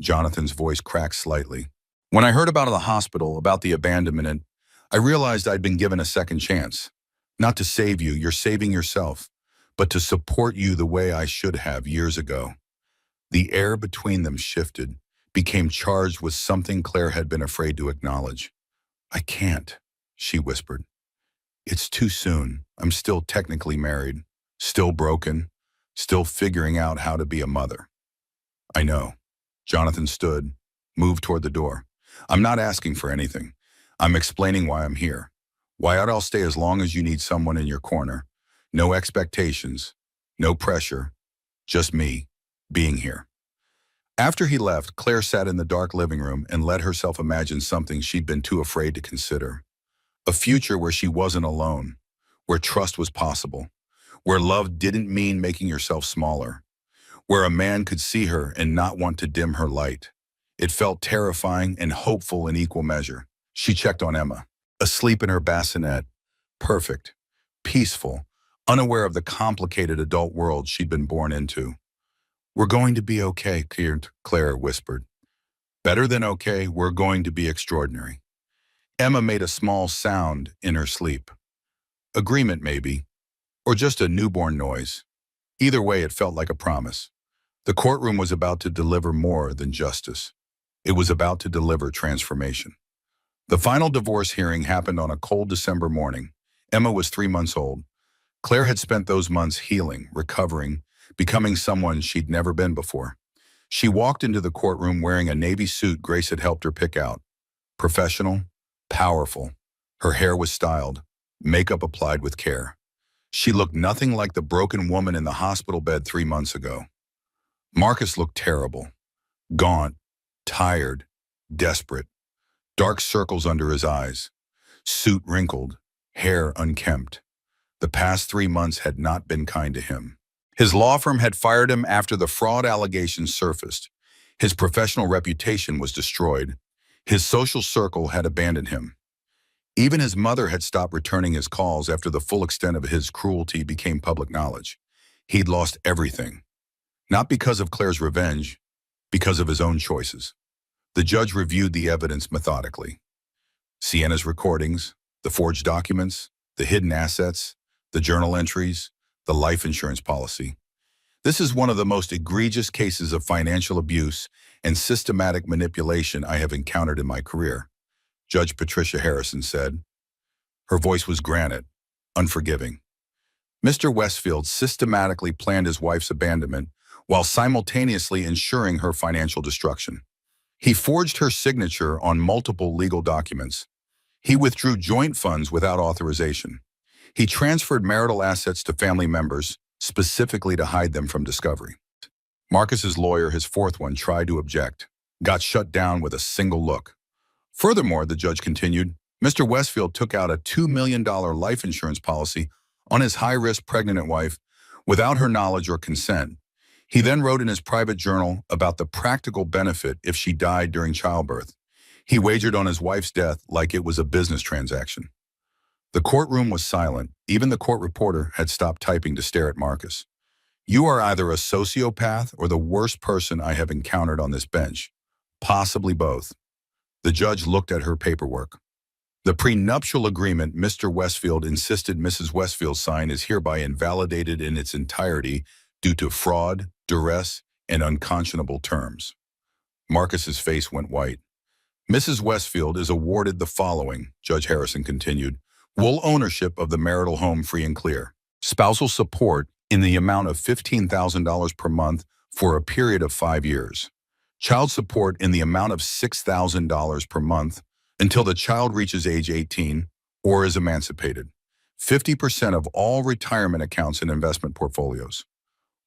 Jonathan's voice cracked slightly. When I heard about the hospital, about the abandonment, I realized I'd been given a second chance. Not to save you, you're saving yourself, but to support you the way I should have years ago. The air between them shifted, became charged with something Claire had been afraid to acknowledge. I can't, she whispered. It's too soon. I'm still technically married, still broken, still figuring out how to be a mother. I know. Jonathan stood, moved toward the door. I'm not asking for anything. I'm explaining why I'm here. Why I'll stay as long as you need someone in your corner. No expectations, no pressure, just me being here. After he left, Claire sat in the dark living room and let herself imagine something she'd been too afraid to consider. A future where she wasn't alone, where trust was possible, where love didn't mean making yourself smaller, where a man could see her and not want to dim her light. It felt terrifying and hopeful in equal measure. She checked on Emma, asleep in her bassinet, perfect, peaceful, unaware of the complicated adult world she'd been born into. We're going to be okay, Claire whispered. Better than okay, we're going to be extraordinary. Emma made a small sound in her sleep. Agreement, maybe, or just a newborn noise. Either way, it felt like a promise. The courtroom was about to deliver more than justice. It was about to deliver transformation. The final divorce hearing happened on a cold December morning. Emma was 3 months old. Claire had spent those months healing, recovering, becoming someone she'd never been before. She walked into the courtroom wearing a navy suit Grace had helped her pick out. Professional, powerful. Her hair was styled, makeup applied with care. She looked nothing like the broken woman in the hospital bed 3 months ago. Marcus looked terrible, gaunt, tired, desperate. Dark circles under his eyes, suit wrinkled, hair unkempt. The past 3 months had not been kind to him. His law firm had fired him after the fraud allegations surfaced. His professional reputation was destroyed. His social circle had abandoned him. Even his mother had stopped returning his calls after the full extent of his cruelty became public knowledge. He'd lost everything. Not because of Claire's revenge, because of his own choices. The judge reviewed the evidence methodically. Sienna's recordings, the forged documents, the hidden assets, the journal entries, the life insurance policy. This is one of the most egregious cases of financial abuse and systematic manipulation I have encountered in my career, Judge Patricia Harrison said. Her voice was granite, unforgiving. Mr. Westfield systematically planned his wife's abandonment while simultaneously ensuring her financial destruction. He forged her signature on multiple legal documents. He withdrew joint funds without authorization. He transferred marital assets to family members, specifically to hide them from discovery. Marcus's lawyer, his fourth one, tried to object, got shut down with a single look. Furthermore, the judge continued, Mr. Westfield took out a $2 million life insurance policy on his high-risk pregnant wife without her knowledge or consent. He then wrote in his private journal about the practical benefit if she died during childbirth. He wagered on his wife's death like it was a business transaction. The courtroom was silent. Even the court reporter had stopped typing to stare at Marcus. You are either a sociopath or the worst person I have encountered on this bench. Possibly both. The judge looked at her paperwork. The prenuptial agreement Mr. Westfield insisted Mrs. Westfield sign is hereby invalidated in its entirety due to fraud, duress, and unconscionable terms. Marcus's face went white. Mrs. Westfield is awarded the following, Judge Harrison continued. Full ownership of the marital home free and clear. Spousal support in the amount of $15,000 per month for a period of 5 years. Child support in the amount of $6,000 per month until the child reaches age 18 or is emancipated. 50% of all retirement accounts and investment portfolios.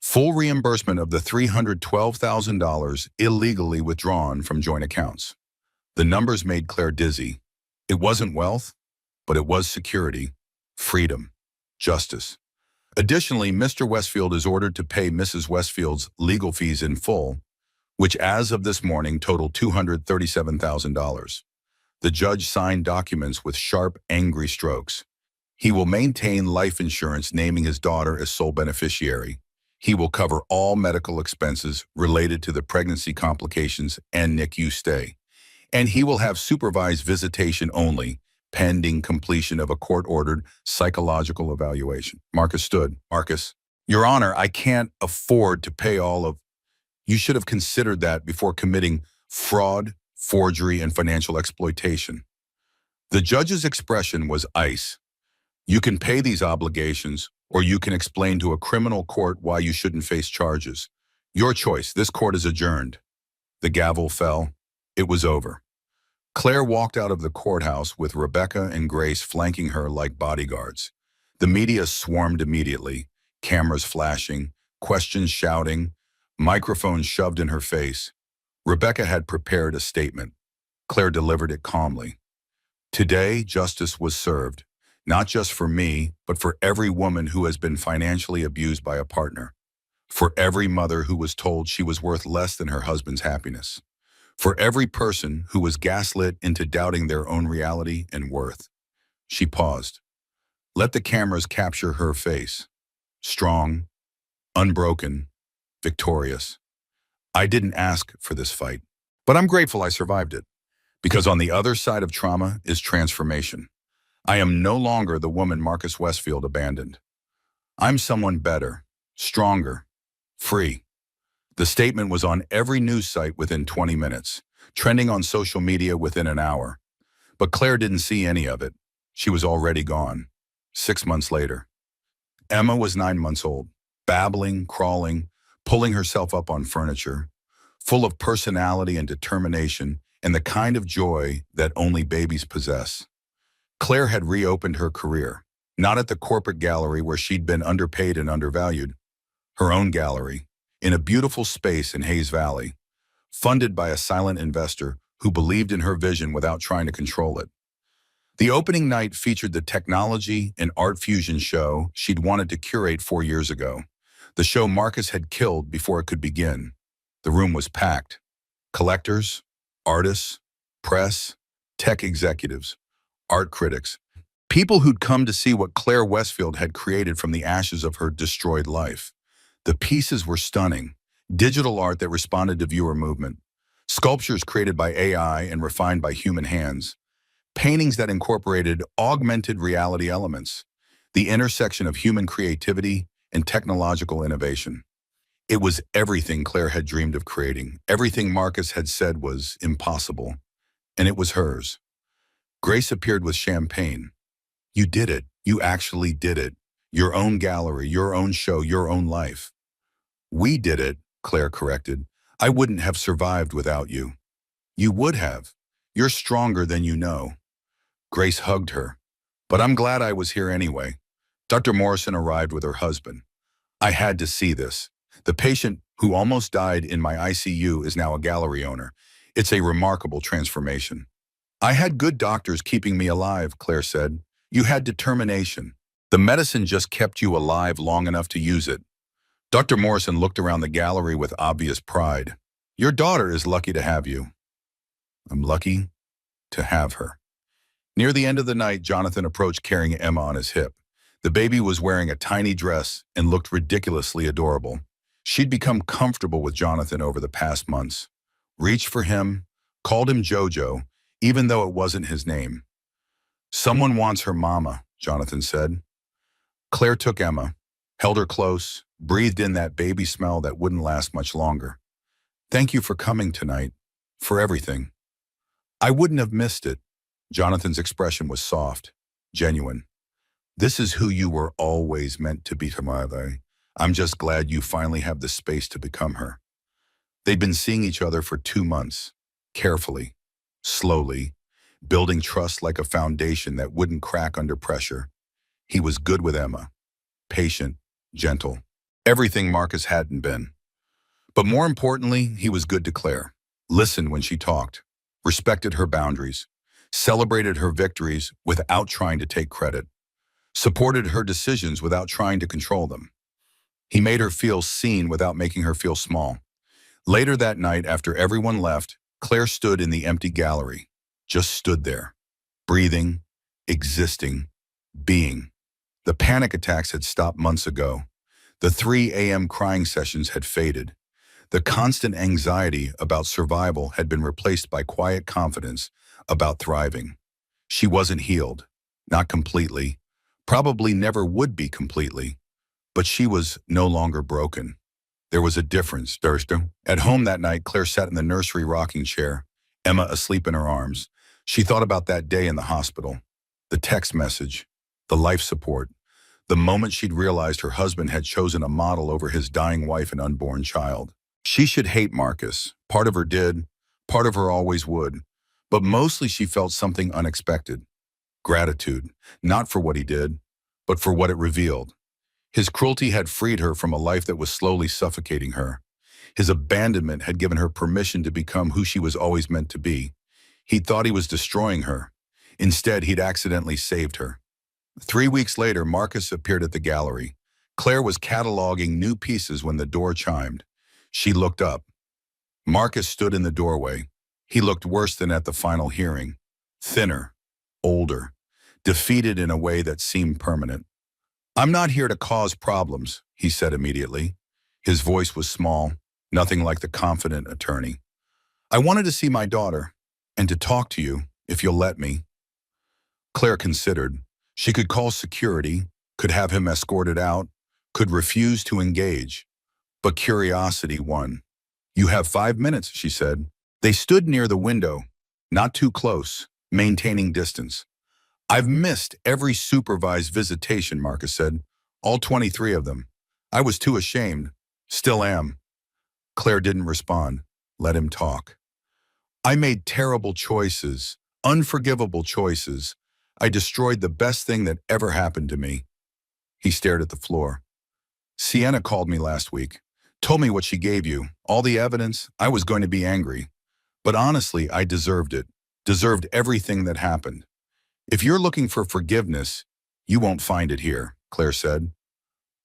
Full reimbursement of the $312,000 illegally withdrawn from joint accounts. The numbers made Claire dizzy. It wasn't wealth, but it was security, freedom, justice. Additionally, Mr. Westfield is ordered to pay Mrs. Westfield's legal fees in full, which as of this morning total $237,000. The judge signed documents with sharp, angry strokes. He will maintain life insurance, naming his daughter as sole beneficiary. He will cover all medical expenses related to the pregnancy complications and NICU stay. And he will have supervised visitation only, pending completion of a court-ordered psychological evaluation. Marcus stood. Marcus, Your Honor, I can't afford to pay all of... You should have considered that before committing fraud, forgery, and financial exploitation. The judge's expression was ice. You can pay these obligations, or you can explain to a criminal court why you shouldn't face charges. Your choice. This court is adjourned. The gavel fell. It was over. Claire walked out of the courthouse with Rebecca and Grace flanking her like bodyguards. The media swarmed immediately, cameras flashing, questions shouting, microphones shoved in her face. Rebecca had prepared a statement. Claire delivered it calmly. Today, justice was served, not just for me, but for every woman who has been financially abused by a partner, for every mother who was told she was worth less than her husband's happiness, for every person who was gaslit into doubting their own reality and worth. She paused. Let the cameras capture her face. Strong, unbroken, victorious. I didn't ask for this fight, but I'm grateful I survived it, because on the other side of trauma is transformation. I am no longer the woman Marcus Westfield abandoned. I'm someone better, stronger, free. The statement was on every news site within 20 minutes, trending on social media within an hour. But Claire didn't see any of it. She was already gone. 6 months later. Emma was 9 months old, babbling, crawling, pulling herself up on furniture, full of personality and determination and the kind of joy that only babies possess. Claire had reopened her career, not at the corporate gallery where she'd been underpaid and undervalued. Her own gallery, in a beautiful space in Hayes Valley, funded by a silent investor who believed in her vision without trying to control it. The opening night featured the technology and art fusion show she'd wanted to curate 4 years ago. The show Marcus had killed before it could begin. The room was packed. Collectors, artists, press, tech executives, art critics, people who'd come to see what Claire Westfield had created from the ashes of her destroyed life. The pieces were stunning. Digital art that responded to viewer movement. Sculptures created by AI and refined by human hands. Paintings that incorporated augmented reality elements. The intersection of human creativity and technological innovation. It was everything Claire had dreamed of creating, everything Marcus had said was impossible, and it was hers. Grace appeared with champagne. You did it. You actually did it. Your own gallery, your own show, your own life. We did it, Claire corrected. I wouldn't have survived without you. You would have. You're stronger than you know. Grace hugged her. But I'm glad I was here anyway. Dr. Morrison arrived with her husband. I had to see this. The patient who almost died in my ICU is now a gallery owner. It's a remarkable transformation. I had good doctors keeping me alive, Claire said. You had determination. The medicine just kept you alive long enough to use it. Dr. Morrison looked around the gallery with obvious pride. Your daughter is lucky to have you. I'm lucky to have her. Near the end of the night, Jonathan approached carrying Emma on his hip. The baby was wearing a tiny dress and looked ridiculously adorable. She'd become comfortable with Jonathan over the past months. Reached for him, called him Jojo, even though it wasn't his name. Someone wants her mama, Jonathan said. Claire took Emma, held her close, breathed in that baby smell that wouldn't last much longer. Thank you for coming tonight, for everything. I wouldn't have missed it. Jonathan's expression was soft, genuine. This is who you were always meant to be, Tamara. I'm just glad you finally have the space to become her. They'd been seeing each other for 2 months, carefully, slowly, building trust like a foundation that wouldn't crack under pressure. He was good with Emma, patient, gentle, everything Marcus hadn't been. But more importantly, he was good to Claire, listened when she talked, respected her boundaries, celebrated her victories without trying to take credit, supported her decisions without trying to control them. He made her feel seen without making her feel small. Later that night, after everyone left, Claire stood in the empty gallery. just stood there, breathing, existing, being. The panic attacks had stopped months ago. The 3 a.m. crying sessions had faded. The constant anxiety about survival had been replaced by quiet confidence about thriving. She wasn't healed, not completely, probably never would be completely, but she was no longer broken. There was a difference, Thursday. At home that night, Claire sat in the nursery rocking chair, Emma asleep in her arms. She thought about that day in the hospital, the text message, the life support, the moment she'd realized her husband had chosen a model over his dying wife and unborn child. She should hate Marcus. Part of her did, part of her always would, but mostly she felt something unexpected. Gratitude, not for what he did, but for what it revealed. His cruelty had freed her from a life that was slowly suffocating her. His abandonment had given her permission to become who she was always meant to be. He thought he was destroying her. Instead, he'd accidentally saved her. 3 weeks later, Marcus appeared at the gallery. Claire was cataloging new pieces when the door chimed. She looked up. Marcus stood in the doorway. He looked worse than at the final hearing. Thinner, older, defeated in a way that seemed permanent. "I'm not here to cause problems," he said immediately. His voice was small, nothing like the confident attorney. "I wanted to see my daughter, and to talk to you, if you'll let me." Claire considered. She could call security, could have him escorted out, could refuse to engage. But curiosity won. "You have 5 minutes," she said. They stood near the window, not too close, maintaining distance. "I've missed every supervised visitation," Marcus said. "All 23 of them. I was too ashamed. Still am." Claire didn't respond. Let him talk. "I made terrible choices, unforgivable choices. I destroyed the best thing that ever happened to me." He stared at the floor. "Sienna called me last week. Told me what she gave you, all the evidence. I was going to be angry. But honestly, I deserved it. Deserved everything that happened. If you're looking for forgiveness, you won't find it here," Claire said.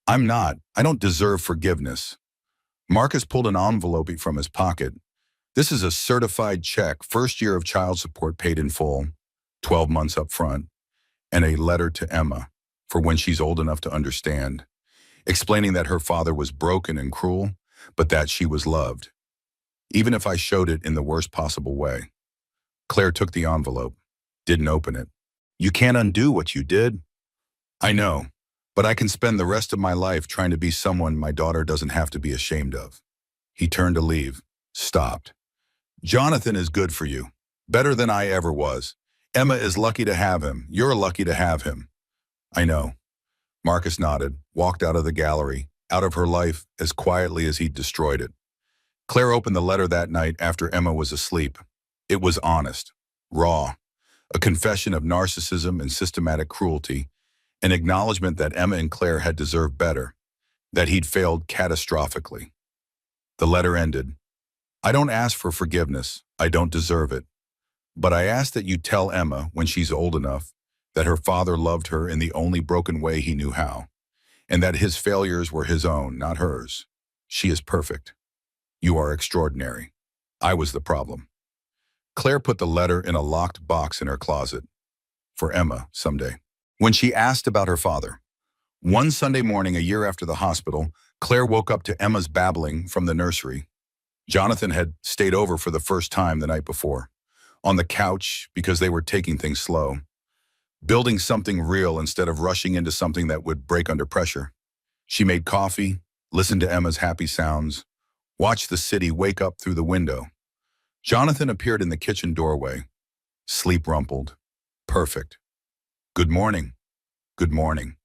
"I'm not. I don't deserve forgiveness." Marcus pulled an envelope from his pocket. "This is a certified check, first year of child support paid in full, 12 months up front, and a letter to Emma, for when she's old enough to understand, explaining that her father was broken and cruel, but that she was loved, even if I showed it in the worst possible way." Claire took the envelope, didn't open it. "You can't undo what you did." "I know, but I can spend the rest of my life trying to be someone my daughter doesn't have to be ashamed of." He turned to leave, stopped. "Jonathan is good for you, better than I ever was. Emma is lucky to have him. You're lucky to have him." "I know." Marcus nodded, walked out of the gallery, out of her life as quietly as he'd destroyed it. Claire opened the letter that night after Emma was asleep. It was honest, raw, a confession of narcissism and systematic cruelty, an acknowledgement that Emma and Claire had deserved better, that he'd failed catastrophically. The letter ended. "I don't ask for forgiveness. I don't deserve it. But I ask that you tell Emma, when she's old enough, that her father loved her in the only broken way he knew how, and that his failures were his own, not hers. She is perfect. You are extraordinary. I was the problem." Claire put the letter in a locked box in her closet. For Emma, someday. When she asked about her father. One Sunday morning, a year after the hospital, Claire woke up to Emma's babbling from the nursery. Jonathan had stayed over for the first time the night before, on the couch because they were taking things slow, building something real instead of rushing into something that would break under pressure. She made coffee, listened to Emma's happy sounds, watched the city wake up through the window. Jonathan appeared in the kitchen doorway, sleep rumpled, perfect. "Good morning." "Good morning."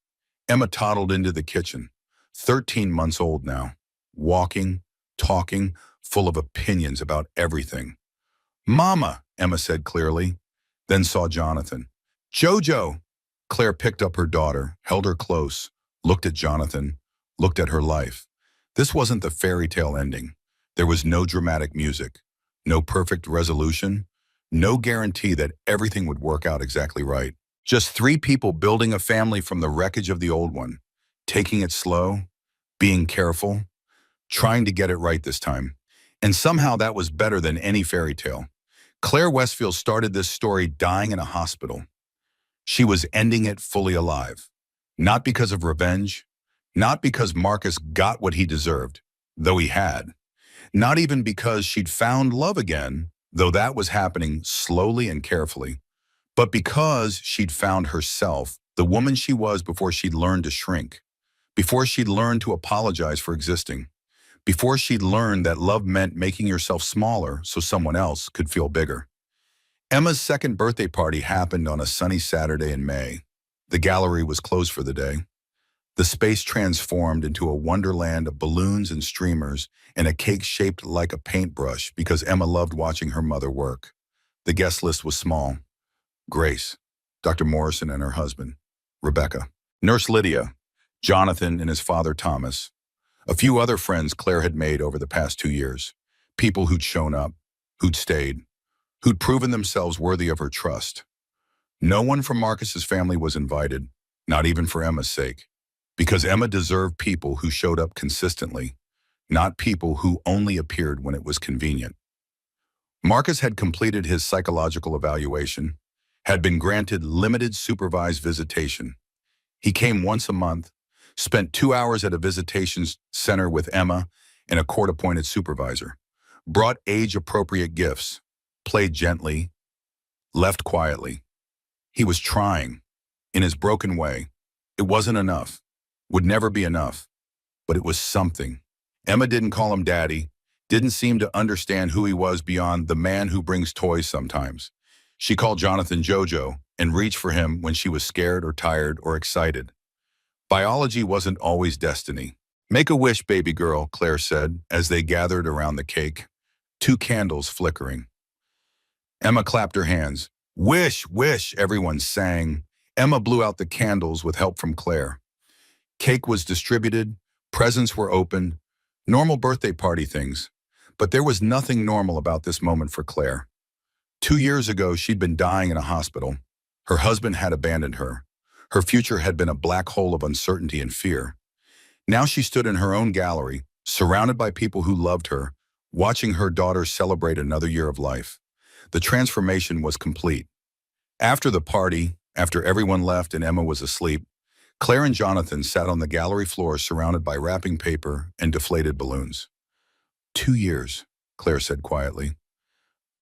Emma toddled into the kitchen, 13 months old now, walking, talking, full of opinions about everything. "Mama," Emma said clearly, then saw Jonathan. "Jojo." Claire picked up her daughter, held her close, looked at Jonathan, looked at her life. This wasn't the fairy tale ending. There was no dramatic music, no perfect resolution, no guarantee that everything would work out exactly right. Just 3 people building a family from the wreckage of the old one, taking it slow, being careful, trying to get it right this time. And somehow that was better than any fairy tale. Claire Westfield started this story dying in a hospital. She was ending it fully alive. Not because of revenge, not because Marcus got what he deserved, though he had. Not even because she'd found love again, though that was happening slowly and carefully, but because she'd found herself, the woman she was before she'd learned to shrink, before she'd learned to apologize for existing, before she'd learned that love meant making yourself smaller so someone else could feel bigger. Emma's second birthday party happened on a sunny Saturday in May. The gallery was closed for the day. The space transformed into a wonderland of balloons and streamers and a cake shaped like a paintbrush because Emma loved watching her mother work. The guest list was small. Grace, Dr. Morrison and her husband, Rebecca, Nurse Lydia, Jonathan and his father Thomas, a few other friends Claire had made over the past 2 years, people who'd shown up, who'd stayed, who'd proven themselves worthy of her trust. No one from Marcus's family was invited, not even for Emma's sake, because Emma deserved people who showed up consistently, not people who only appeared when it was convenient. Marcus had completed his psychological evaluation, had been granted limited supervised visitation. He came once a month, spent 2 hours at a visitation center with Emma and a court-appointed supervisor, brought age-appropriate gifts, played gently, left quietly. He was trying, in his broken way. It wasn't enough, would never be enough, but it was something. Emma didn't call him daddy, didn't seem to understand who he was beyond the man who brings toys sometimes. She called Jonathan Jojo and reached for him when she was scared or tired or excited. Biology wasn't always destiny. Make a wish, baby girl, Claire said as they gathered around the cake, 2 candles flickering. Emma clapped her hands. Wish, wish, everyone sang. Emma blew out the candles with help from Claire. Cake was distributed, presents were opened, normal birthday party things. But there was nothing normal about this moment for Claire. 2 years ago, she'd been dying in a hospital. Her husband had abandoned her. Her future had been a black hole of uncertainty and fear. Now she stood in her own gallery, surrounded by people who loved her, watching her daughter celebrate another year of life. The transformation was complete. After the party, after everyone left and Emma was asleep, Claire and Jonathan sat on the gallery floor surrounded by wrapping paper and deflated balloons. 2 years, Claire said quietly.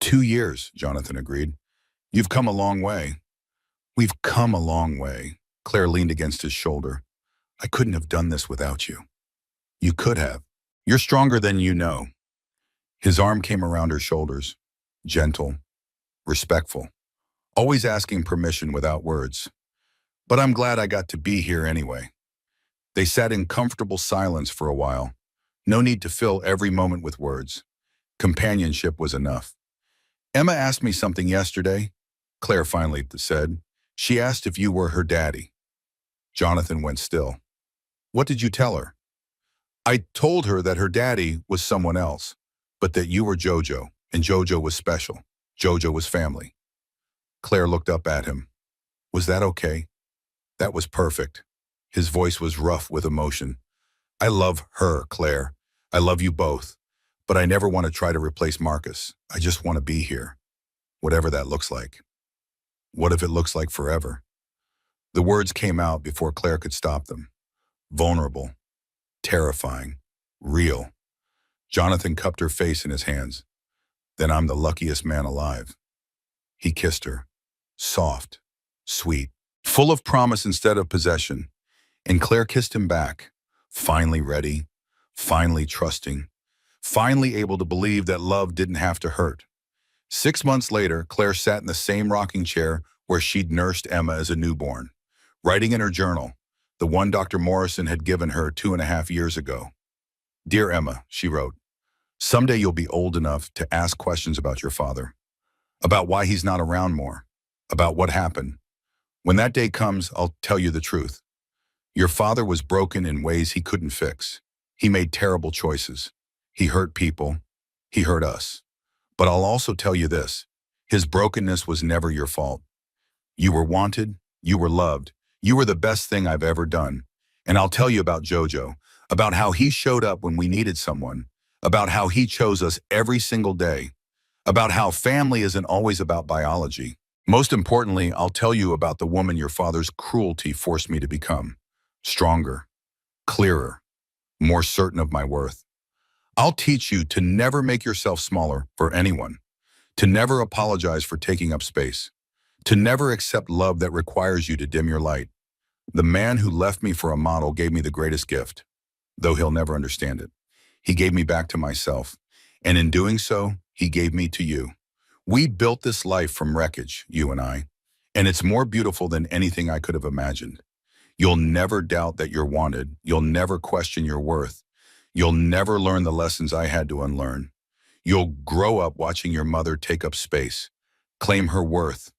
2 years, Jonathan agreed. You've come a long way. We've come a long way. Claire leaned against his shoulder. I couldn't have done this without you. You could have. You're stronger than you know. His arm came around her shoulders, gentle, respectful, always asking permission without words. But I'm glad I got to be here anyway. They sat in comfortable silence for a while. No need to fill every moment with words. Companionship was enough. Emma asked me something yesterday, Claire finally said. She asked if you were her daddy. Jonathan went still. What did you tell her? I told her that her daddy was someone else, but that you were Jojo, and Jojo was special. Jojo was family. Claire looked up at him. Was that okay? That was perfect. His voice was rough with emotion. I love her, Claire. I love you both. But I never want to try to replace Marcus. I just want to be here. Whatever that looks like. What if it looks like forever? The words came out before Claire could stop them. Vulnerable. Terrifying. Real. Jonathan cupped her face in his hands. Then I'm the luckiest man alive. He kissed her. Soft. Sweet. Full of promise instead of possession. And Claire kissed him back. Finally ready. Finally trusting. Finally able to believe that love didn't have to hurt. 6 months later, Claire sat in the same rocking chair where she'd nursed Emma as a newborn, writing in her journal, the one Dr. Morrison had given her 2.5 years ago. Dear Emma, she wrote, someday you'll be old enough to ask questions about your father, about why he's not around more, about what happened. When that day comes, I'll tell you the truth. Your father was broken in ways he couldn't fix. He made terrible choices. He hurt people. He hurt us. But I'll also tell you this. His brokenness was never your fault. You were wanted. You were loved. You were the best thing I've ever done. And I'll tell you about Jojo, about how he showed up when we needed someone, about how he chose us every single day, about how family isn't always about biology. Most importantly, I'll tell you about the woman your father's cruelty forced me to become. Stronger, clearer, more certain of my worth. I'll teach you to never make yourself smaller for anyone, to never apologize for taking up space, to never accept love that requires you to dim your light. The man who left me for a model gave me the greatest gift, though he'll never understand it. He gave me back to myself, and in doing so, he gave me to you. We built this life from wreckage, you and I, and it's more beautiful than anything I could have imagined. You'll never doubt that you're wanted. You'll never question your worth. You'll never learn the lessons I had to unlearn. You'll grow up watching your mother take up space, claim her worth,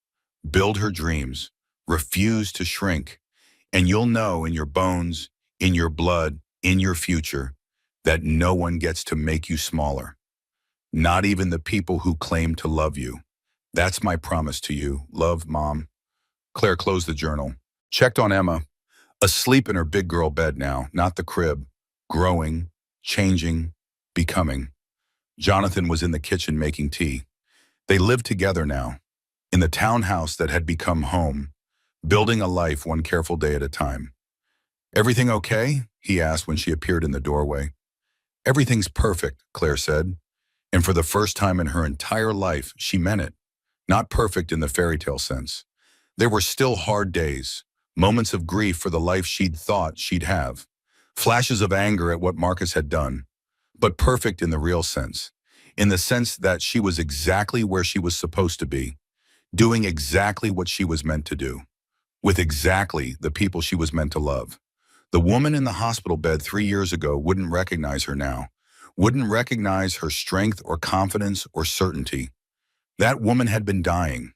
build her dreams, refuse to shrink, and you'll know in your bones, in your blood, in your future, that no one gets to make you smaller. Not even the people who claim to love you. That's my promise to you. Love, Mom. Claire closed the journal, checked on Emma, asleep in her big girl bed now, not the crib, growing, changing, becoming. Jonathan was in the kitchen making tea. They lived together now, in the townhouse that had become home, building a life one careful day at a time. "Everything okay?" he asked when she appeared in the doorway. "Everything's perfect," Claire said. And for the first time in her entire life, she meant it. Not perfect in the fairy tale sense. There were still hard days, moments of grief for the life she'd thought she'd have, flashes of anger at what Marcus had done, but perfect in the real sense, in the sense that she was exactly where she was supposed to be, doing exactly what she was meant to do, with exactly the people she was meant to love. The woman in the hospital bed 3 years ago wouldn't recognize her now, wouldn't recognize her strength or confidence or certainty. That woman had been dying,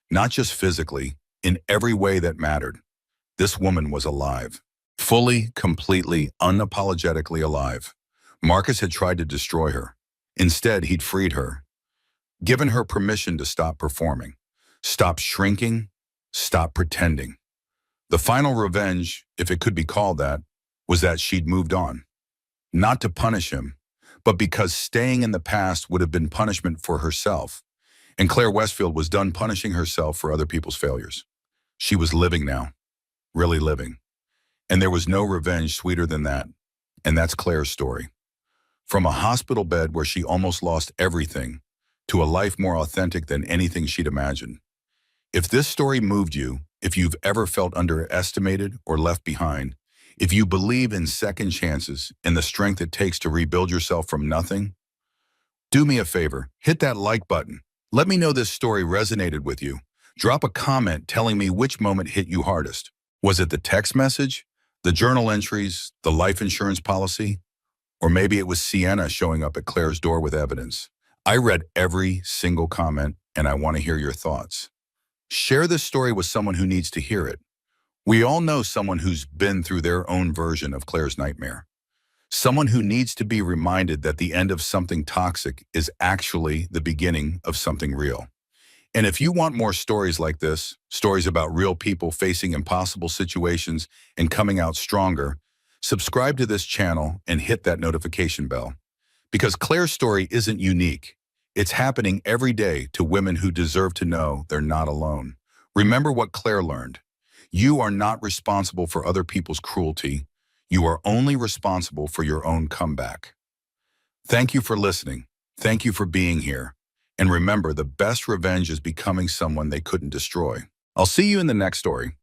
not just physically, in every way that mattered. This woman was alive, fully, completely, unapologetically alive. Marcus had tried to destroy her. Instead, he'd freed her, given her permission to stop performing, stop shrinking, stop pretending. The final revenge, if it could be called that, was that she'd moved on. Not to punish him, but because staying in the past would have been punishment for herself. And Claire Westfield was done punishing herself for other people's failures. She was living now, really living. And there was no revenge sweeter than that. And that's Claire's story. From a hospital bed where she almost lost everything, to a life more authentic than anything she'd imagined. If this story moved you, if you've ever felt underestimated or left behind, if you believe in second chances and the strength it takes to rebuild yourself from nothing, do me a favor, hit that like button. Let me know this story resonated with you. Drop a comment telling me which moment hit you hardest. Was it the text message, the journal entries, the life insurance policy? Or maybe it was Sienna showing up at Claire's door with evidence. I read every single comment and I want to hear your thoughts. Share this story with someone who needs to hear it. We all know someone who's been through their own version of Claire's nightmare. Someone who needs to be reminded that the end of something toxic is actually the beginning of something real. And if you want more stories like this, stories about real people facing impossible situations and coming out stronger, subscribe to this channel and hit that notification bell. Because Claire's story isn't unique. It's happening every day to women who deserve to know they're not alone. Remember what Claire learned. You are not responsible for other people's cruelty. You are only responsible for your own comeback. Thank you for listening. Thank you for being here. And remember, the best revenge is becoming someone they couldn't destroy. I'll see you in the next story.